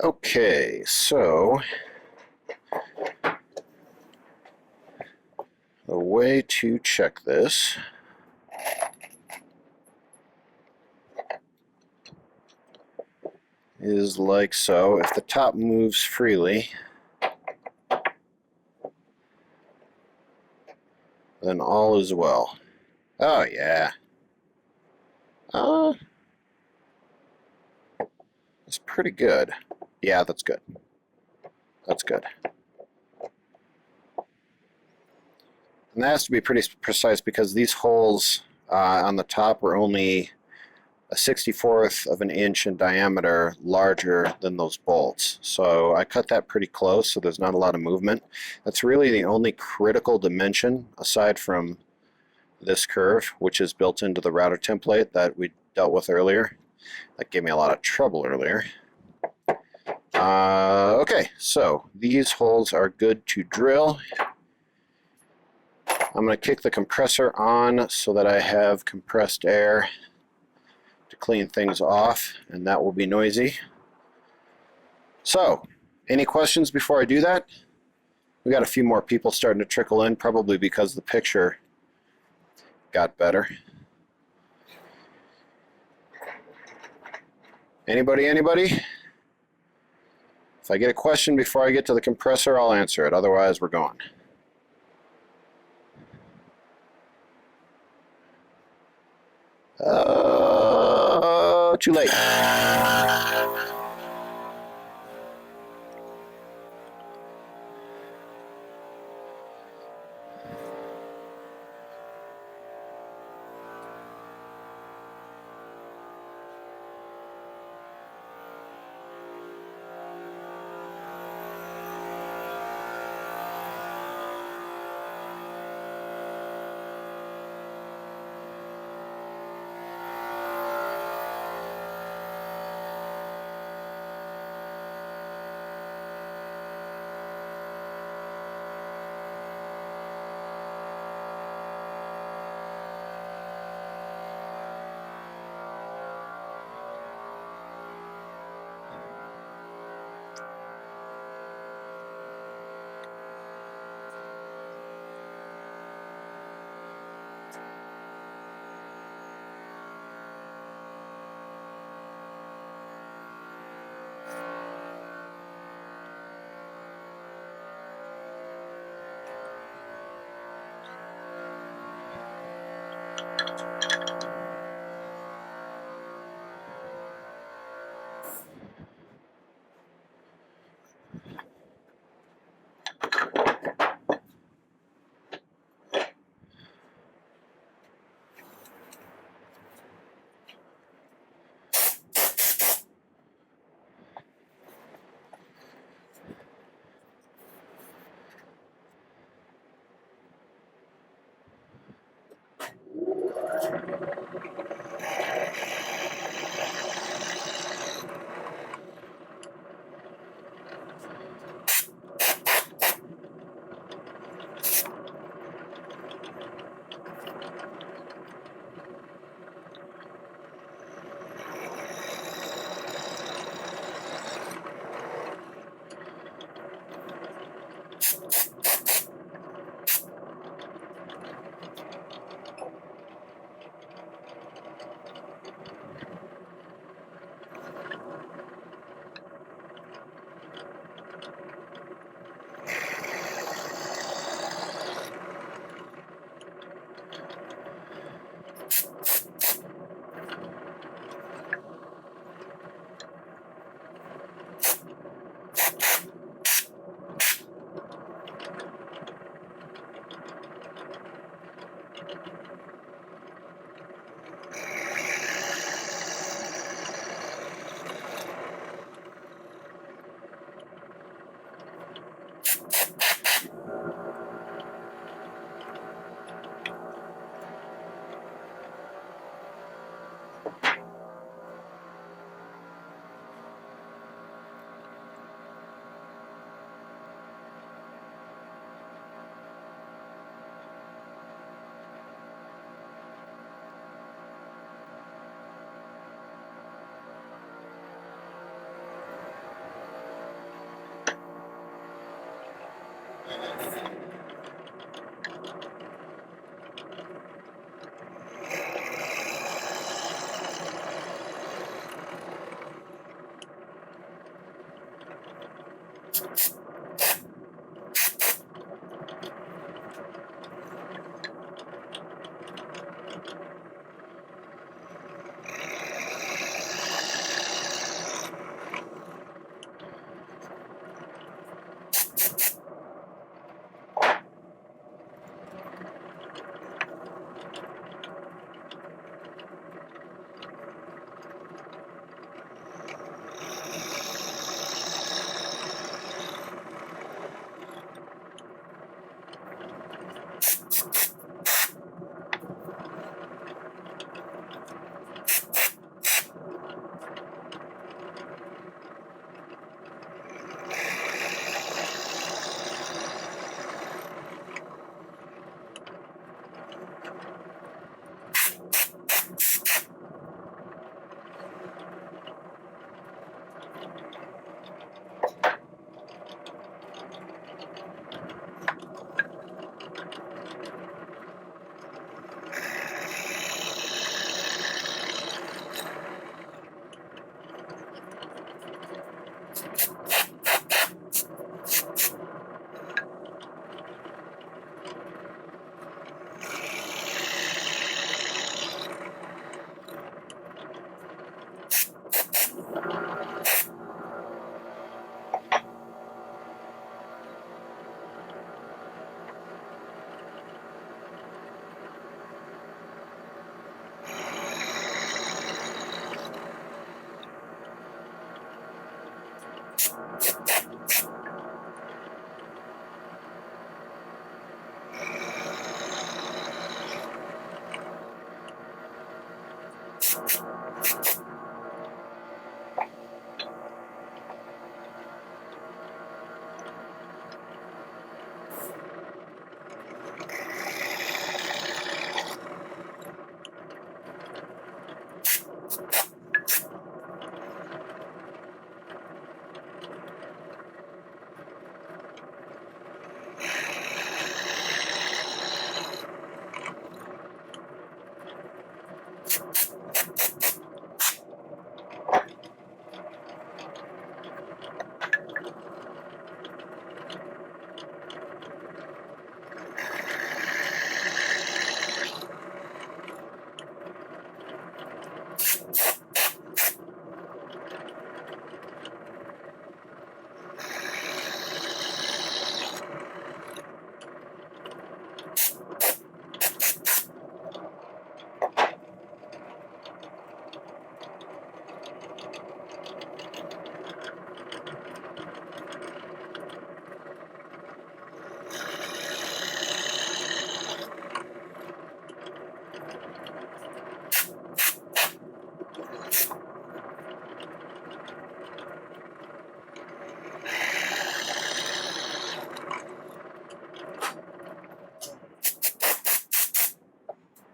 Okay, so the way to check this is like so. If the top moves freely, then all is well. Oh yeah. That's pretty good. Yeah, that's good. That's good. And that has to be pretty precise because these holes on the top are only a 64th of an inch in diameter larger than those bolts. So I cut that pretty close so there's not a lot of movement. That's really the only critical dimension aside from this curve, which is built into the router template that we dealt with earlier. That gave me a lot of trouble earlier. Okay, so these holes are good to drill. I'm going to kick the compressor on so that I have compressed air to clean things off, and that will be noisy. So, any questions before I do that? We got a few more people starting to trickle in, probably because the picture got better. Anybody? If I get a question before I get to the compressor, I'll answer it. Otherwise, we're going. Too late.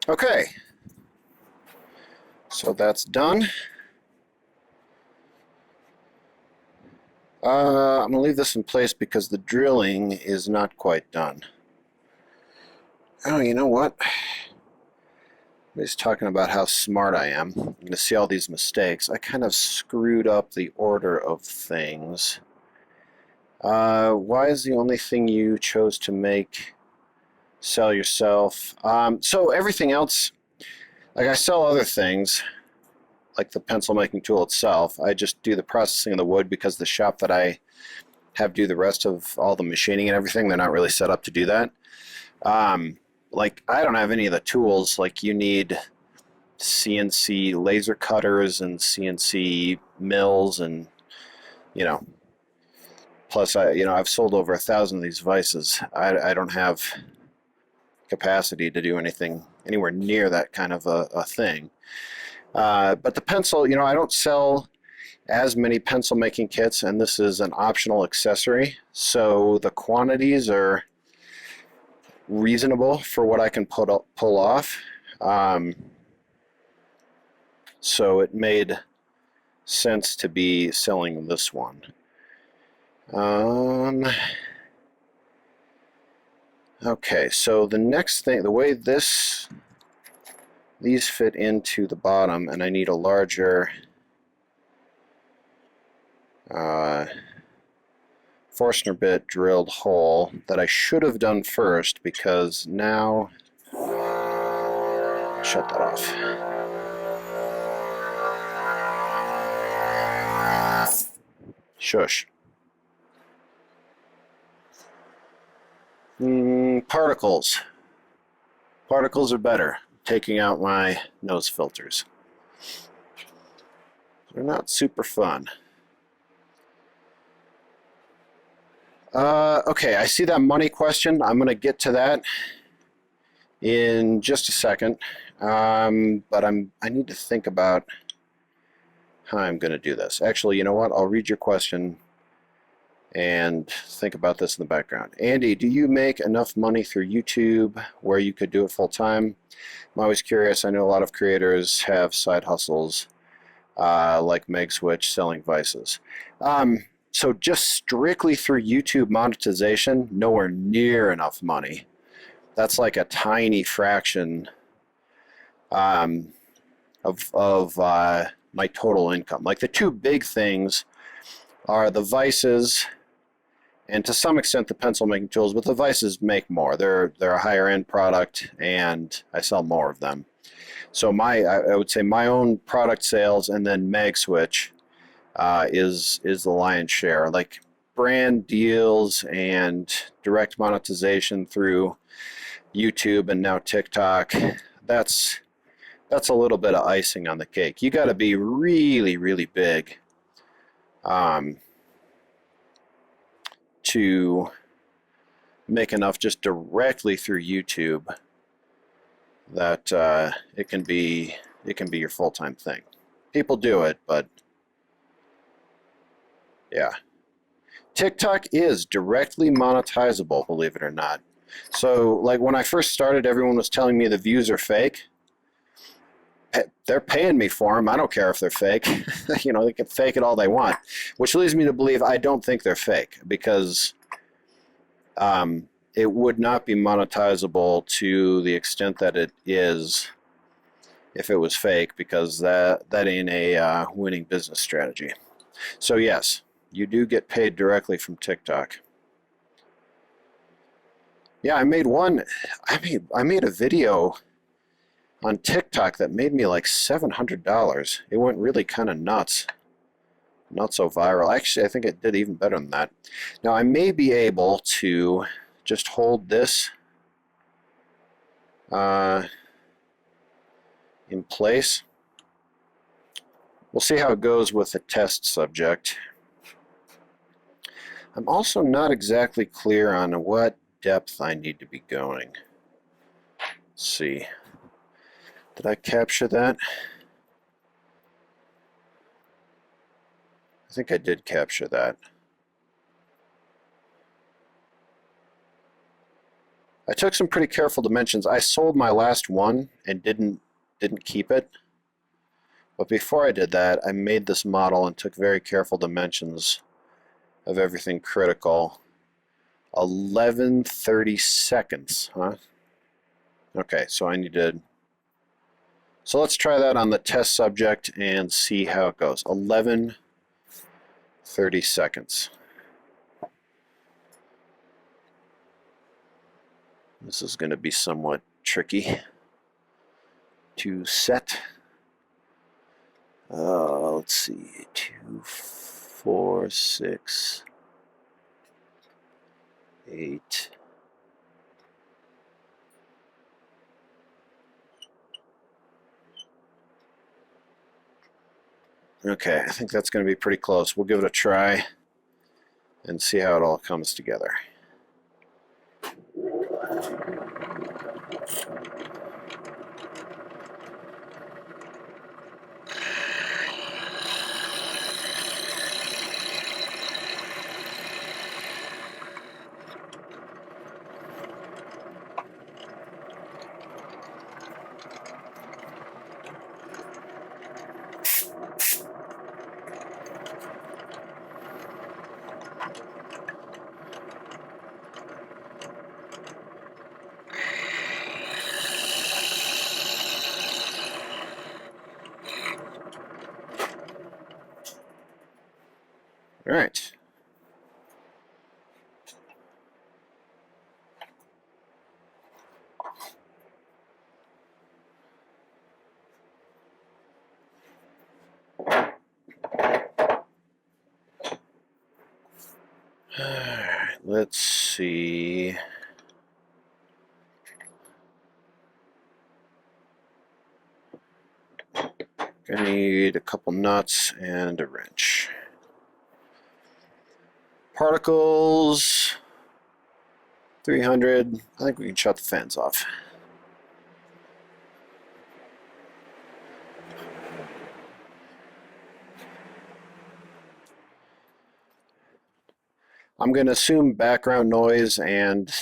Okay, so that's done. I'm going to leave this in place because the drilling is not quite done. Oh, you know what? He's talking about how smart I am. I'm going to see all these mistakes. I kind of screwed up the order of things. Why is the only thing you chose to make sell yourself? So everything else, like I sell other things, like the pencil making tool itself. I just do the processing of the wood because the shop that I have do the rest of all the machining and everything, they're not really set up to do that. Like I don't have any of the tools. Like you need CNC laser cutters and CNC mills, and you know, plus I've sold over 1,000 of these vices. I don't have capacity to do anything anywhere near that kind of a thing. But the pencil, I don't sell as many pencil making kits, and this is an optional accessory, so the quantities are reasonable for what I can pull off. So it made sense to be selling this one. Okay, so the next thing, the way these fit into the bottom, and I need a larger Forstner bit drilled hole that I should have done first, because now, shut that off. Shush. Particles. Particles are better. Taking out my nose filters. They're not super fun. Okay, I see that money question. I'm going to get to that in just a second. But I need to think about how I'm going to do this. Actually, you know what? I'll read your question and think about this in the background. Andy, do you make enough money through YouTube where you could do it full time? I'm always curious. I know a lot of creators have side hustles like MegSwitch selling vices. So just strictly through YouTube monetization, nowhere near enough money. That's like a tiny fraction of my total income. Like the two big things are the vices and to some extent the pencil making tools, but the vices make more. They're a higher end product and I sell more of them. So I would say my own product sales and then MagSwitch is the lion's share. Like brand deals and direct monetization through YouTube and now TikTok, that's a little bit of icing on the cake. You got to be really, really big to make enough just directly through YouTube that it can be your full-time thing. People do it, but yeah. TikTok is directly monetizable, believe it or not. So like when I first started, everyone was telling me the views are fake. They're paying me for them. I don't care if they're fake. You know, they can fake it all they want, which leads me to believe I don't think they're fake because it would not be monetizable to the extent that it is if it was fake, because that ain't a winning business strategy. So yes, you do get paid directly from TikTok. Yeah, I made a video on TikTok that made me like $700. It went really kind of nuts. Not so viral. Actually, I think it did even better than that. Now, I may be able to just hold this in place. We'll see how it goes with the test subject. I'm also not exactly clear on what depth I need to be going. Let's see. Did I capture that? I think I did capture that. I took some pretty careful dimensions. I sold my last one and didn't keep it. But before I did that, I made this model and took very careful dimensions of everything critical. 11/32, huh? Okay, so I needed... So let's try that on the test subject and see how it goes. 11/32. This is going to be somewhat tricky to set. Let's see, 2, 4, 6, 8. Okay, I think that's going to be pretty close. We'll give it a try and see how it all comes together. All right. Alright, let's see. Gonna need a couple nuts and a wrench. Particles 300. I think we can shut the fans off. I'm going to assume background noise and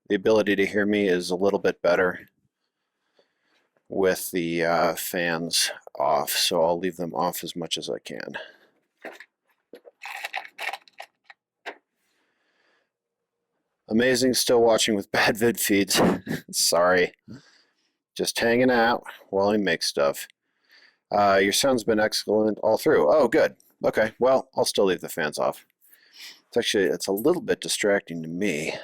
the ability to hear me is a little bit better with the fans off, so I'll leave them off as much as I can. Amazing, still watching with bad vid feeds. Sorry. Just hanging out while I make stuff. Your sound's been excellent all through. Oh, good. Okay, well, I'll still leave the fans off. It's a little bit distracting to me.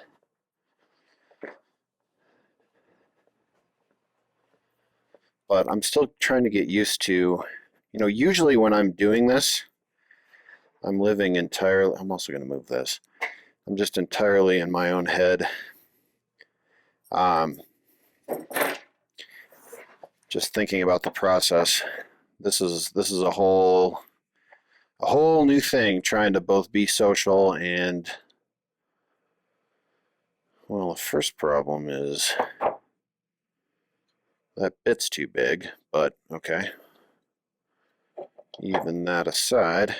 But I'm still trying to get used to, usually when I'm doing this, I'm living entirely, I'm also going to move this. I'm just entirely in my own head. Just thinking about the process. This is a whole new thing, trying to both be social and, well, the first problem is that bit's too big, but okay. Even that aside,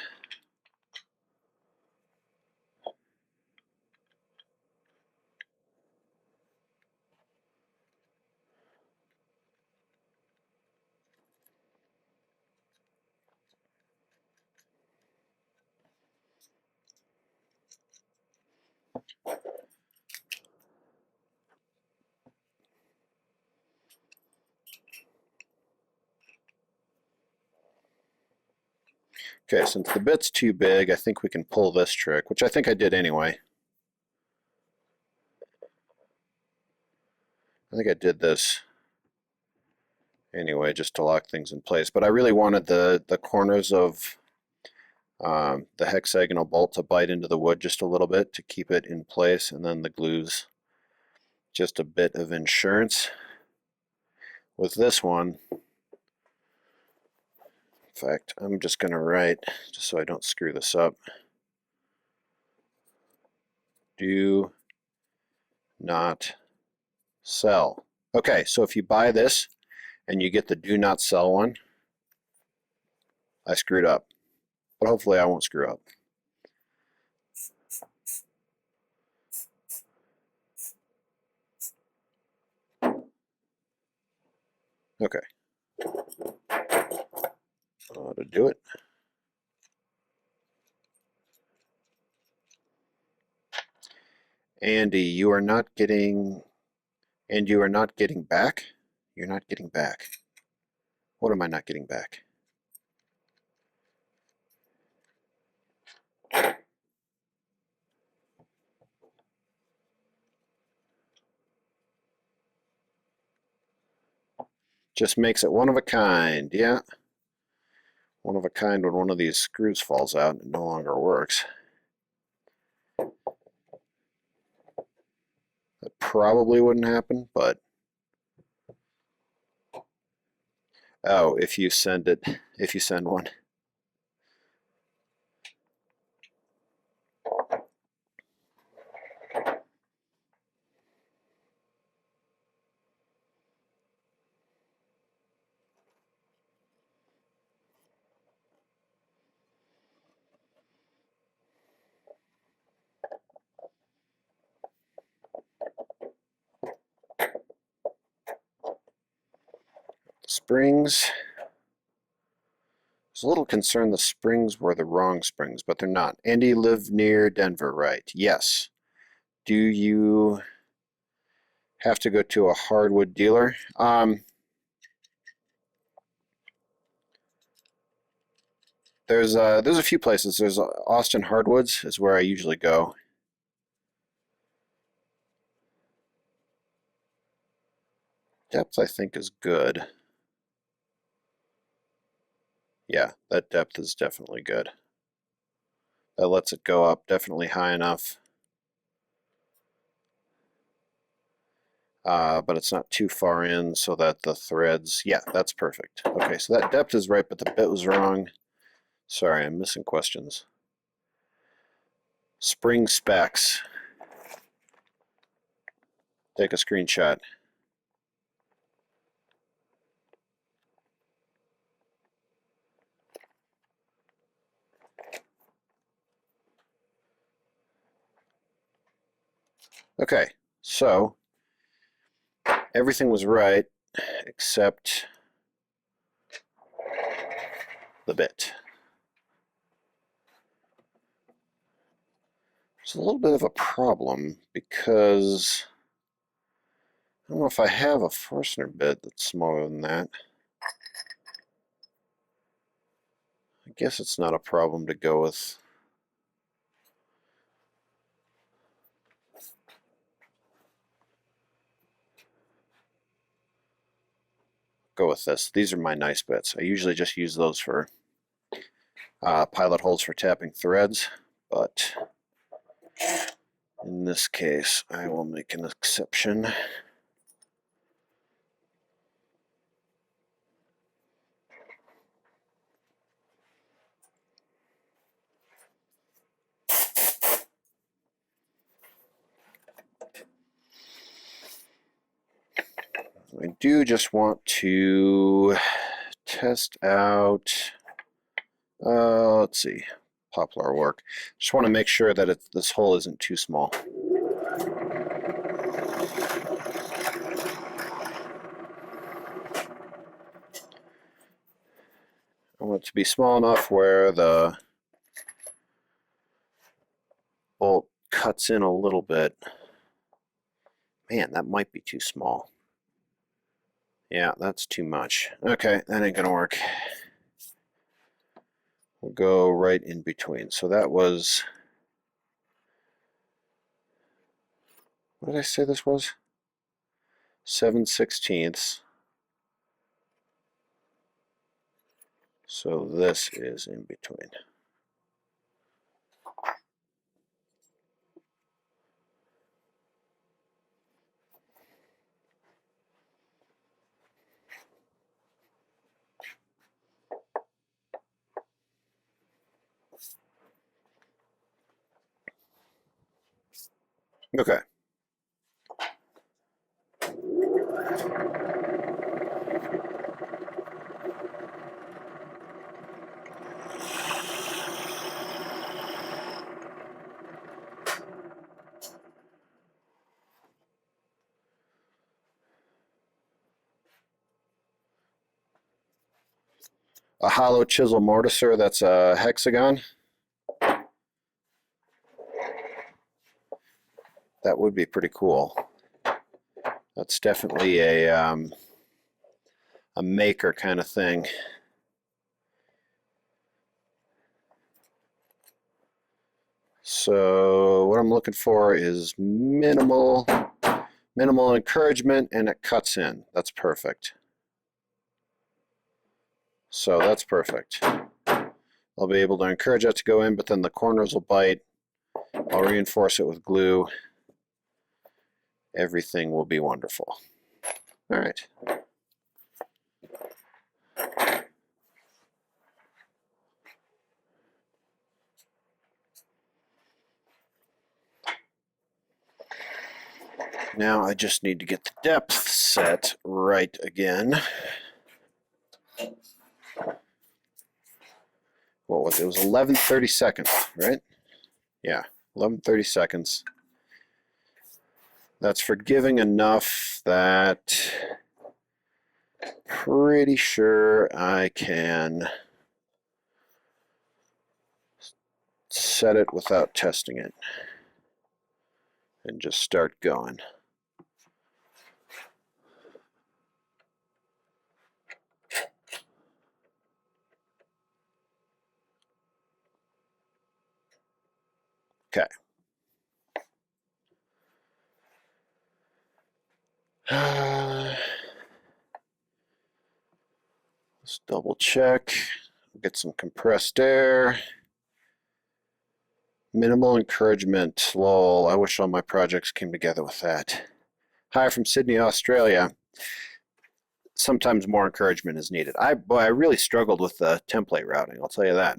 okay, since the bit's too big, I think we can pull this trick, which I think I did anyway. I think I did this anyway, just to lock things in place. But I really wanted the corners of the hexagonal bolt to bite into the wood just a little bit to keep it in place, and then the glue's just a bit of insurance. With this one, in fact, I'm just going to write, just so I don't screw this up, do not sell. Okay, so if you buy this and you get the do not sell one, I screwed up. But hopefully I won't screw up. Okay. To do it. Andy, you are not getting, and you are not getting back? You're not getting back. What am I not getting back? Just makes it one of a kind, yeah. One of a kind when one of these screws falls out and it no longer works. That probably wouldn't happen, but oh, if you send one. Springs. I was a little concerned the springs were the wrong springs, but they're not. Andy lived near Denver, right? Yes. Do you have to go to a hardwood dealer? There's a few places. There's Austin Hardwoods is where I usually go. Depth I think is good. Yeah, that depth is definitely good. That lets it go up definitely high enough. But it's not too far in so that the threads, yeah, that's perfect. Okay, so that depth is right, but the bit was wrong. Sorry, I'm missing questions. Spring specs. Take a screenshot. Okay, so everything was right except the bit. It's a little bit of a problem because I don't know if I have a Forstner bit that's smaller than that. I guess it's not a problem to go with. Go with this. These are my nice bits. I usually just use those for pilot holes for tapping threads, but in this case I will make an exception. I do just want to test out, let's see, poplar work. Just want to make sure that this hole isn't too small. I want it to be small enough where the bolt cuts in a little bit. Man, that might be too small. Yeah, that's too much. Okay, that ain't gonna work. We'll go right in between. So that was, what did I say this was? 7/16. So this is in between. Okay. A hollow chisel mortiser that's a hexagon. That would be pretty cool. That's definitely a maker kind of thing. So what I'm looking for is minimal encouragement, and it cuts in. That's perfect. So that's perfect. I'll be able to encourage that to go in, but then the corners will bite. I'll reinforce it with glue. Everything will be wonderful. All right. Now I just need to get the depth set right again. What was it? It was 11/32, right? Yeah, 11/32. That's forgiving enough that pretty sure I can set it without testing it and just start going. Okay. Let's double check. Get some compressed air. Minimal encouragement. Lol. I wish all my projects came together with that. Hi from Sydney, Australia. Sometimes more encouragement is needed. I really struggled with the template routing, I'll tell you that.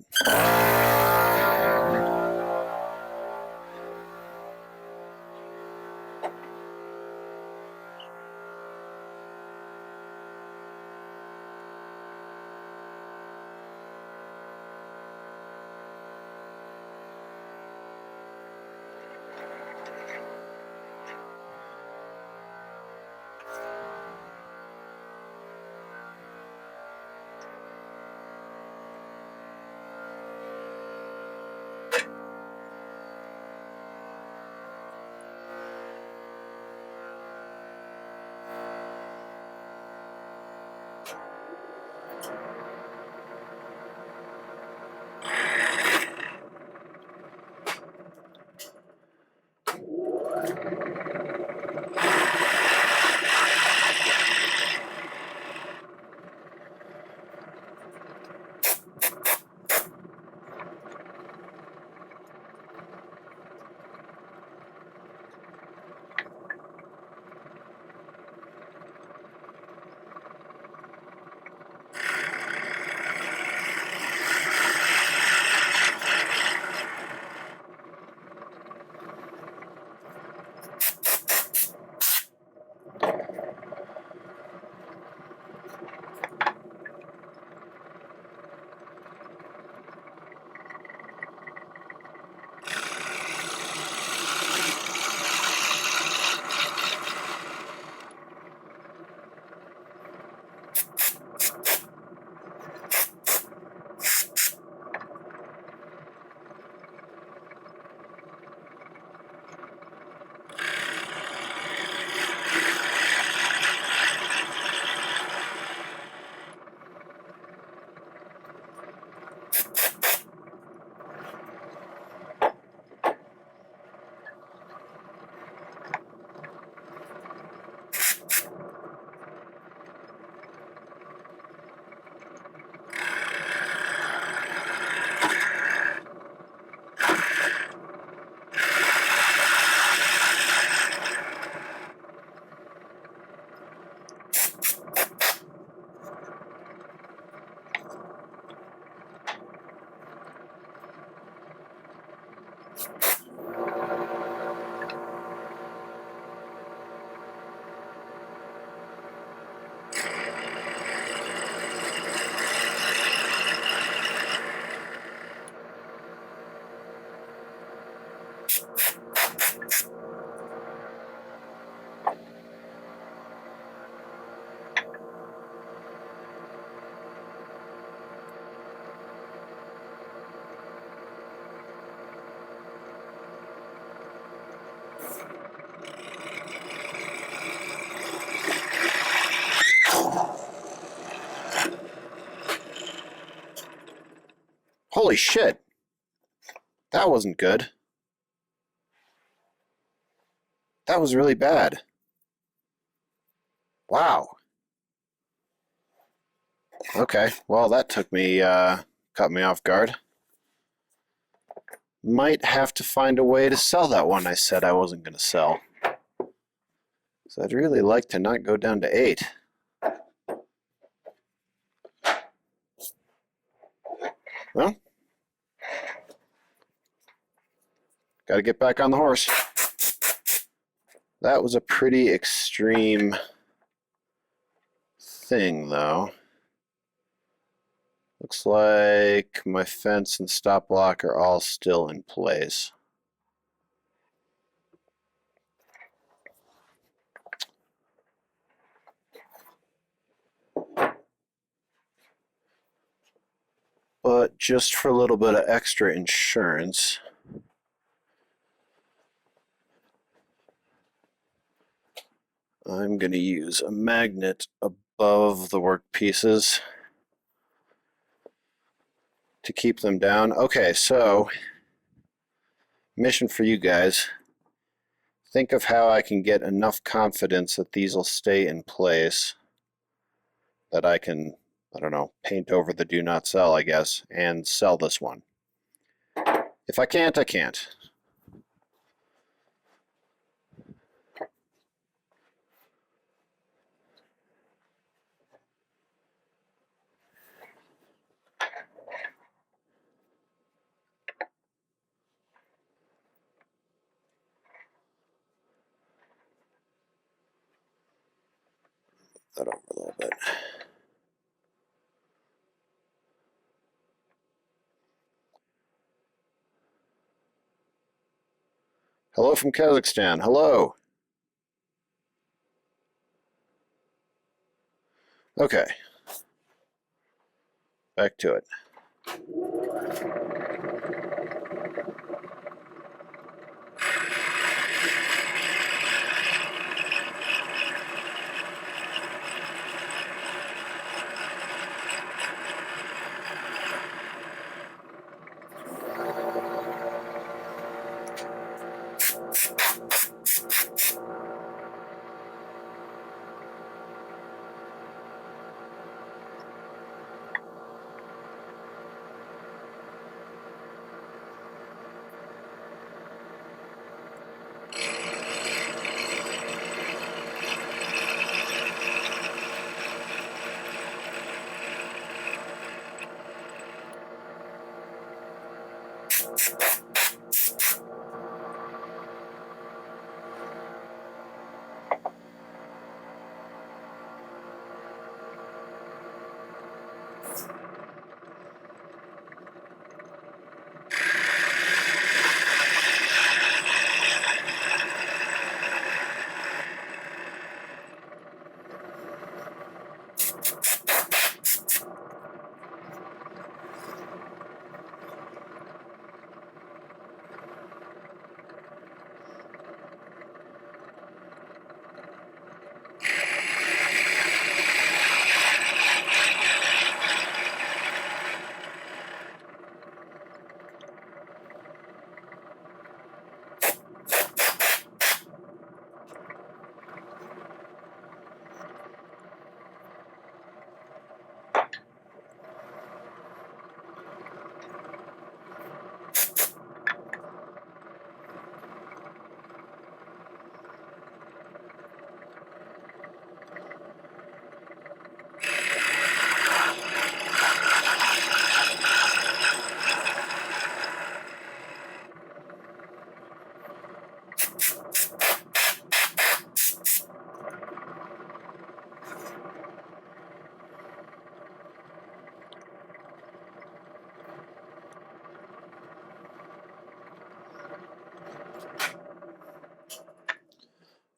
Holy shit. That wasn't good. That was really bad. Wow. Okay, well that caught me off guard. Might have to find a way to sell that one I said I wasn't going to sell. So I'd really like to not go down to 8. Well, got to get back on the horse. That was a pretty extreme thing, though. Looks like my fence and stop block are all still in place. But just for a little bit of extra insurance, I'm going to use a magnet above the work pieces to keep them down. Okay, so mission for you guys. Think of how I can get enough confidence that these will stay in place, that I can, I don't know, paint over the do not sell, I guess, and sell this one. If I can't, I can't. That over a little bit. Hello from Kazakhstan. Hello. Okay. Back to it.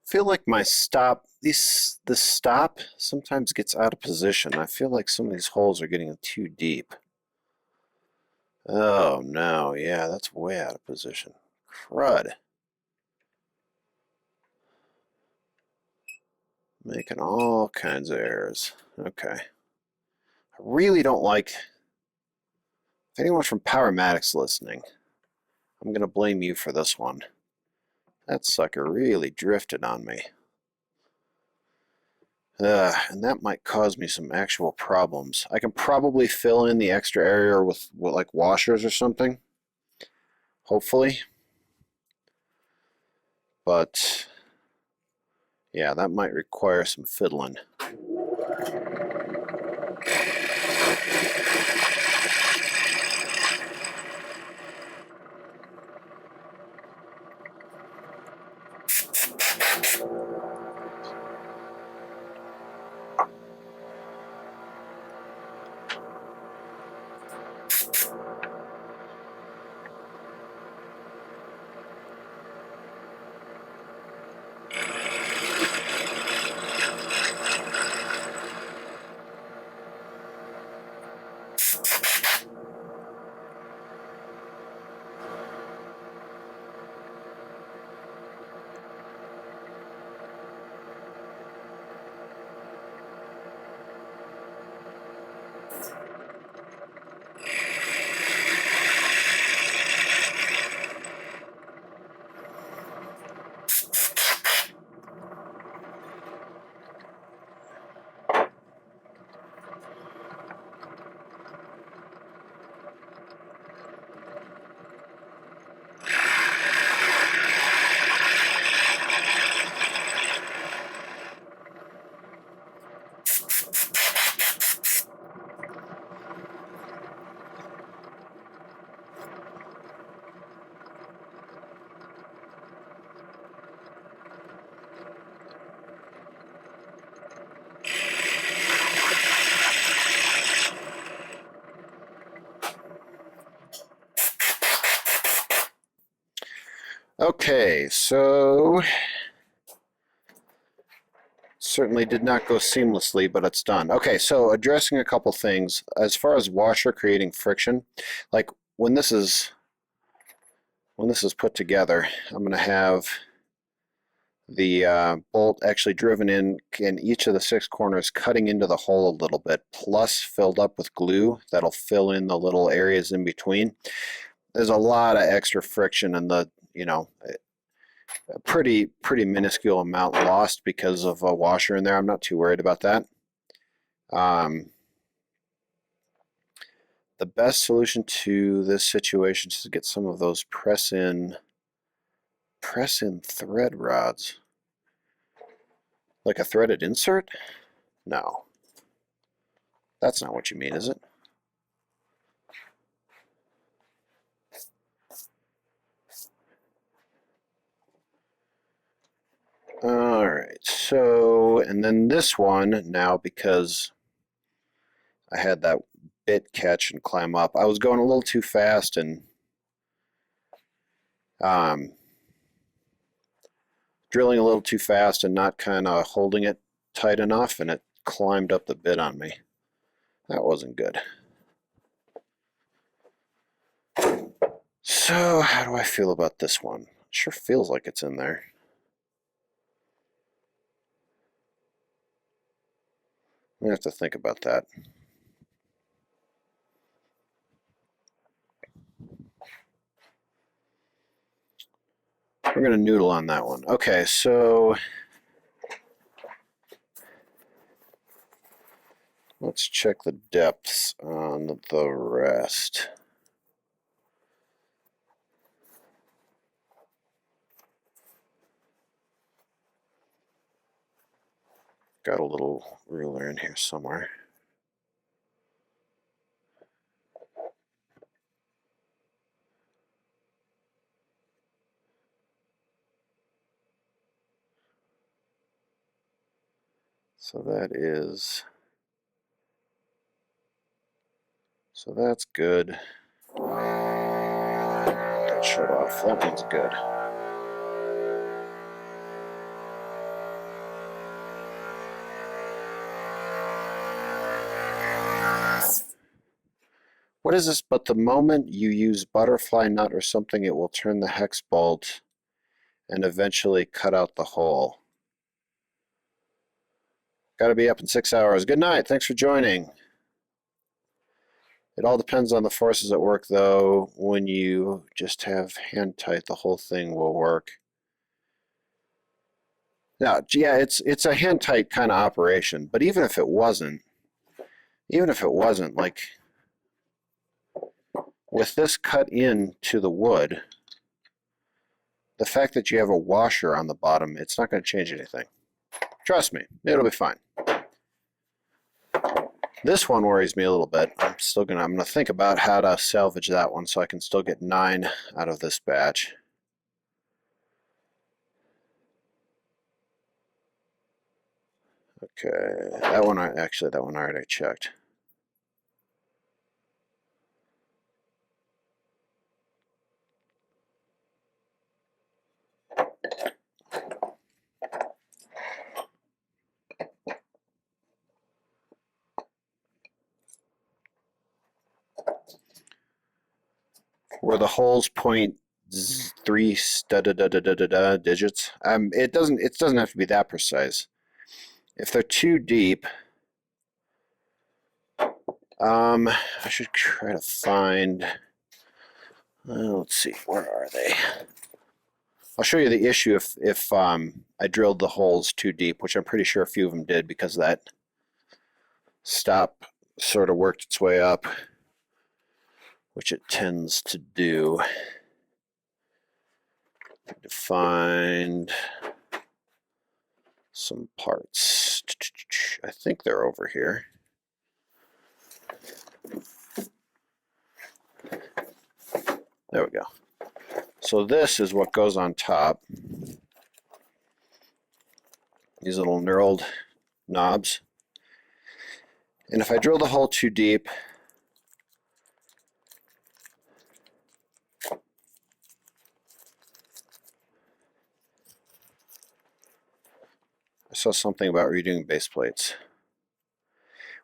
Feel like my stop, the stop sometimes gets out of position. I feel like some of these holes are getting too deep. Oh no, yeah, that's way out of position. Crud. Making all kinds of errors. Okay. I really don't like, if anyone's from Powermatics listening, I'm going to blame you for this one. That sucker really drifted on me. And that might cause me some actual problems. I can probably fill in the extra area with like washers or something, hopefully. But yeah, that might require some fiddling. Okay, so certainly did not go seamlessly, but it's done. Okay, so addressing a couple things as far as washer creating friction, like when this is put together, I'm going to have the bolt actually driven in each of the 6 corners, cutting into the hole a little bit, plus filled up with glue that'll fill in the little areas in between. There's a lot of extra friction, and a pretty minuscule amount lost because of a washer in there. I'm not too worried about that. The best solution to this situation is to get some of those press-in thread rods. Like a threaded insert? No. That's not what you mean, is it? Alright, so, and then this one, now because I had that bit catch and climb up, I was going a little too fast and drilling a little too fast and not kind of holding it tight enough, and it climbed up the bit on me. That wasn't good. So, how do I feel about this one? It sure feels like it's in there. I have to think about that. We're going to noodle on that one. Okay, so let's check the depths on the rest. Got a little ruler in here somewhere. So that's good. That shut off. That one's good. What is this? But the moment you use butterfly nut or something, it will turn the hex bolt and eventually cut out the hole. Got to be up in 6 hours. Good night. Thanks for joining. It all depends on the forces at work, though. When you just have hand tight, the whole thing will work. Now, yeah, it's a hand tight kind of operation. But even if it wasn't, like with this cut into the wood, the fact that you have a washer on the bottom, it's not going to change anything. Trust me, it'll be fine. This one worries me a little bit. I'm going to think about how to salvage that one so I can still get 9 out of this batch. Okay, that one I already checked. Where the holes point 3 digits. It doesn't have to be that precise. If they're too deep, I should try to find. Let's see, where are they? I'll show you the issue if I drilled the holes too deep, which I'm pretty sure a few of them did because that stop sort of worked its way up, which it tends to do. Need to find some parts. I think they're over here. There we go. So this is what goes on top. These little knurled knobs. And if I drill the hole too deep, saw something about redoing base plates.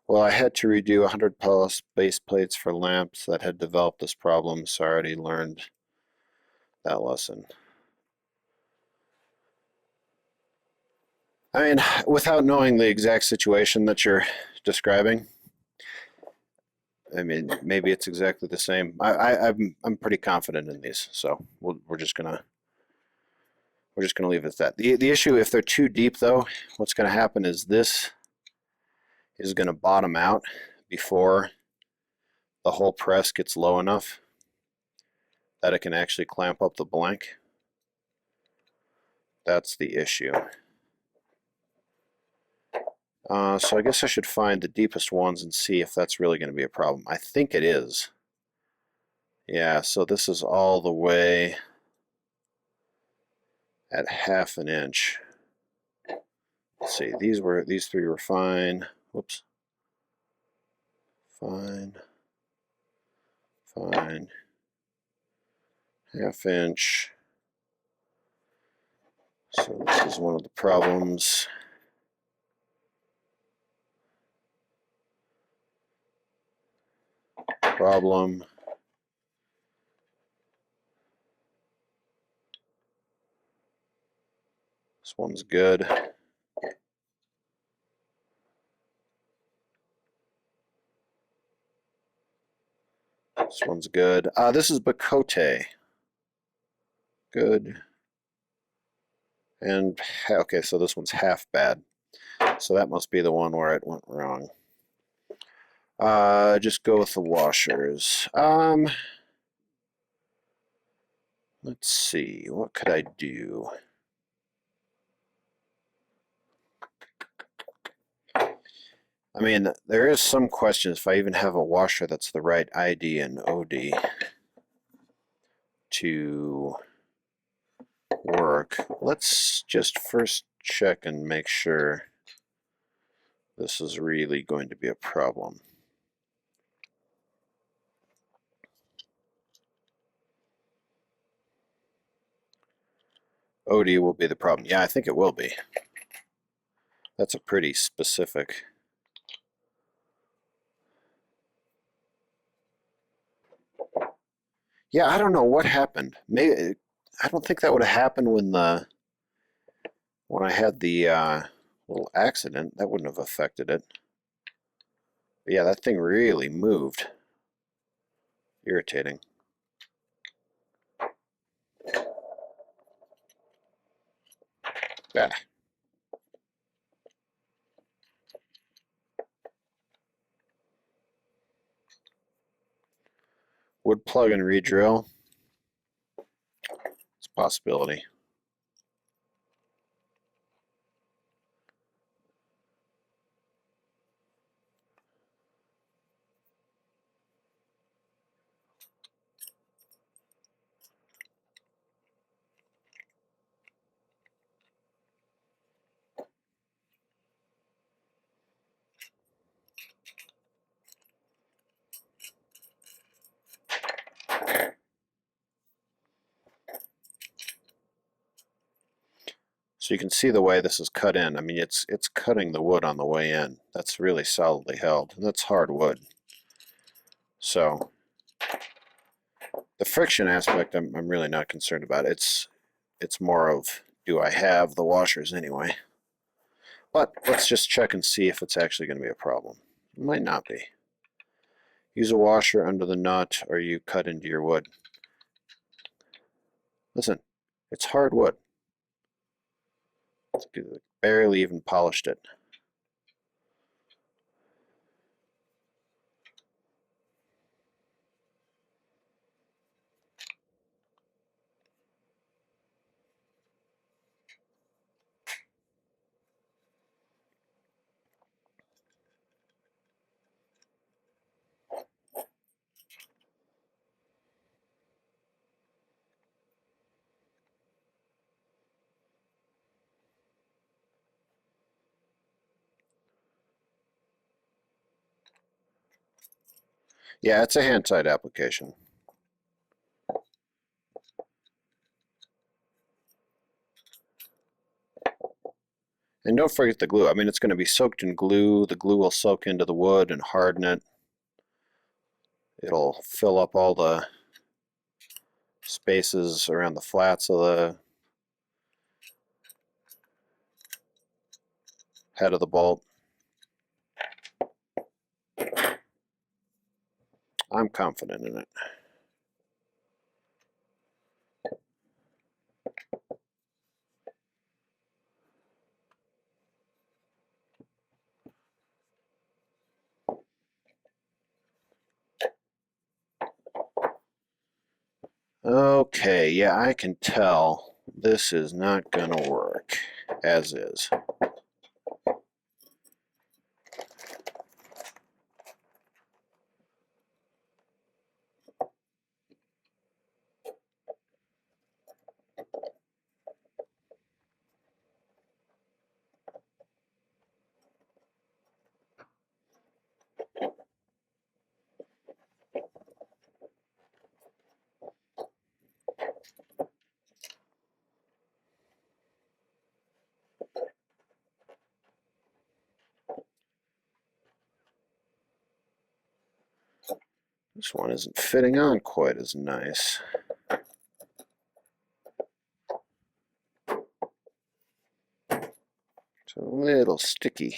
Well, I had to redo 100 plus base plates for lamps that had developed this problem, so I already learned that lesson. I mean, without knowing the exact situation that you're describing, I mean, maybe it's exactly the same. I'm pretty confident in these, so we're just gonna leave it at that. The issue, if they're too deep though, what's gonna happen is this is gonna bottom out before the whole press gets low enough that it can actually clamp up the blank. That's the issue. So I guess I should find the deepest ones and see if that's really going to be a problem. I think it is. Yeah, so this is all the way at 1/2 an inch. Let's see, these three were fine. Whoops. Fine. Fine. 1/2 inch. So this is one of the problems. Problem. This one's good. This one's good. This is Bacote. Good. And, okay, so this one's half bad. So that must be the one where it went wrong. Just go with the washers. Let's see, what could I do? I mean, there is some questions if I even have a washer that's the right ID and OD to work. Let's just first check and make sure this is really going to be a problem. OD will be the problem. Yeah, I think it will be. That's a pretty specific. Yeah, I don't know what happened. Maybe I don't think that would have happened when I had the little accident. That wouldn't have affected it. But yeah, that thing really moved. Irritating. Bah. Would plug and re-drill. It's a possibility. So you can see the way this is cut in. I mean, it's cutting the wood on the way in. That's really solidly held, and that's hard wood. So the friction aspect, I'm really not concerned about. It's more of, do I have the washers anyway? But let's just check and see if it's actually going to be a problem. It might not be. Use a washer under the nut, or you cut into your wood. Listen, it's hard wood. It's barely even polished it. Yeah, it's a hand-tied application. And don't forget the glue. I mean, it's going to be soaked in glue. The glue will soak into the wood and harden it. It'll fill up all the spaces around the flats of the head of the bolt. I'm confident in it. Okay, yeah, I can tell this is not gonna work as is. This one isn't fitting on quite as nice. It's a little sticky.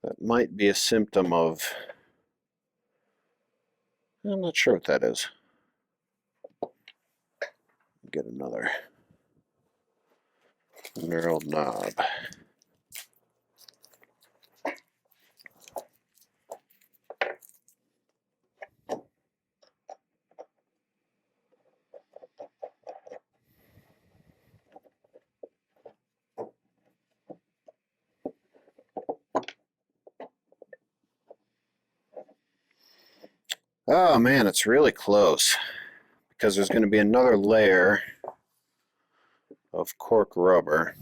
That might be a symptom of, I'm not sure what that is. Get another knurled knob. Oh man, it's really close because there's going to be another layer of cork rubber.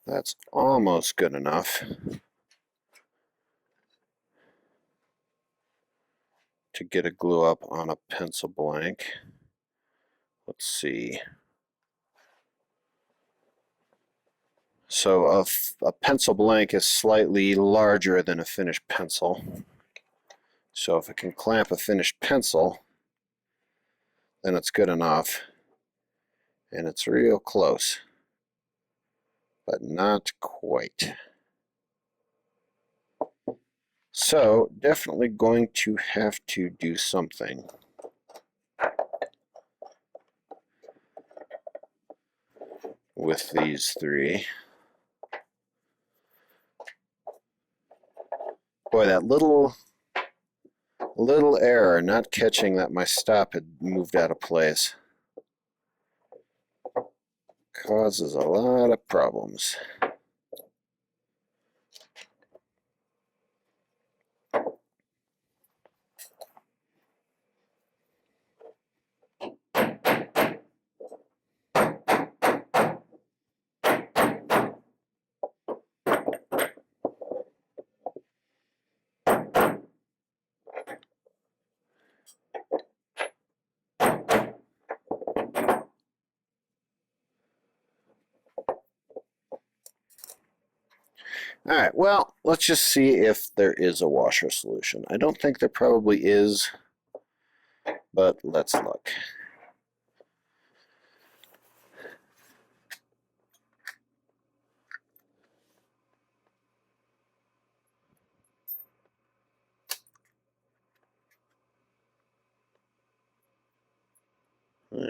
That's almost good enough to get a glue up on a pencil blank. Let's see. So a pencil blank is slightly larger than a finished pencil. So if it can clamp a finished pencil, then it's good enough. And it's real close, but not quite. So definitely going to have to do something. With these three. Boy, that little error, not catching that my stop had moved out of place, causes a lot of problems. All right, well, let's just see if there is a washer solution. I don't think there probably is, but let's look.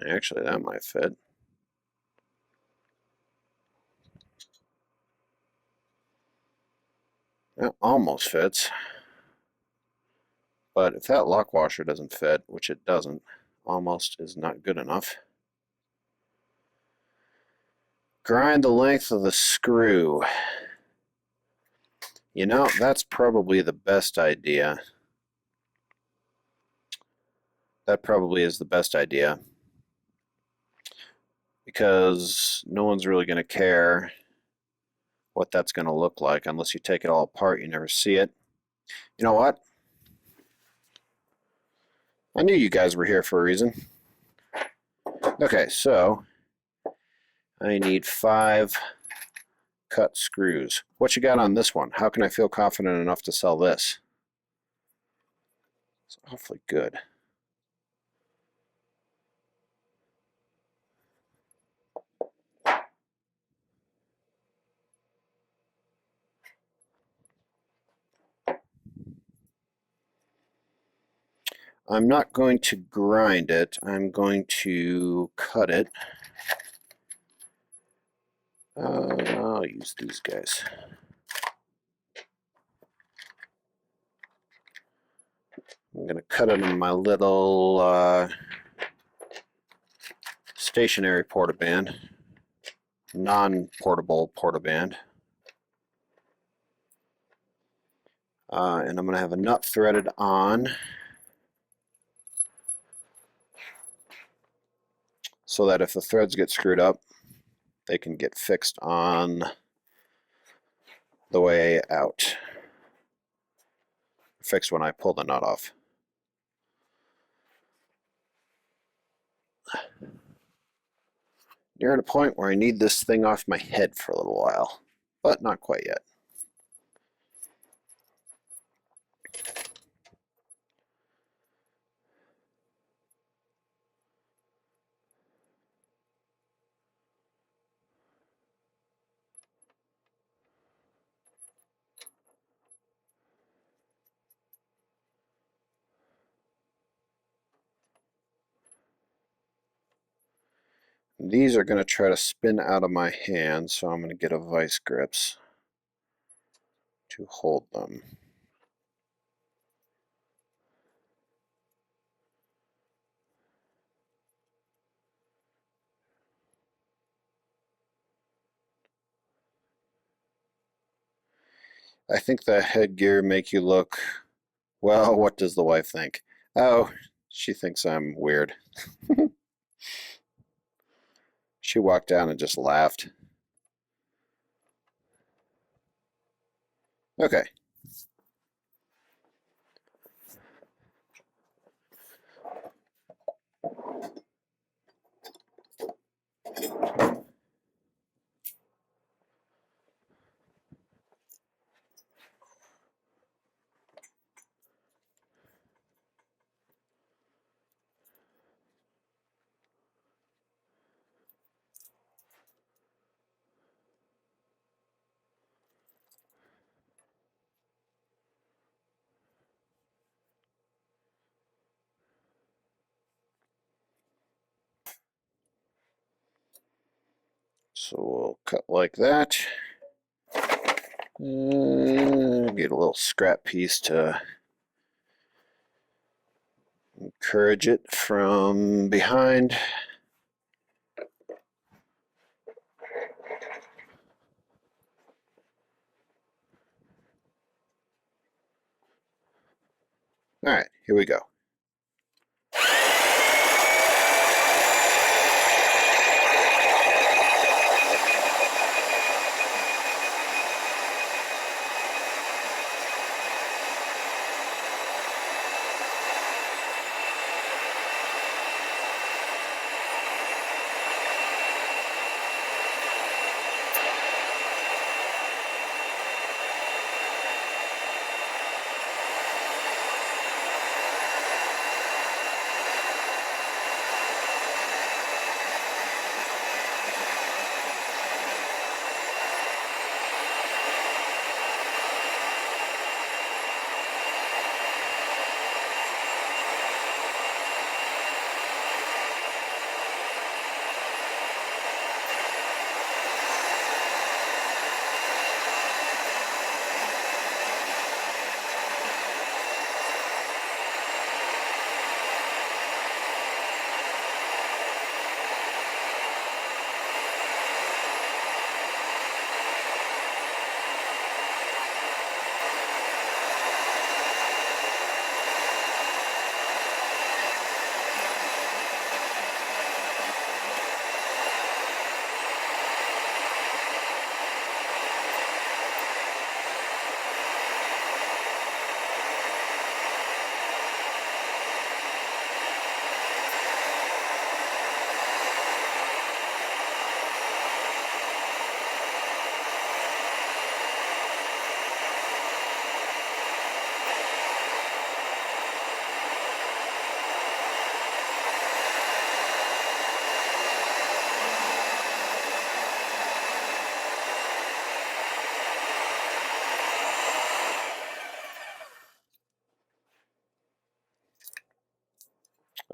Actually, that might fit. That almost fits. But if that lock washer doesn't fit, which it doesn't, almost is not good enough. Grind the length of the screw. You know, that's probably the best idea. That probably is the best idea. Because no one's really going to care what that's going to look like. Unless you take it all apart, you never see it. You know what? I knew you guys were here for a reason. Okay, so I need 5 cut screws. What you got on this one? How can I feel confident enough to sell this? It's awfully good. I'm not going to grind it. I'm going to cut it. I'll use these guys. I'm going to cut it in my little stationary portaband, non-portable portaband. And I'm going to have a nut threaded on so that if the threads get screwed up, they can get fixed on the way out. Fixed when I pull the nut off. Near at a point where I need this thing off my head for a little while, but not quite yet. These are going to try to spin out of my hand, so I'm going to get a vice grips to hold them. I think the headgear make you look, well, what does the wife think? Oh, she thinks I'm weird. She walked down and just laughed. Okay. So we'll cut like that. Get a little scrap piece to encourage it from behind. All right, here we go.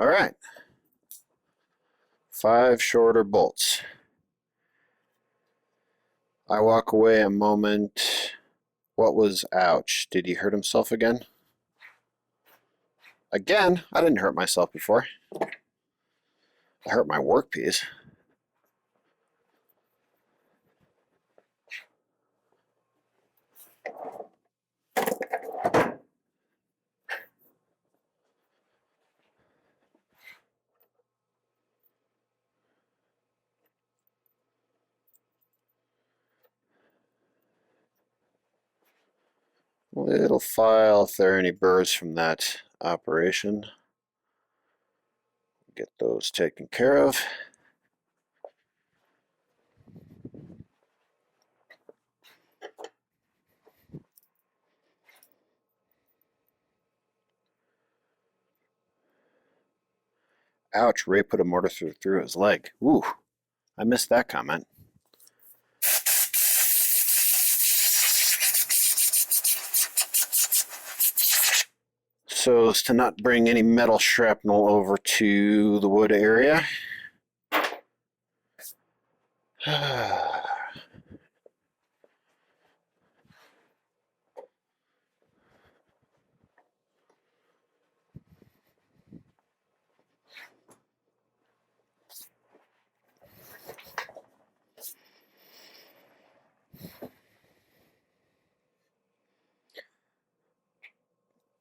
All right. 5 shorter bolts. I walk away a moment. What was ouch? Did he hurt himself again? Again? I didn't hurt myself before. I hurt my workpiece. Little file if there are any burrs from that operation. Get those taken care of. Ouch, Ray put a mortar through his leg. Ooh, I missed that comment. So as to not bring any metal shrapnel over to the wood area.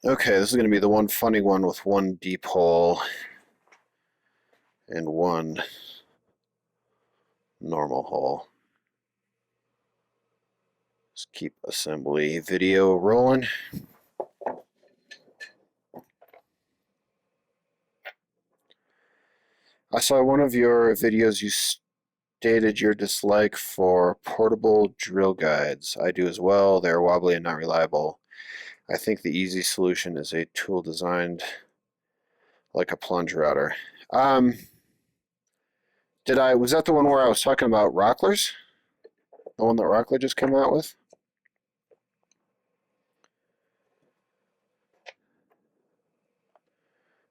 Okay, this is going to be the one funny one with one deep hole and one normal hole. Let's keep assembly video rolling. I saw one of your videos you stated your dislike for portable drill guides. I do as well. They're wobbly and not reliable. I think the easy solution is a tool designed like a plunge router. Was that the one where I was talking about Rocklers? The one that Rockler just came out with?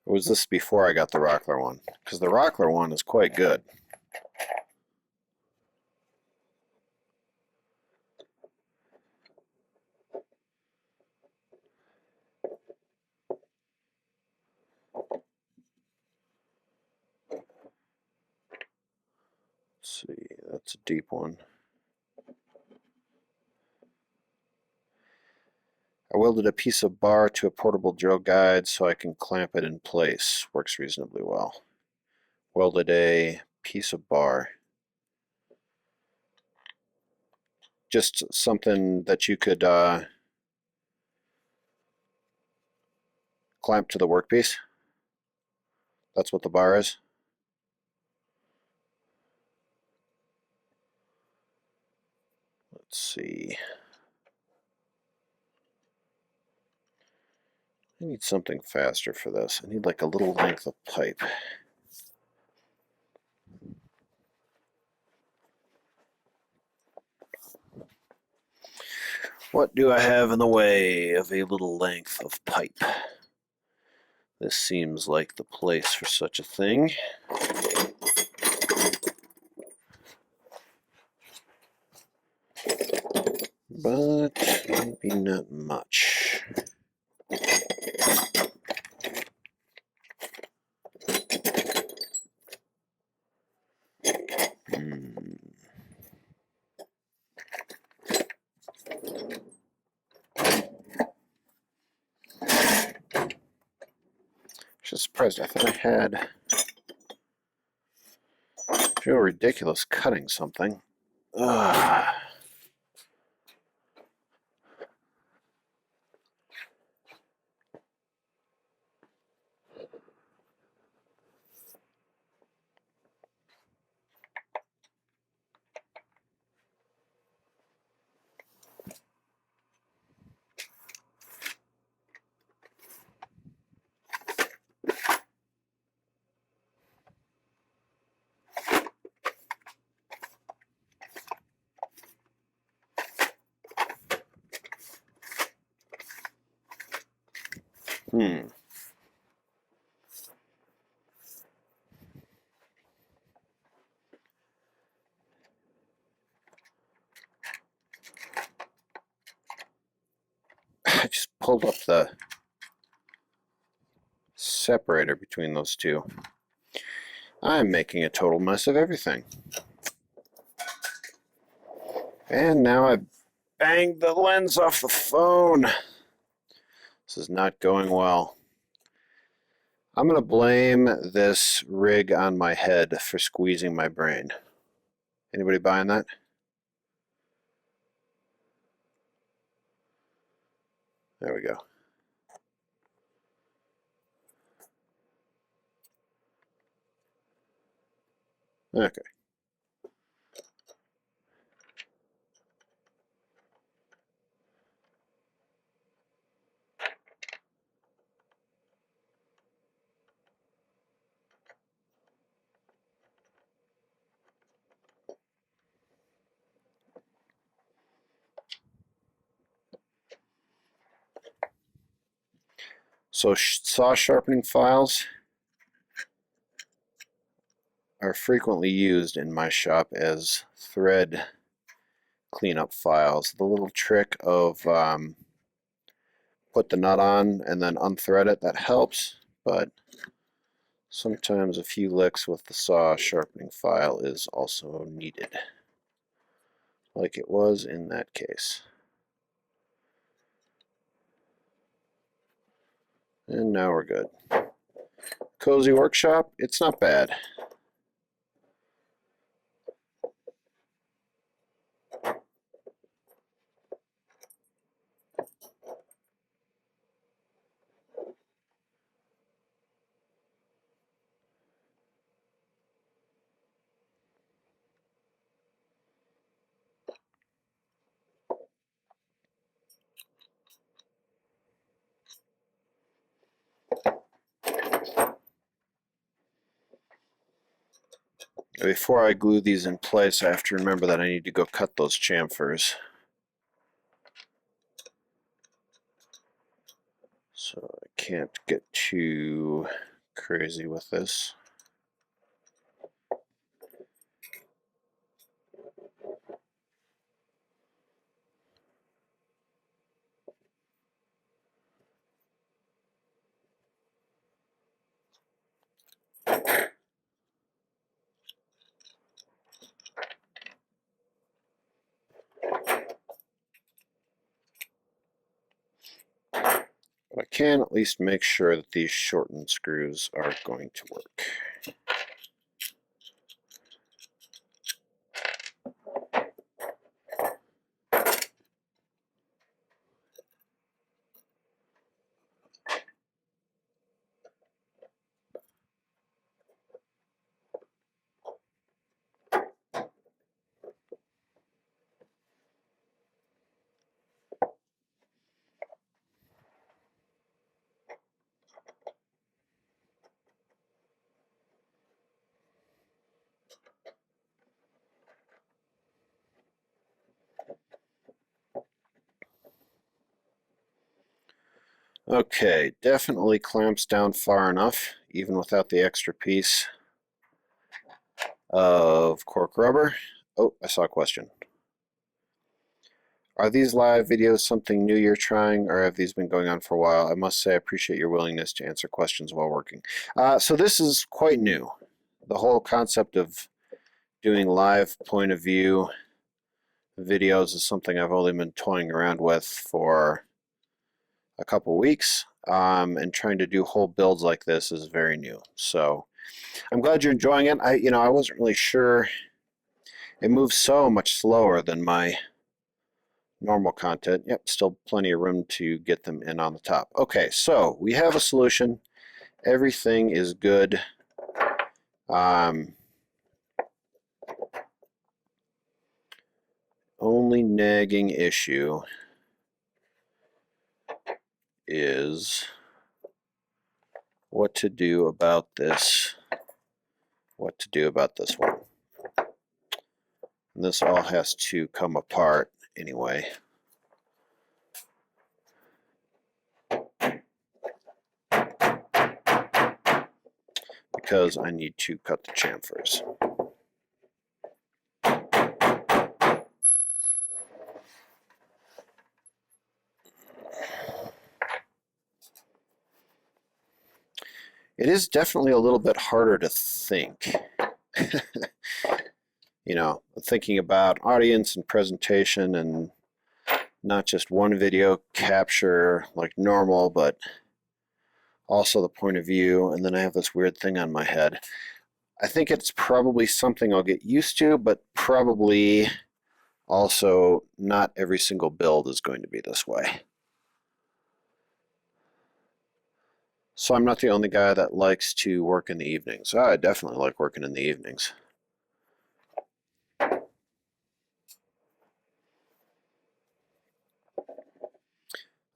Or was this before I got the Rockler one? Because the Rockler one is quite good. Let's see, that's a deep one. I welded a piece of bar to a portable drill guide so I can clamp it in place. Works reasonably well. Welded a piece of bar. Just something that you could clamp to the workpiece. That's what the bar is. Let's see. I need something faster for this. I need like a little length of pipe. What do I have in the way of a little length of pipe? This seems like the place for such a thing. But maybe not much. Just surprised. I thought I had. I feel ridiculous cutting something. Ugh. pulled up the separator between those two. I'm making a total mess of everything. And now I banged the lens off the phone. This is not going well. I'm going to blame this rig on my head for squeezing my brain. Anybody buying that? There we go. Okay. So saw sharpening files are frequently used in my shop as thread cleanup files. The little trick of put the nut on and then unthread it, that helps, but sometimes a few licks with the saw sharpening file is also needed, like it was in that case. And now we're good. Cozy workshop, it's not bad. Before I glue these in place, I have to remember that I need to go cut those chamfers. So I can't get too crazy with this. But I can at least make sure that these shortened screws are going to work. Okay, definitely clamps down far enough, even without the extra piece of cork rubber. Oh, I saw a question. Are these live videos something new you're trying, or have these been going on for a while? I must say I appreciate your willingness to answer questions while working. So this is quite new. The whole concept of doing live point of view videos is something I've only been toying around with for a couple weeks, and trying to do whole builds like this is very new. So I'm glad you're enjoying it. I wasn't really sure. It moves so much slower than my normal content. Yep, still plenty of room to get them in on the top. Okay, so we have a solution. Everything is good. Only nagging issue is what to do about this. What to do about this one. And this all has to come apart anyway. Because I need to cut the chamfers. It is definitely a little bit harder to think. You know, thinking about audience and presentation and not just one video capture like normal, but also the point of view, and then I have this weird thing on my head. I think it's probably something I'll get used to, but probably also not every single build is going to be this way. So I'm not the only guy that likes to work in the evenings. I definitely like working in the evenings.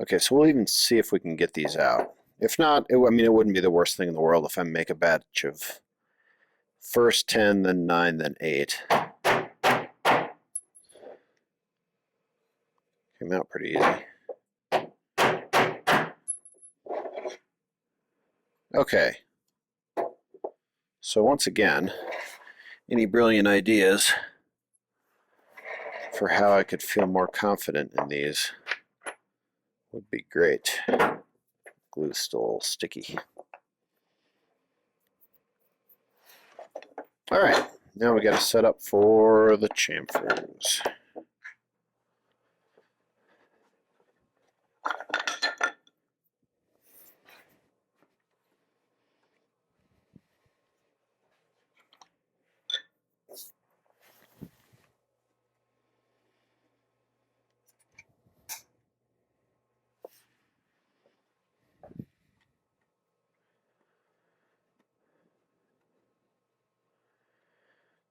Okay, so we'll even see if we can get these out. If not, I mean, it wouldn't be the worst thing in the world if I make a batch of first 10, then 9, then 8. Came out pretty easy. Okay. So once again, any brilliant ideas for how I could feel more confident in these would be great. Glue's still sticky. All right, now we got to set up for the chamfers.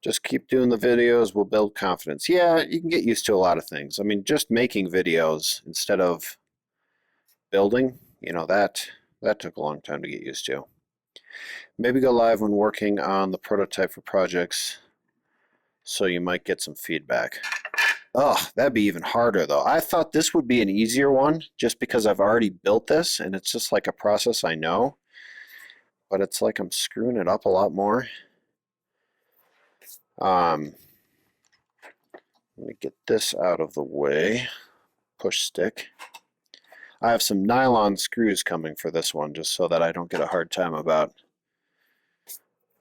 Just keep doing the videos, we'll build confidence. Yeah, you can get used to a lot of things. I mean, just making videos instead of building, you know, that took a long time to get used to. Maybe go live when working on the prototype for projects, so you might get some feedback. Oh, that'd be even harder though. I thought this would be an easier one just because I've already built this and it's just like a process I know, but it's like I'm screwing it up a lot more. Let me get this out of the way. Push stick. I have some nylon screws coming for this one just so that I don't get a hard time about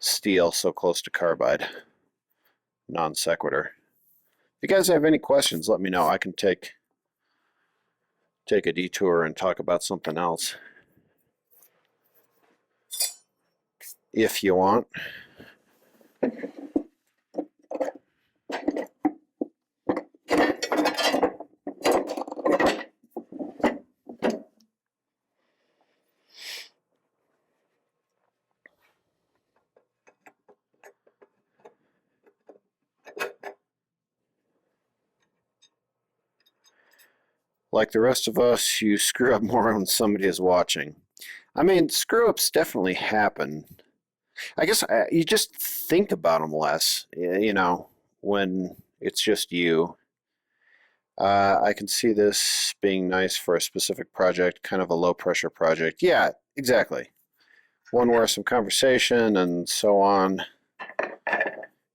steel so close to carbide. Non sequitur. If you guys have any questions, let me know. I can take a detour and talk about something else if you want. Like the rest of us, you screw up more when somebody is watching. I mean, screw-ups definitely happen. I guess you just think about them less, you know, when it's just you. I can see this being nice for a specific project, kind of a low-pressure project. Yeah, exactly. One where some conversation and so on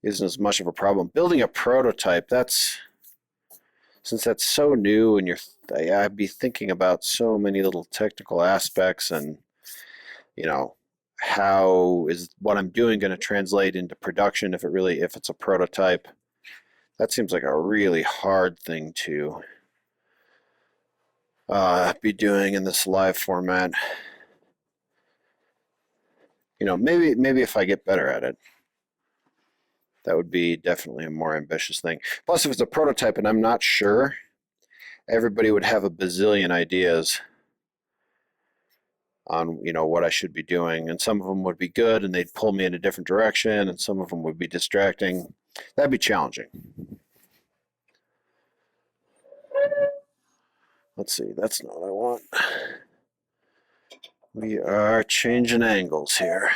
isn't as much of a problem. Building a prototype, since that's so new and I'd be thinking about so many little technical aspects and, you know, how is what I'm doing going to translate into production if it's a prototype. That seems like a really hard thing to be doing in this live format. You know, maybe if I get better at it, that would be definitely a more ambitious thing. Plus, if it's a prototype and I'm not sure, everybody would have a bazillion ideas on, you know, what I should be doing, and some of them would be good and they'd pull me in a different direction, and some of them would be distracting. That'd be challenging. Let's see, that's not what I want. We are changing angles here.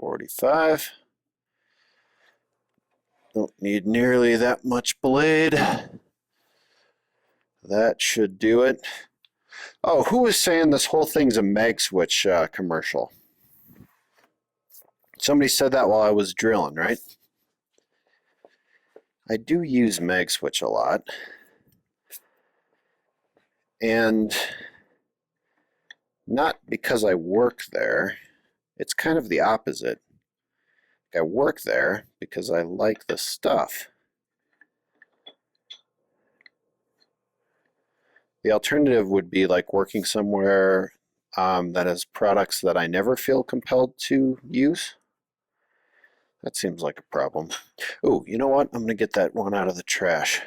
$45. Don't need nearly that much blade. That should do it. Oh, who was saying this whole thing's a mag switch commercial? Somebody said that while I was drilling, right? I do use mag switch a lot. And not because I work there. It's kind of the opposite. I work there because I like the stuff. The alternative would be like working somewhere that has products that I never feel compelled to use. That seems like a problem. Oh, you know what? I'm going to get that one out of the trash.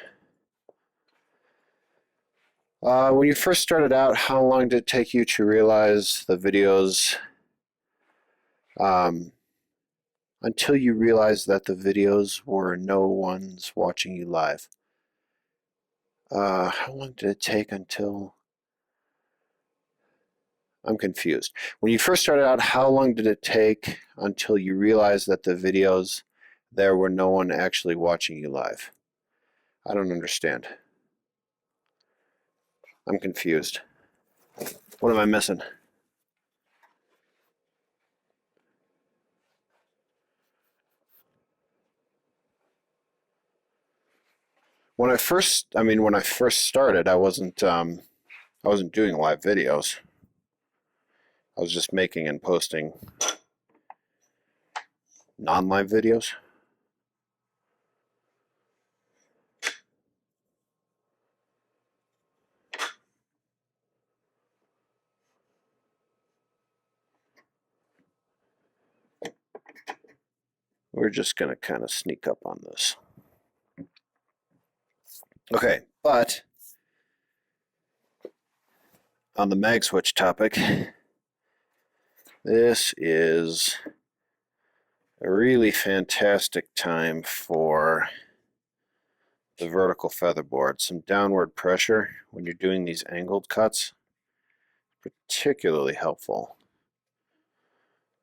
When you first started out, how long did it take you to realize the videos, until you realized that the videos were no one's watching you live? How long did it take until... I'm confused. When you first started out, how long did it take until you realized that the videos there were no one actually watching you live? I don't understand. I'm confused. What am I missing? When I first started, I wasn't doing live videos. I was just making and posting non-live videos. We're just going to kind of sneak up on this. Okay, but on the mag switch topic, this is a really fantastic time for the vertical featherboard. Some downward pressure when you're doing these angled cuts, particularly helpful.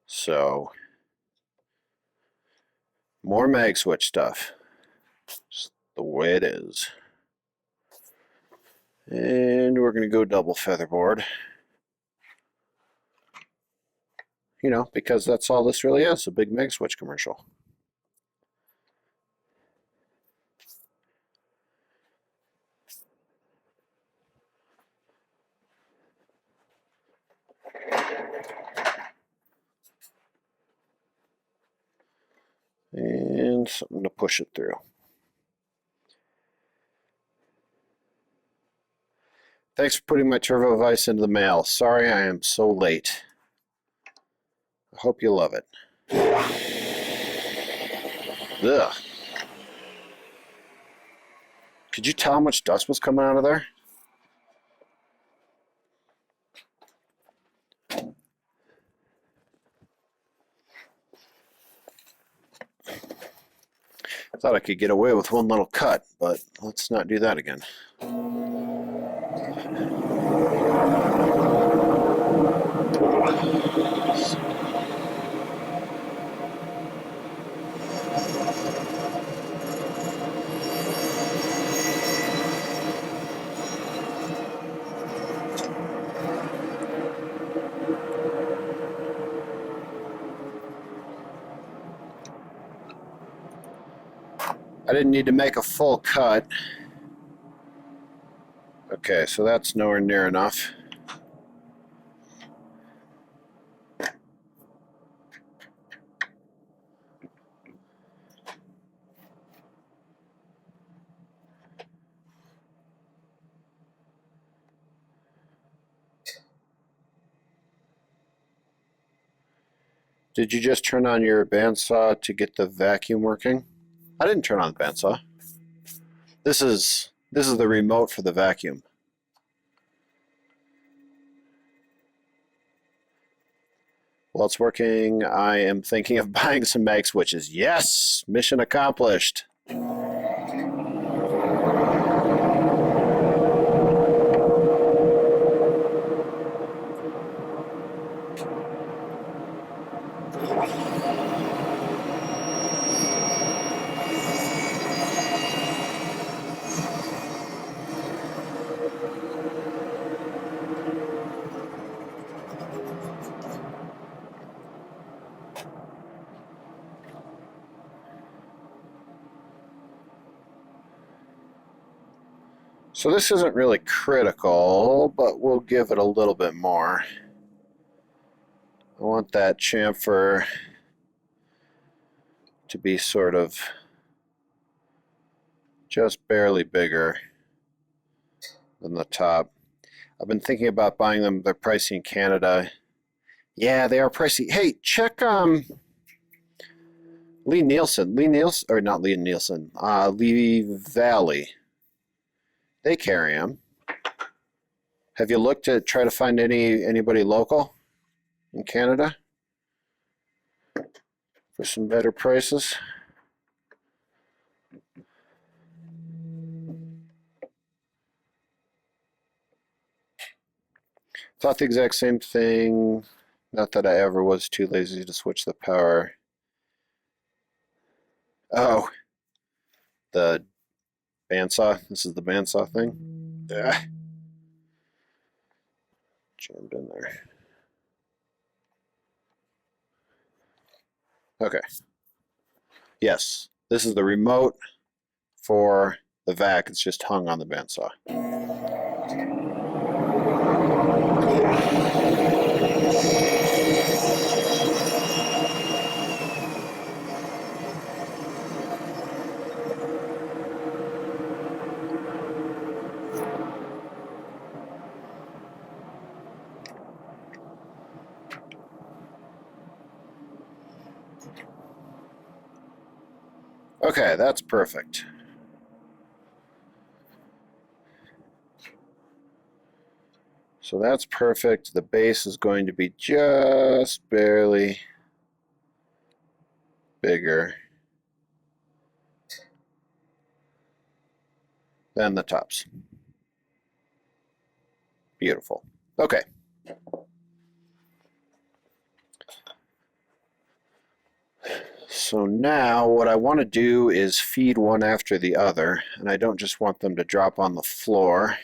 So, more mag switch stuff. Just the way it is. And we're going to go double featherboard. You know, because that's all this really is, a big mag switch commercial. And something to push it through. Thanks for putting my turbo vise into the mail. Sorry I am so late. I hope you love it. Ugh. Could you tell how much dust was coming out of there? I thought I could get away with one little cut, but let's not do that again. I didn't need to make a full cut. Okay, so that's nowhere near enough. Did you just turn on your bandsaw to get the vacuum working? I didn't turn on the bandsaw. This is the remote for the vacuum. While it's working, I am thinking of buying some mag switches. Yes! Mission accomplished. So this isn't really critical, but we'll give it a little bit more. I want that chamfer to be sort of just barely bigger than the top. I've been thinking about buying them. They're pricey in Canada. Yeah, they are pricey. Hey, check Lee Nielsen. Or not Lee Nielsen. Lee Valley. They carry them. Have you looked to try to find anybody local in Canada for some better prices? Thought the exact same thing. Not that I ever was too lazy to switch the power. Oh, the bandsaw. This is the bandsaw thing. Yeah. Jammed in there. Okay. Yes, this is the remote for the vac. It's just hung on the bandsaw. Okay, that's perfect. So that's perfect. The base is going to be just barely bigger than the tops. Beautiful. Okay. So now what I want to do is feed one after the other, and I don't just want them to drop on the floor.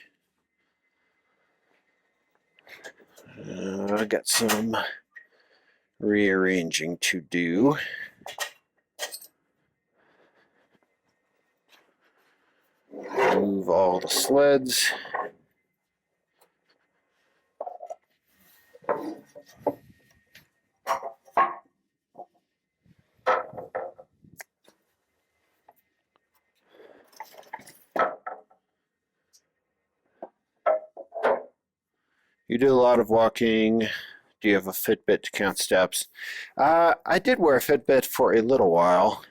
I got some rearranging to do. Move all the sleds. You do a lot of walking. Do you have a Fitbit to count steps? I did wear a Fitbit for a little while.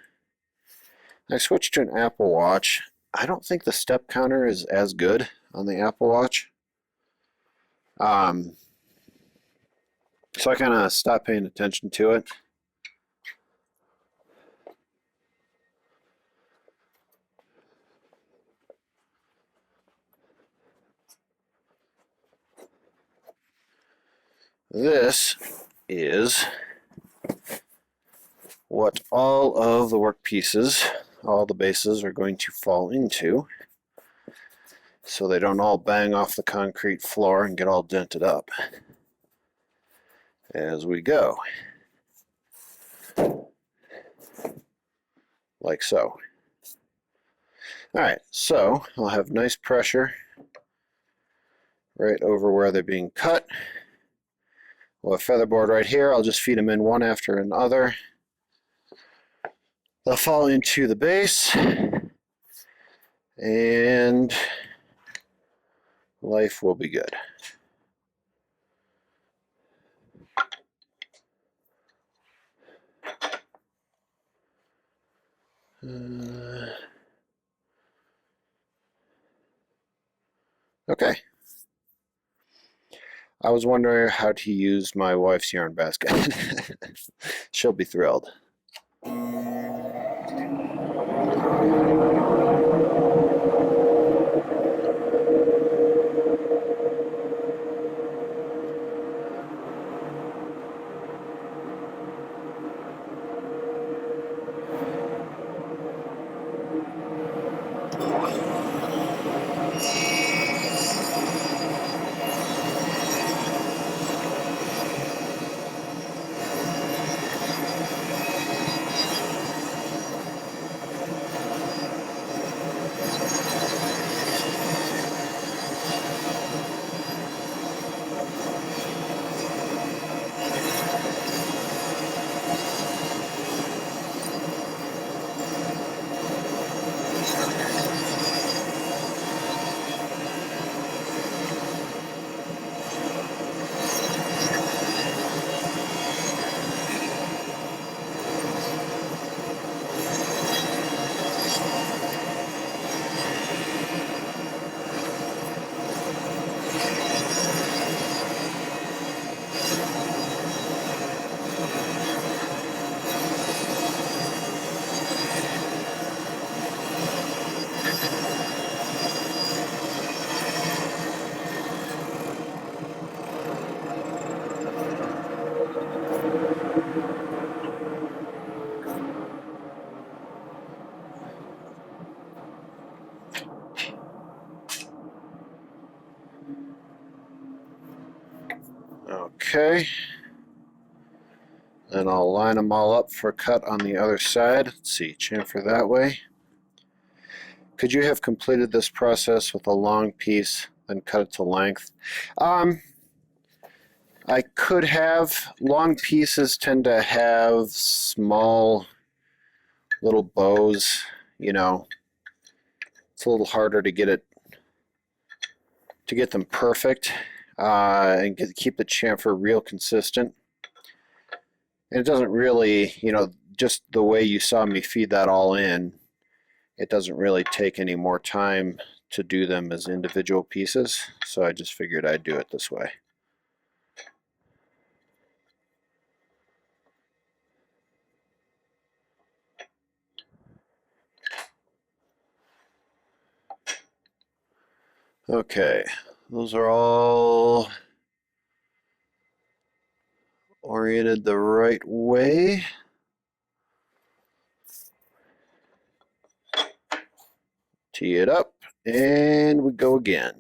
I switched to an Apple Watch. I don't think the step counter is as good on the Apple Watch. So I kind of stopped paying attention to it. This is what all of the work pieces, all the bases are going to fall into, so they don't all bang off the concrete floor and get all dented up as we go, like so. Alright, so I'll have nice pressure right over where they're being cut. We'll have featherboard right here. I'll just feed them in one after another. They'll fall into the base, and life will be good. Okay. I was wondering how to use my wife's yarn basket. She'll be thrilled. Okay. And I'll line them all up for a cut on the other side. Let's see, chamfer that way. Could you have completed this process with a long piece, then cut it to length? I could have. Long pieces tend to have small little bows, you know. It's a little harder to get them perfect and keep the chamfer real consistent. And it doesn't really, you know, just the way you saw me feed that all in, it doesn't really take any more time to do them as individual pieces. So I just figured I'd do it this way. Okay, those are all oriented the right way. Tee it up, and we go again.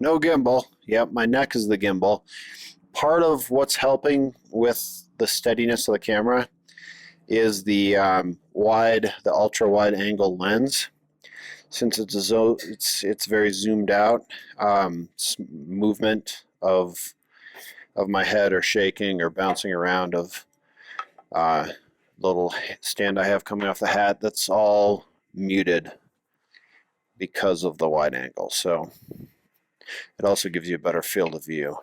No gimbal. Yep, my neck is the gimbal. Part of what's helping with the steadiness of the camera is the the ultra wide angle lens. Since it's very zoomed out, movement of my head or shaking or bouncing around of little stand I have coming off the hat, that's all muted because of the wide angle. So it also gives you a better field of view.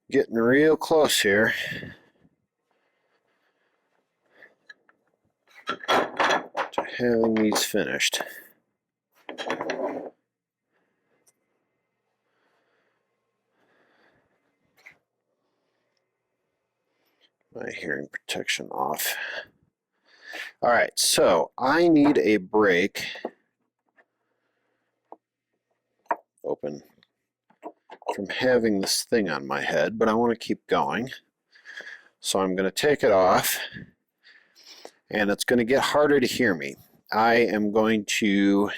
Getting real close here to having these finished. My hearing protection off. All right, so I need a break. Open from having this thing on my head, but I want to keep going. So I'm going to take it off, and it's going to get harder to hear me. I am going to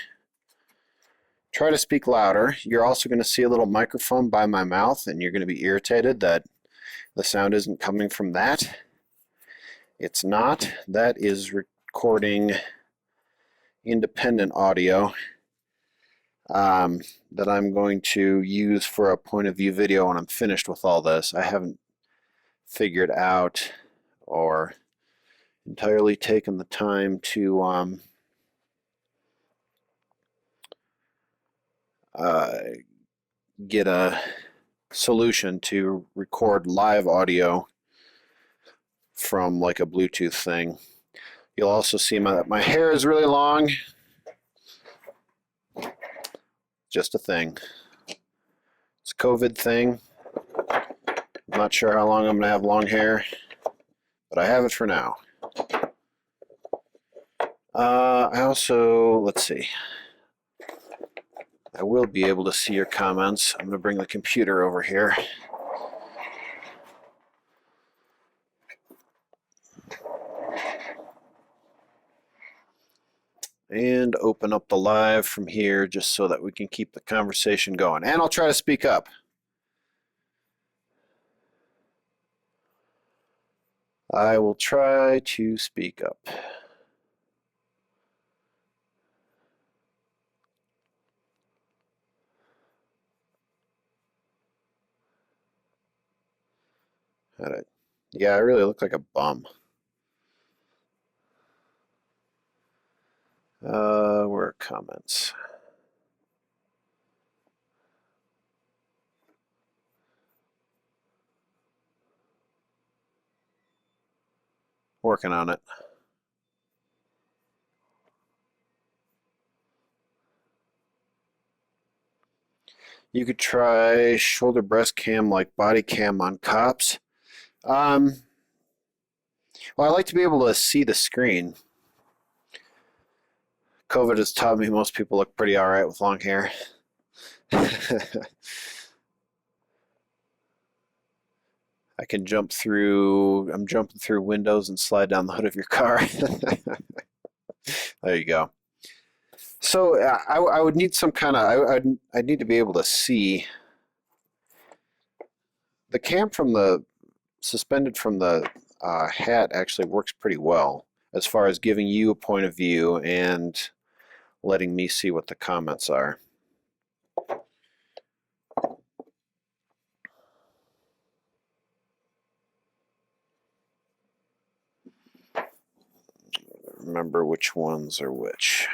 try to speak louder. You're also going to see a little microphone by my mouth, and you're going to be irritated that the sound isn't coming from that. It's not. That is recording independent audio that I'm going to use for a point of view video when I'm finished with all this. I haven't figured out or entirely taken the time to get a solution to record live audio from like a Bluetooth thing. You'll also see my hair is really long. Just a thing. It's a COVID thing. not sure how long I'm going to have long hair, but I have it for now. I also, let's see, I will be able to see your comments. I'm going to bring the computer over here. And open up the live from here just so that we can keep the conversation going. And I'll try to speak up. I will try to speak up. Yeah, I really look like a bum. Where are comments? Working on it. You could try shoulder breast cam like body cam on cops. Well, I like to be able to see the screen. COVID has taught me most people look pretty all right with long hair. I can jump through, I'm jumping through windows and slide down the hood of your car. There you go. So I would need some kind of, I'd need to be able to see the cam from the, suspended from the hat actually works pretty well as far as giving you a point of view and letting me see what the comments are. Remember which ones are which.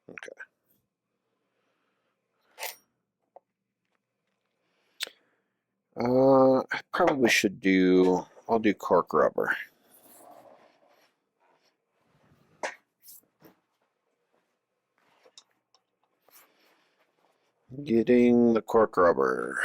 Okay. I probably should do, I'll do cork rubber. Getting the cork rubber.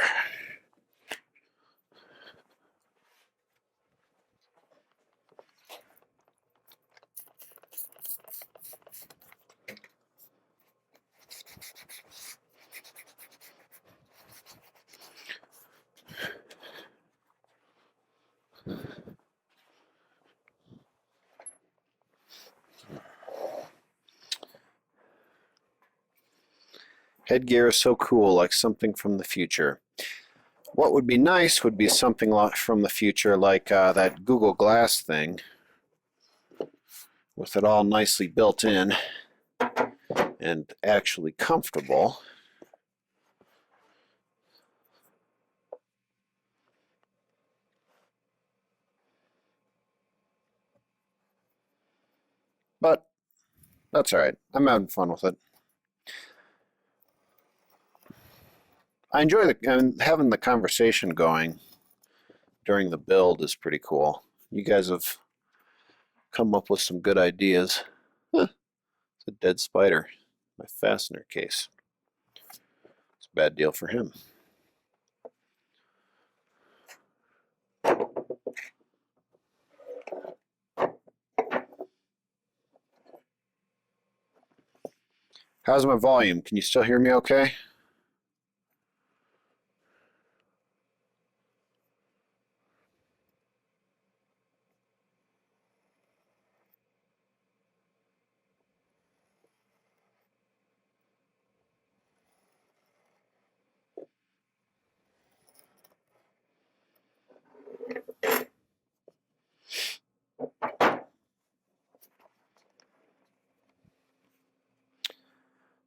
Headgear is so cool, like something from the future. What would be nice would be something from the future like that Google Glass thing with it all nicely built in and actually comfortable. But that's all right. I'm having fun with it. I enjoy having the conversation going during the build is pretty cool. You guys have come up with some good ideas. Huh, it's a dead spider. My fastener case. It's a bad deal for him. How's my volume? Can you still hear me okay?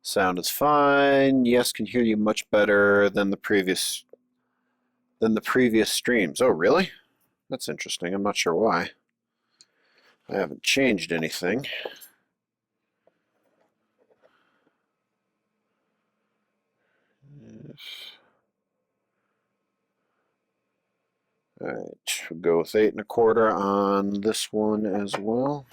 Sound is fine. Yes, can hear you much better than the previous streams. Oh, really? That's interesting. I'm not sure why. I haven't changed anything. All right, we'll go with 8 1/4 on this one as well.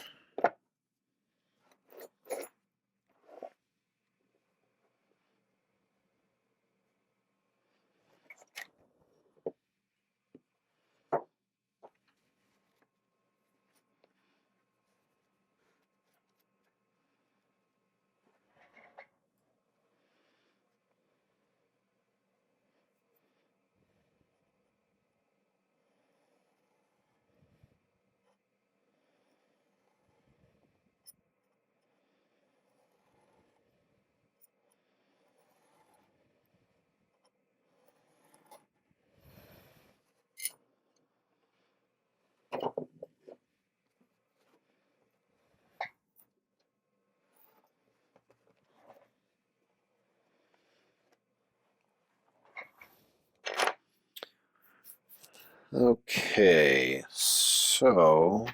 Okay, so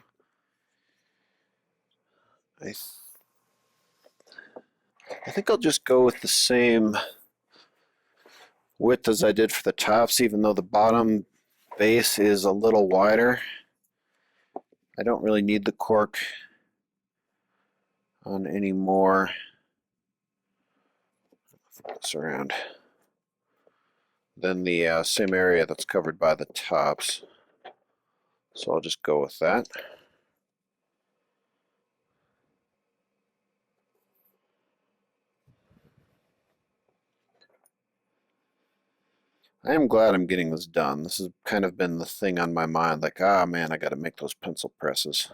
I think I'll just go with the same width as I did for the tops, even though the bottom base is a little wider. I don't really need the cork on any more. Flip this around. Than the same area that's covered by the tops. So I'll just go with that. I am glad I'm getting this done. This has kind of been the thing on my mind, like, ah man, I got to make those pencil presses.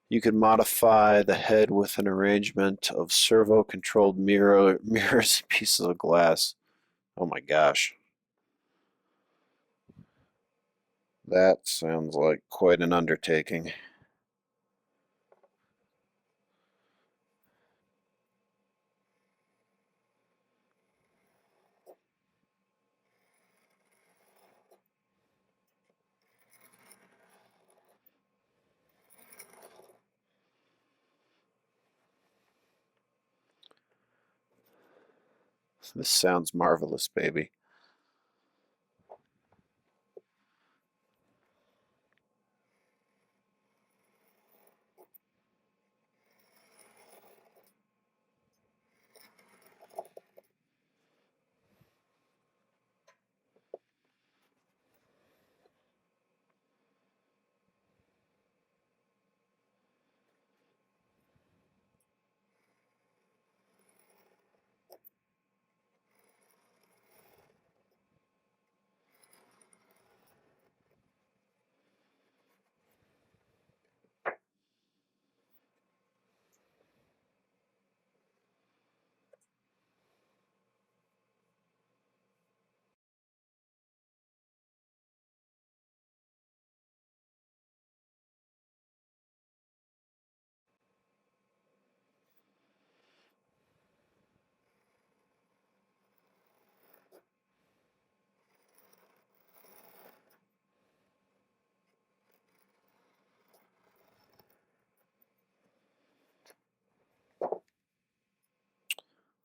You can modify the head with an arrangement of servo-controlled mirrors and pieces of glass. Oh my gosh. That sounds like quite an undertaking. This sounds marvelous, baby.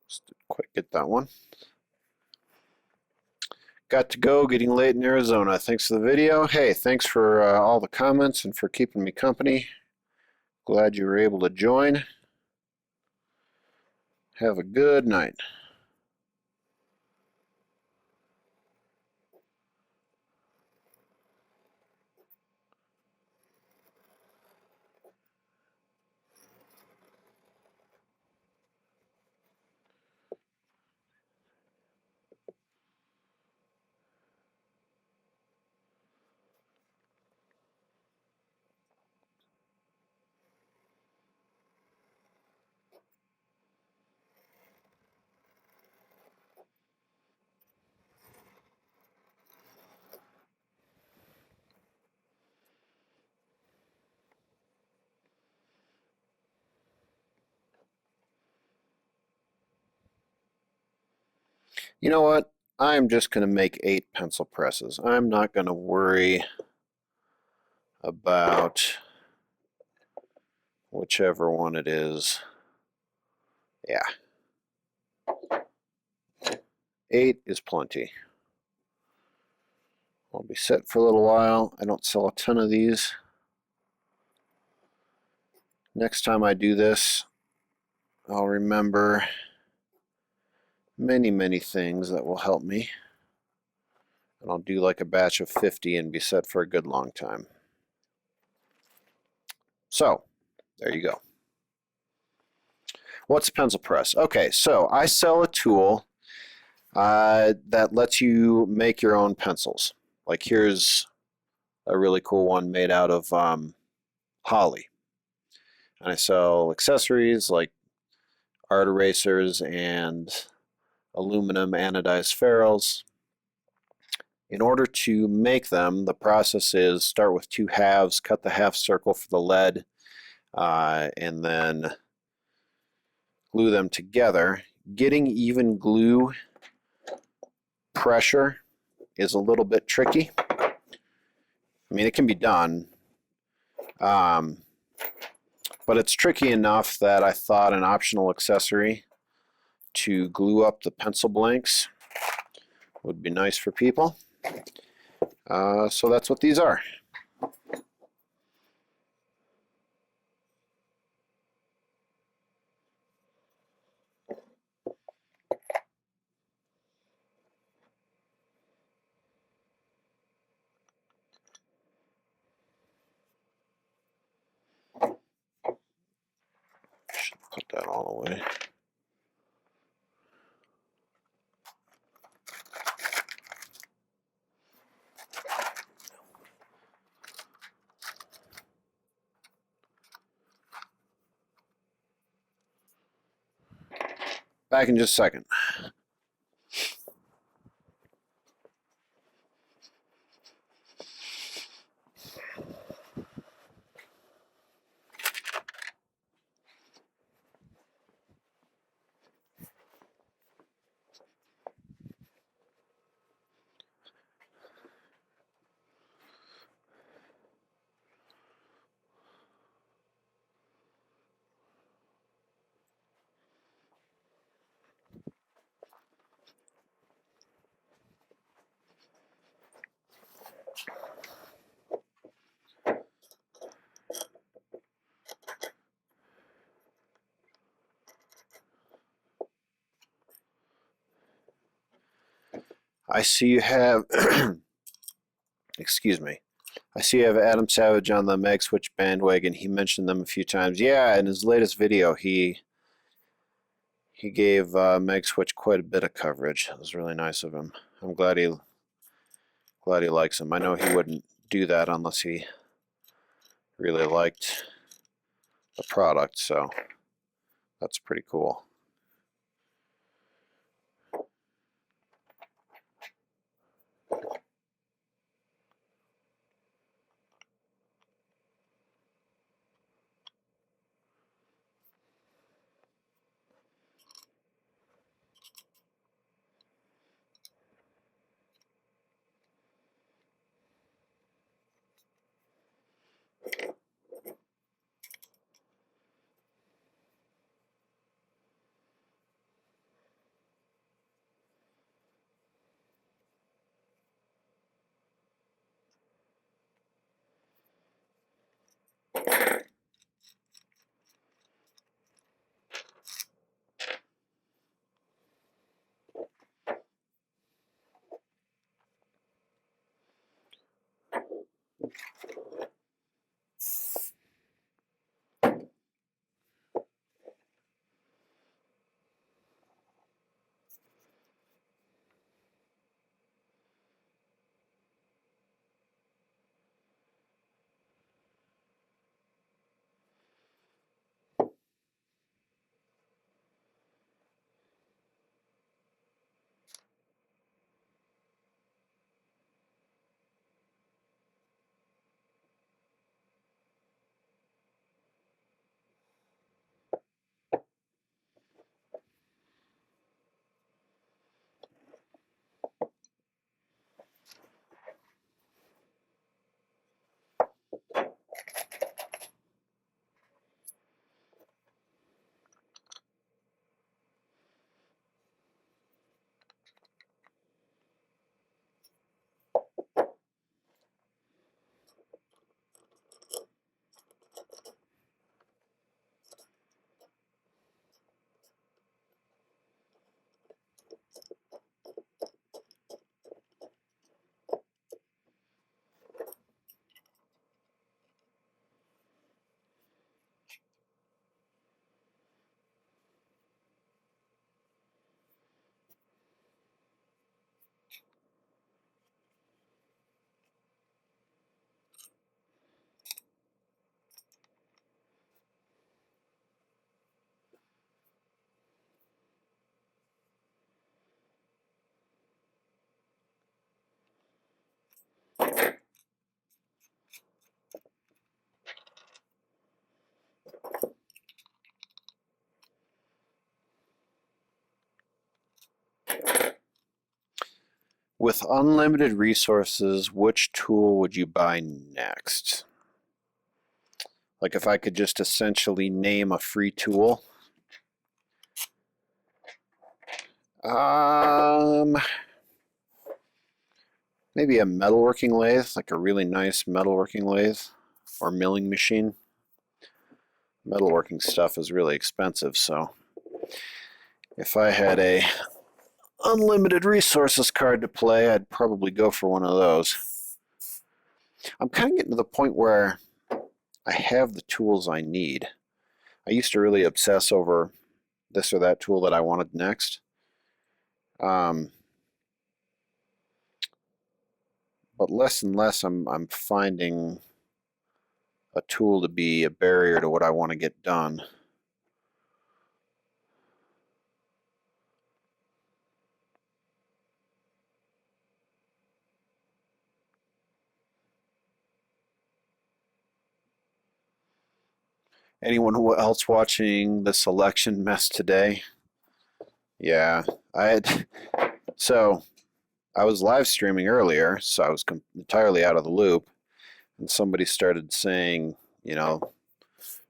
Just didn't quite get that one. Got to go, getting late in Arizona. Thanks for the video. Hey, thanks for all the comments and for keeping me company. Glad you were able to join. Have a good night. You know what? I'm just going to make 8 pencil presses. I'm not going to worry about whichever one it is. Yeah. 8 is plenty. I'll be set for a little while. I don't sell a ton of these. Next time I do this, I'll remember many, many things that will help me. And I'll do like a batch of 50 and be set for a good long time. So, there you go. What's a pencil press? Okay, so I sell a tool that lets you make your own pencils. Like here's a really cool one made out of holly. And I sell accessories like art erasers and aluminum anodized ferrules. In order to make them, the process is start with 2 halves, cut the half circle for the lead, and then glue them together. Getting even glue pressure is a little bit tricky. I mean, it can be done, but it's tricky enough that I thought an optional accessory to glue up the pencil blanks would be nice for people. So that's what these are. Should put that all away. Back in just a second. I see you have, excuse me. I see you have Adam Savage on the Mag Switch bandwagon. He mentioned them a few times. Yeah, in his latest video, he gave Mag Switch quite a bit of coverage. It was really nice of him. I'm glad he likes him. I know he wouldn't do that unless he really liked the product, so that's pretty cool. With unlimited resources, which tool would you buy next? Like if I could just essentially name a free tool. Maybe a metalworking lathe, like a really nice metalworking lathe or milling machine. Metalworking stuff is really expensive, so if I had a unlimited resources card to play, I'd probably go for one of those. I'm kind of getting to the point where I have the tools I need. I used to really obsess over this or that tool that I wanted next. But less and less I'm finding a tool to be a barrier to what I want to get done. Anyone else watching this election mess today? Yeah, so I was live streaming earlier, so I was entirely out of the loop, and somebody started saying,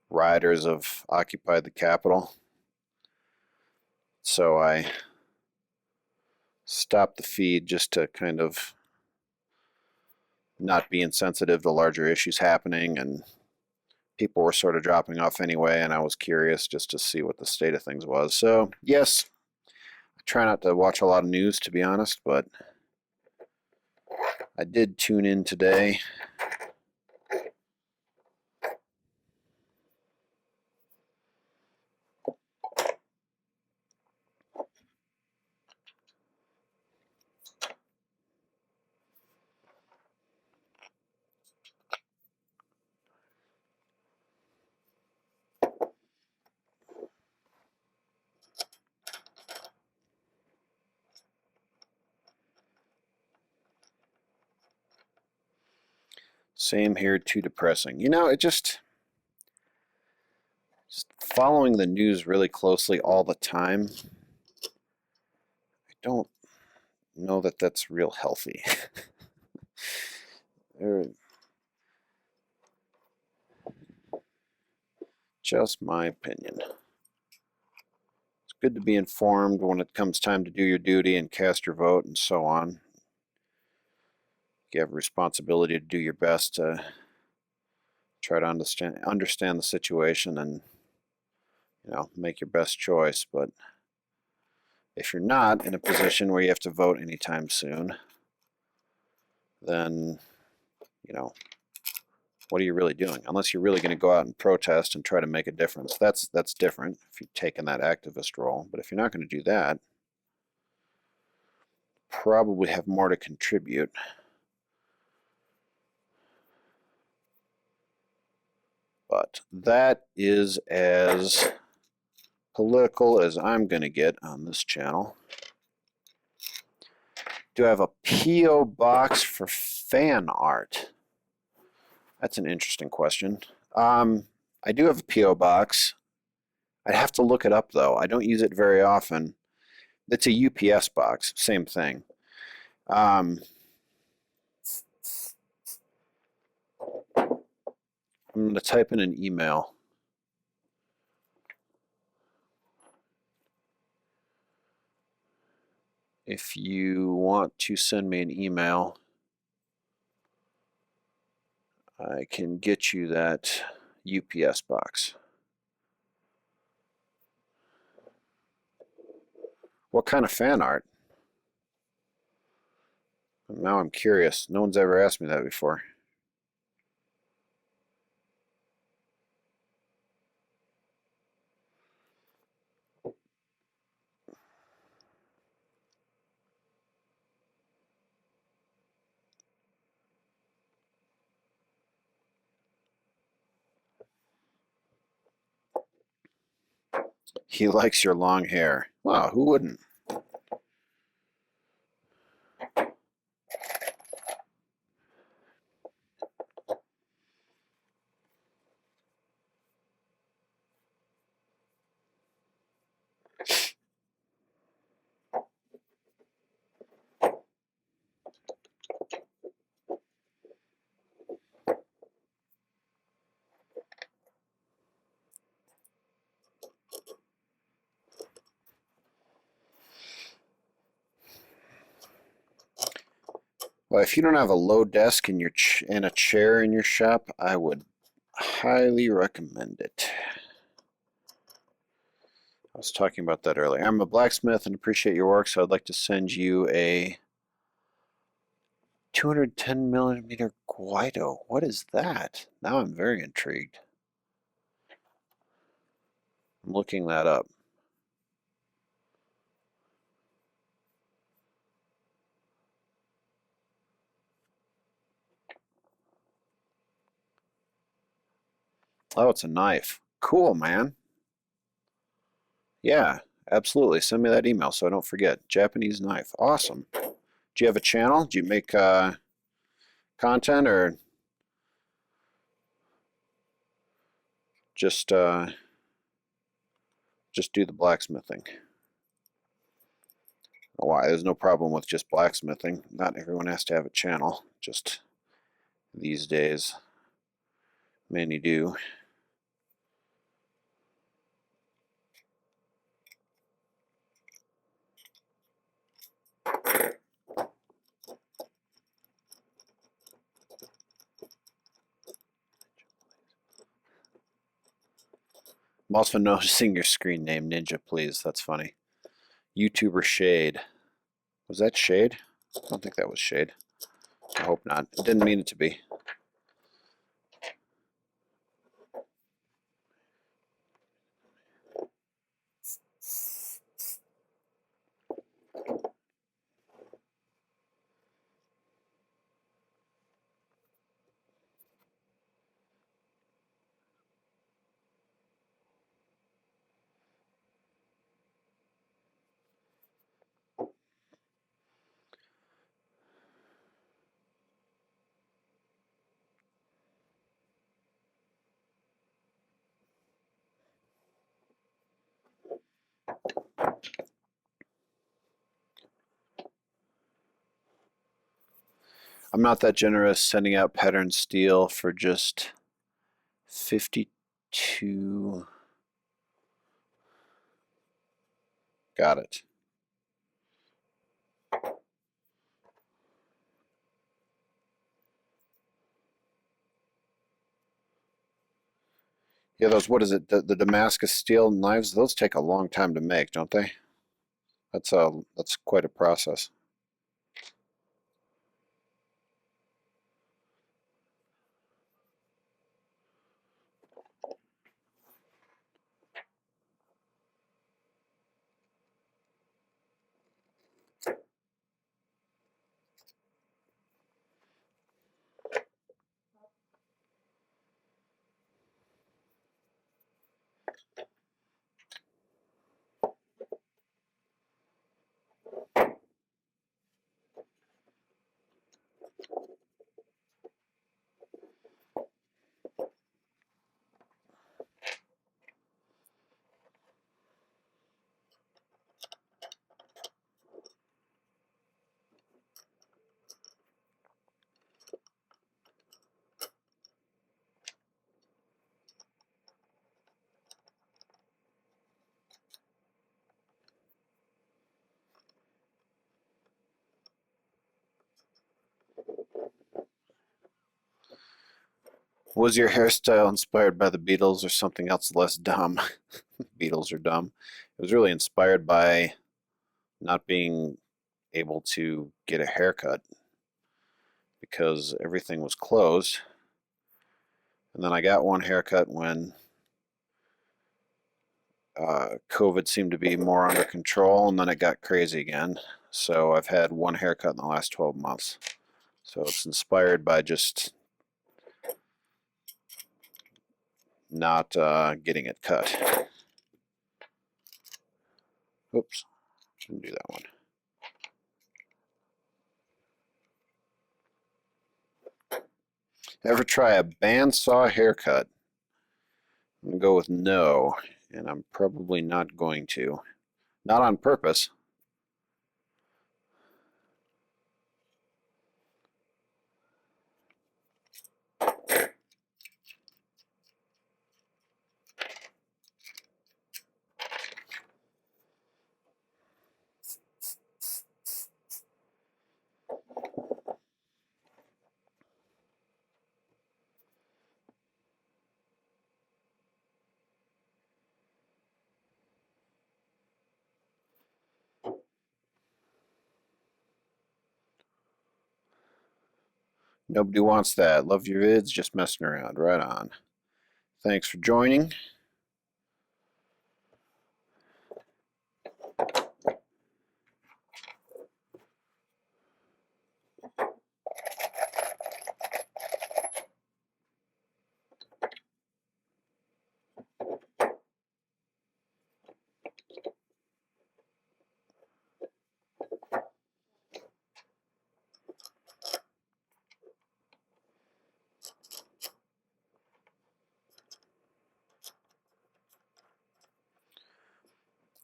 rioters have occupied the Capitol. So I stopped the feed just to kind of not be insensitive to larger issues happening, and people were sort of dropping off anyway, and I was curious just to see what the state of things was. So, yes, I try not to watch a lot of news, to be honest, but I did tune in today. Same here, too depressing. It just following the news really closely all the time, I don't know that that's real healthy. Just my opinion. It's good to be informed when it comes time to do your duty and cast your vote and so on. You have a responsibility to do your best to try to understand the situation and make your best choice. But if you're not in a position where you have to vote anytime soon, then what are you really doing? Unless you're really going to go out and protest and try to make a difference. That's different if you've taken that activist role. But if you're not going to do that, probably have more to contribute. But that is as political as I'm going to get on this channel. Do I have a P.O. box for fan art? That's an interesting question. I do have a P.O. box. I'd have to look it up, though. I don't use it very often. It's a UPS box, same thing. I'm going to type in an email. If you want to send me an email, I can get you that UPS box. What kind of fan art? Now I'm curious. No one's ever asked me that before. He likes your long hair. Wow, who wouldn't? Well, if you don't have a low desk in your and a chair in your shop, I would highly recommend it. I was talking about that earlier. I'm a blacksmith and appreciate your work, so I'd like to send you a 210 millimeter Guido. What is that? Now I'm very intrigued. I'm looking that up. Oh, it's a knife. Cool, man. Yeah, absolutely. Send me that email so I don't forget. Japanese knife. Awesome. Do you have a channel? Do you make content or just just do the blacksmithing? Why? There's no problem with just blacksmithing. Not everyone has to have a channel. Just these days, many do. I'm also noticing your screen name, Ninja, please. That's funny. YouTuber Shade. Was that Shade? I don't think that was Shade. I hope not. It didn't mean it to be. I'm not that generous sending out pattern steel for just 52. Got it. Yeah, those, what is it? The Damascus steel knives, those take a long time to make, don't they? That's quite a process. Was your hairstyle inspired by the Beatles or something else less dumb? Beatles are dumb. It was really inspired by not being able to get a haircut because everything was closed. And then I got one haircut when COVID seemed to be more under control, and then it got crazy again. So I've had one haircut in the last 12 months. So it's inspired by just not getting it cut. Oops, didn't do that one. Ever try a bandsaw haircut? I'm going to go with no, and I'm probably not going to. Not on purpose. Nobody wants that. Love your vids, just messing around. Right on. Thanks for joining.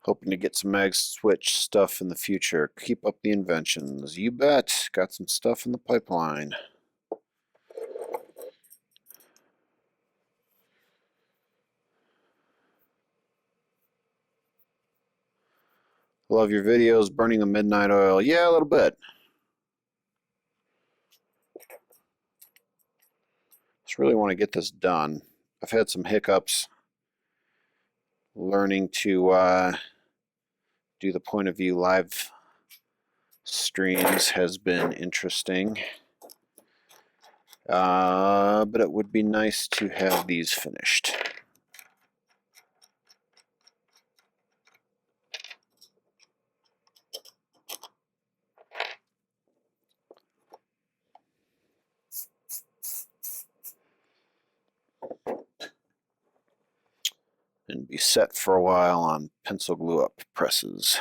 Hoping to get some mag switch stuff in the future. Keep up the inventions. You bet. Got some stuff in the pipeline. Love your videos. Burning a midnight oil. Yeah, a little bit. Just really want to get this done. I've had some hiccups learning to do the point of view live streams has been interesting. But it would be nice to have these finished. And be set for a while on pencil glue up presses.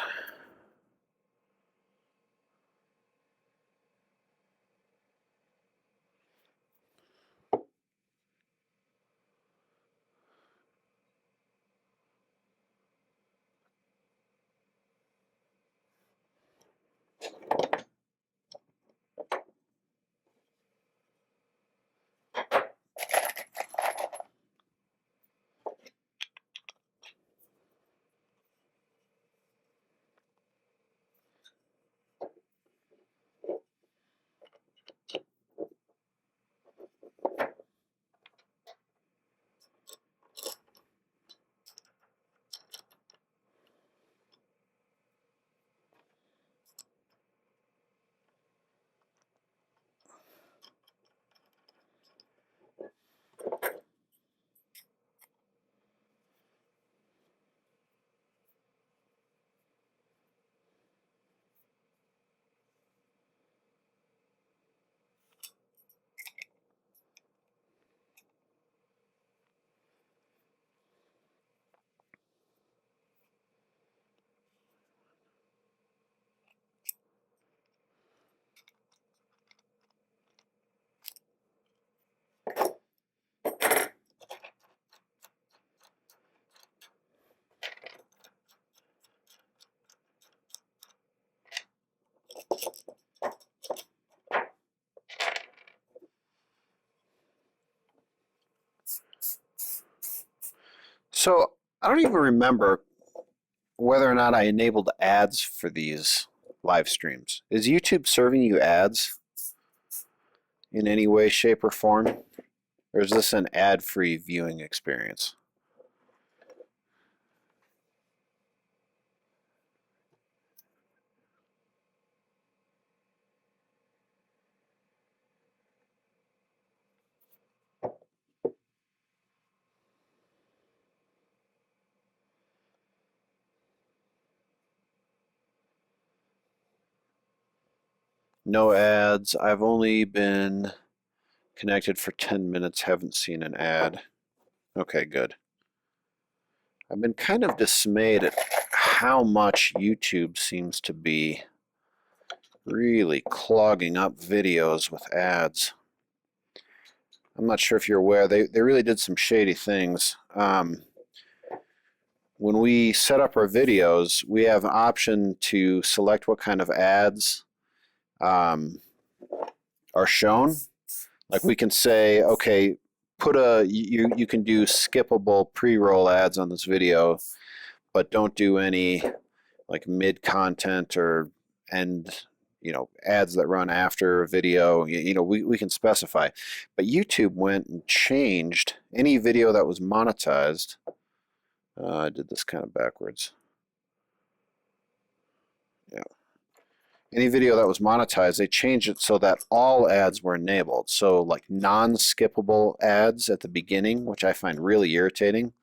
So I don't even remember whether or not I enabled ads for these live streams. Is YouTube serving you ads in any way, shape, or form? Or is this an ad-free viewing experience? No ads. I've only been connected for 10 minutes, haven't seen an ad. Okay, good. I've been kind of dismayed at how much YouTube seems to be really clogging up videos with ads. I'm not sure if you're aware, they really did some shady things. When we set up our videos, we have an option to select what kind of ads um, are shown. Like we can say, okay, you can do skippable pre-roll ads on this video, but don't do any like mid content or end ads that run after a video. We can specify. But YouTube went and changed any video that was monetized. I did this kind of backwards. Yeah. any video that was monetized, they changed it so that all ads were enabled. So like non-skippable ads at the beginning, which I find really irritating,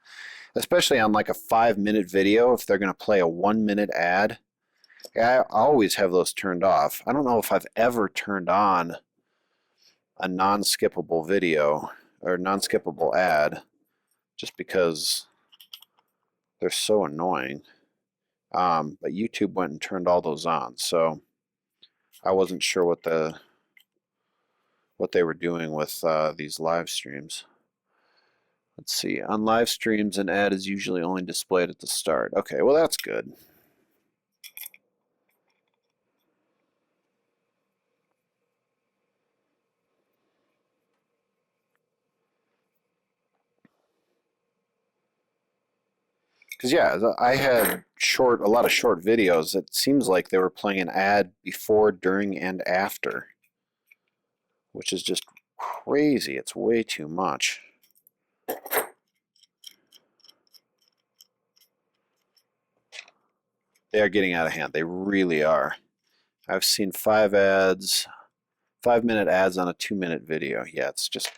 especially on like a 5-minute video. If they're going to play a 1-minute ad, I always have those turned off. I don't know if I've ever turned on a non-skippable video or non-skippable ad just because they're so annoying. But YouTube went and turned all those on, so I wasn't sure what they were doing with these live streams. Let's see. On live streams, an ad is usually only displayed at the start. Okay, well that's good. Because yeah, I had a lot of short videos. It seems like they were playing an ad before, during, and after, which is just crazy. It's way too much. They are getting out of hand. They really are. I've seen 5-minute ads on a 2-minute video. Yeah, it's just,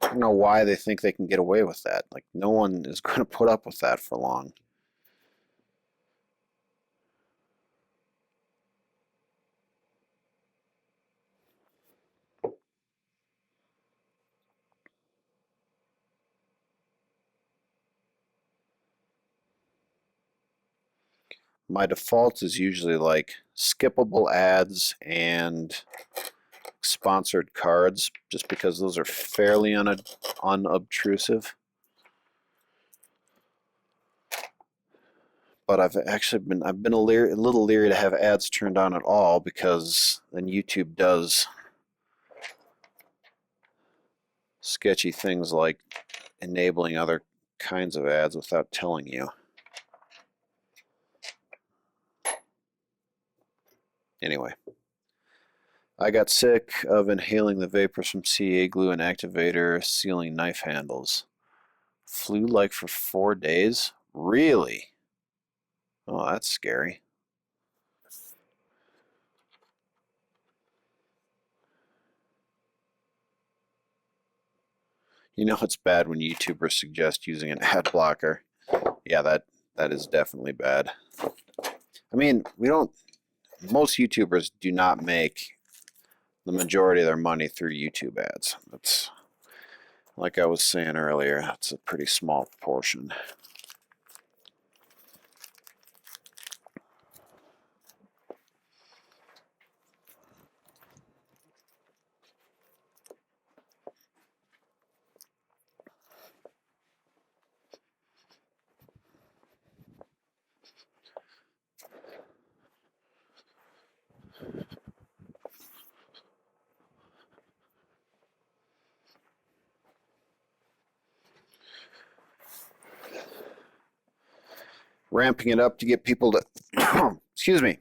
I don't know why they think they can get away with that. Like, no one is going to put up with that for long. My default is usually like skippable ads and sponsored cards, just because those are fairly unobtrusive. But I've been a little leery to have ads turned on at all, because then YouTube does sketchy things like enabling other kinds of ads without telling you. Anyway, I got sick of inhaling the vapors from CA glue and activator sealing knife handles. Flew like for 4 days? Really? Oh, that's scary. You know it's bad when YouTubers suggest using an ad blocker. Yeah, that is definitely bad. I mean, most YouTubers do not make the majority of their money through YouTube ads. That's, like I was saying earlier, that's a pretty small portion. Ramping it up to get people to excuse me,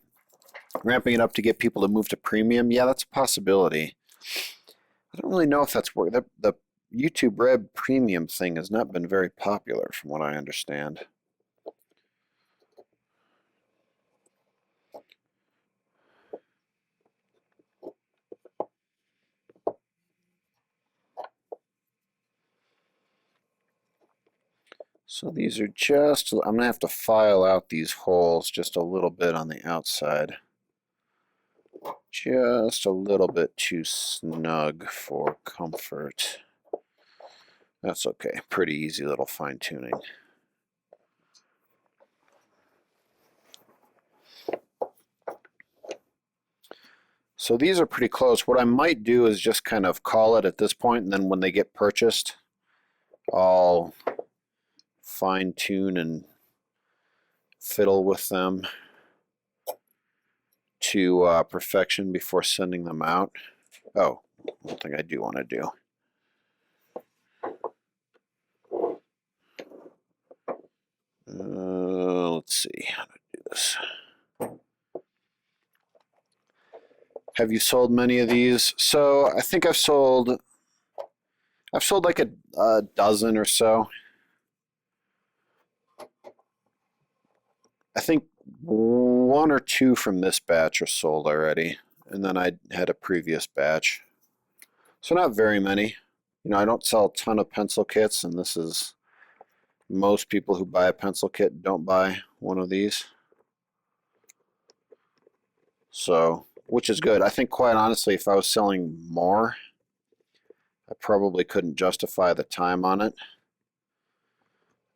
ramping it up to get people to move to premium. Yeah, that's a possibility. I don't really know if that's working. The YouTube Red Premium thing has not been very popular from what I understand. So these are just, I'm going to have to file out these holes just a little bit on the outside. Just a little bit too snug for comfort. That's okay. Pretty easy little fine tuning. So these are pretty close. What I might do is just kind of call it at this point, and then when they get purchased, I'll fine tune and fiddle with them to perfection before sending them out. Oh, one thing I do want to do. Let's see how to do this. Have you sold many of these? So I think I've sold like a dozen or so. I think 1 or 2 from this batch are sold already, and then I had a previous batch. So not very many. You know, I don't sell a ton of pencil kits, and this is, most people who buy a pencil kit don't buy one of these. So, which is good. I think quite honestly, if I was selling more, I probably couldn't justify the time on it.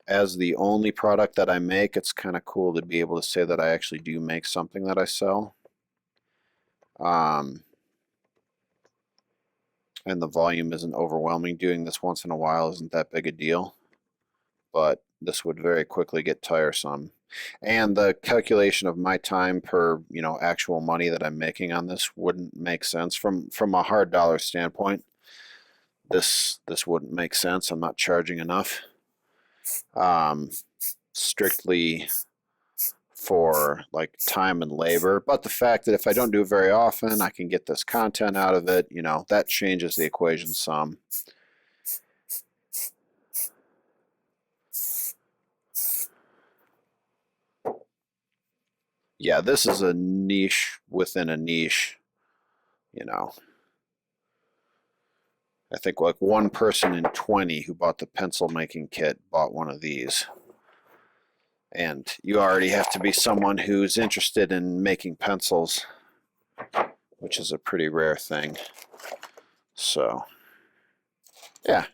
As the only product that I make, it's kind of cool to be able to say that I actually do make something that I sell. And the volume isn't overwhelming. Doing this once in a while isn't that big a deal, but this would very quickly get tiresome. And the calculation of my time per, you know, actual money that I'm making on this wouldn't make sense from a hard dollar standpoint. This wouldn't make sense. I'm not charging enough. Strictly for like time and labor, but the fact that if I don't do it very often, I can get this content out of it, you know, that changes the equation some. Yeah, this is a niche within a niche, you know. I think like 1 person in 20 who bought the pencil making kit bought one of these. And you already have to be someone who's interested in making pencils, which is a pretty rare thing. So, yeah.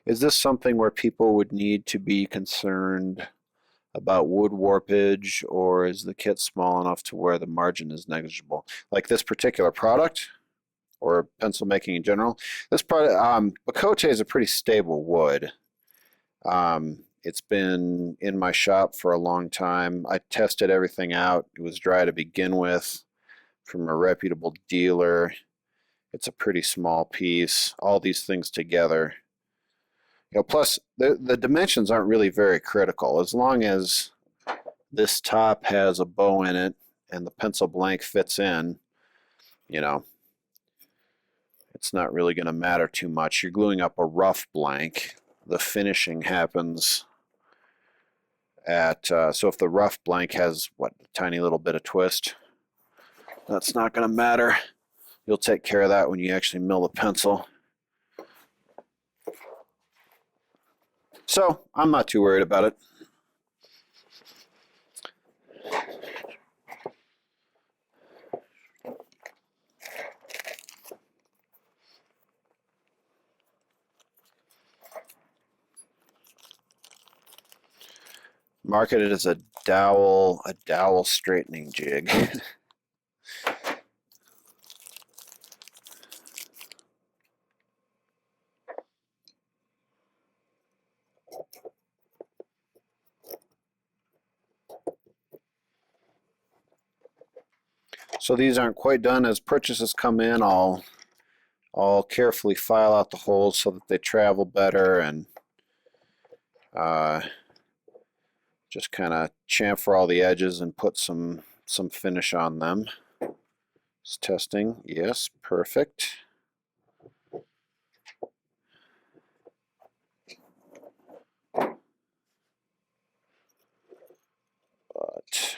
Is this something where people would need to be concerned about wood warpage, or is the kit small enough to where the margin is negligible? Like this particular product, or pencil making in general, this product, Bacote is a pretty stable wood. It's been in my shop for a long time. I tested everything out. It was dry to begin with from a reputable dealer. It's a pretty small piece. All these things together, you know, plus the dimensions aren't really very critical. As long as this top has a bow in it and the pencil blank fits in, you know, it's not really going to matter too much. You're gluing up a rough blank. The finishing happens at, so if the rough blank has, what, a tiny little bit of twist, that's not going to matter. You'll take care of that when you actually mill the pencil. So I'm not too worried about it. Marketed as a dowel straightening jig. So these aren't quite done. As purchases come in, I'll carefully file out the holes so that they travel better, and just kind of chamfer all the edges and put some finish on them. It's testing. Yes, perfect. But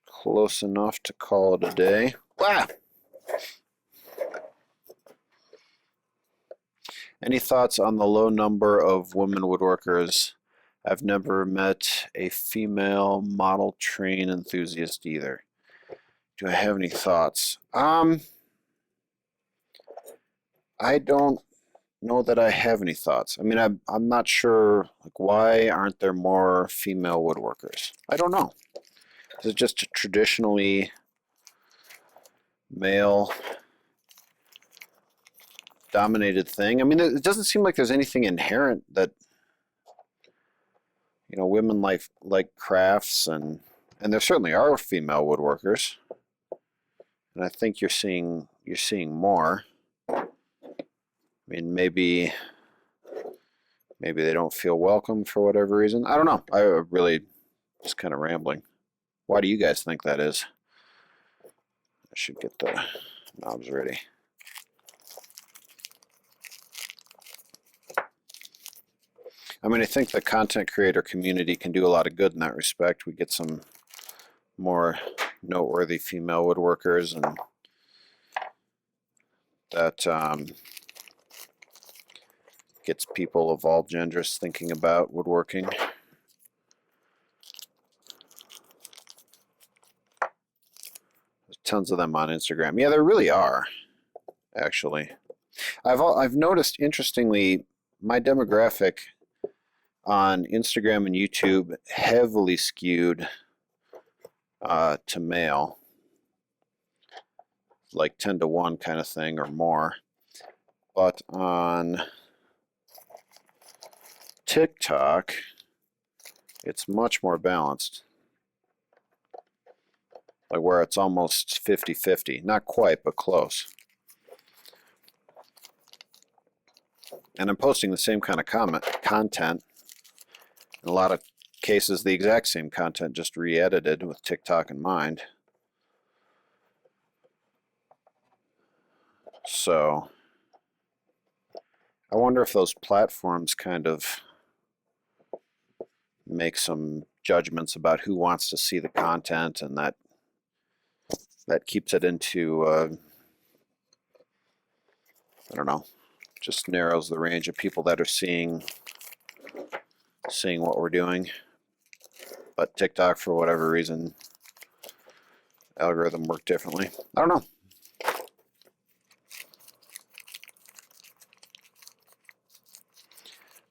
close enough to call it a day. Ah! Any thoughts on the low number of women woodworkers? I've never met a female model train enthusiast either. Do I have any thoughts? I don't know that I have any thoughts. I mean, I'm not sure, like, why aren't there more female woodworkers? I don't know. Is it just a traditionally male dominated thing? I mean, it doesn't seem like there's anything inherent that, you know, women like crafts, and there certainly are female woodworkers, and I think you're seeing more. I mean, maybe they don't feel welcome for whatever reason. I don't know. I really just kind of rambling. Why do you guys think that is? I should get the knobs ready. I mean, I think the content creator community can do a lot of good in that respect. We get some more noteworthy female woodworkers, and that gets people of all genders thinking about woodworking. There's tons of them on Instagram. Yeah, there really are, actually. I've noticed, interestingly, my demographic on Instagram and YouTube heavily skewed to male, like 10 to 1 kind of thing or more. But on TikTok, it's much more balanced, like where it's almost 50-50. Not quite, but close. And I'm posting the same kind of content. In a lot of cases, the exact same content, just re-edited with TikTok in mind. So I wonder if those platforms kind of make some judgments about who wants to see the content, and that keeps it into I don't know, just narrows the range of people that are seeing what we're doing. But TikTok, for whatever reason, algorithm worked differently. I don't know.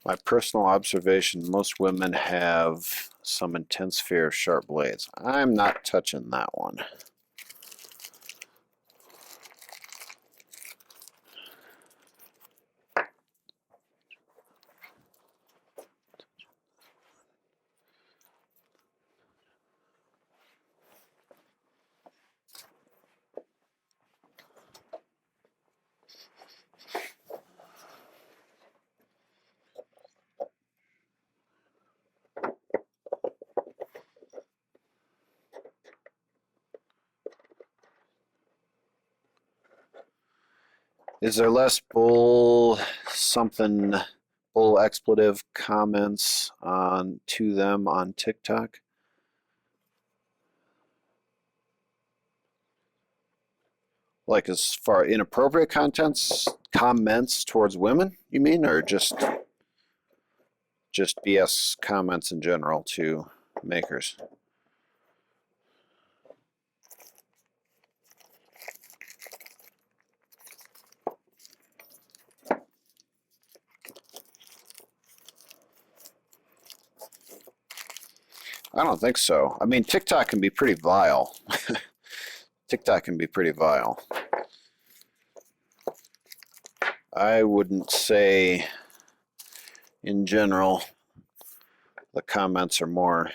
My personal observation, most women have some intense fear of sharp blades. I'm not touching that one. Is there less bull expletive comments to them on TikTok? Like as far inappropriate comments towards women, you mean, or just BS comments in general to makers? I don't think so. I mean, TikTok can be pretty vile. TikTok can be pretty vile. I wouldn't say, in general, the comments are more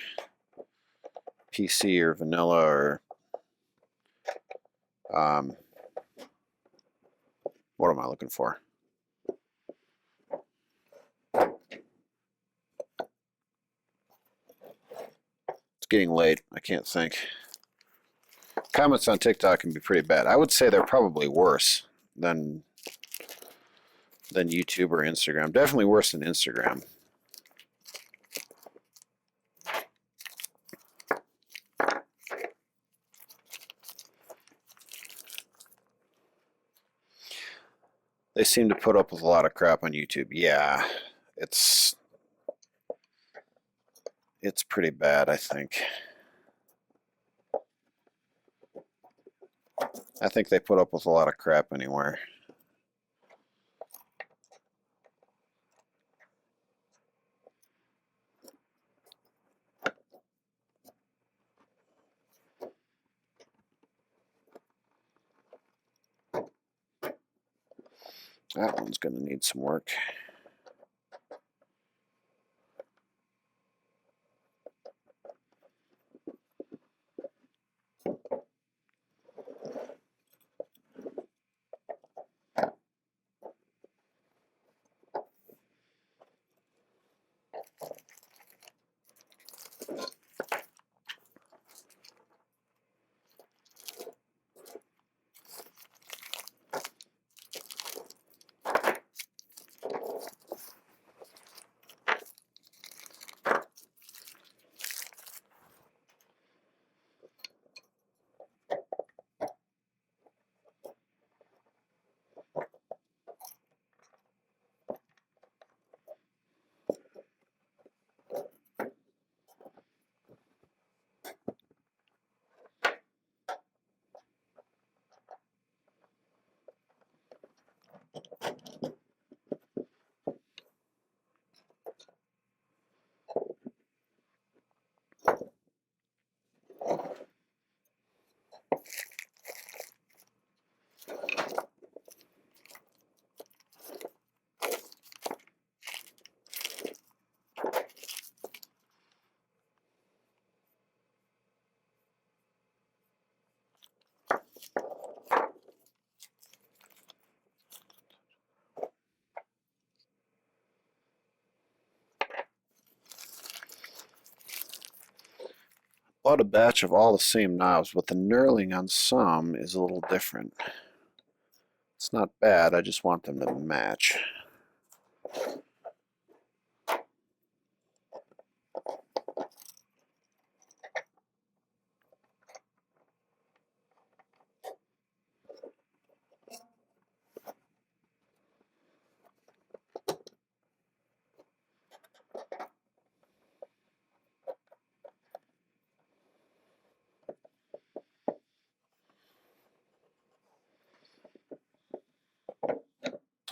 PC or vanilla or what am I looking for? It's getting late. I can't think. Comments on TikTok can be pretty bad. I would say they're probably worse than YouTube or Instagram. Definitely worse than Instagram. They seem to put up with a lot of crap on YouTube. Yeah, it's pretty bad, I think. I think they put up with a lot of crap anywhere. That one's going to need some work. bought a batch of all the same knobs, but the knurling on some is a little different. It's not bad, I just want them to match.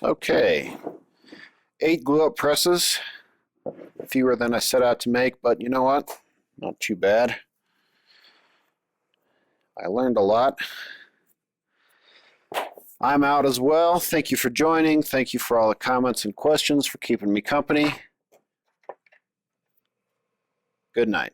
Okay, 8 glue-up presses, fewer than I set out to make, but you know what? Not too bad. I learned a lot. I'm out as well. Thank you for joining. Thank you for all the comments and questions, for keeping me company. Good night.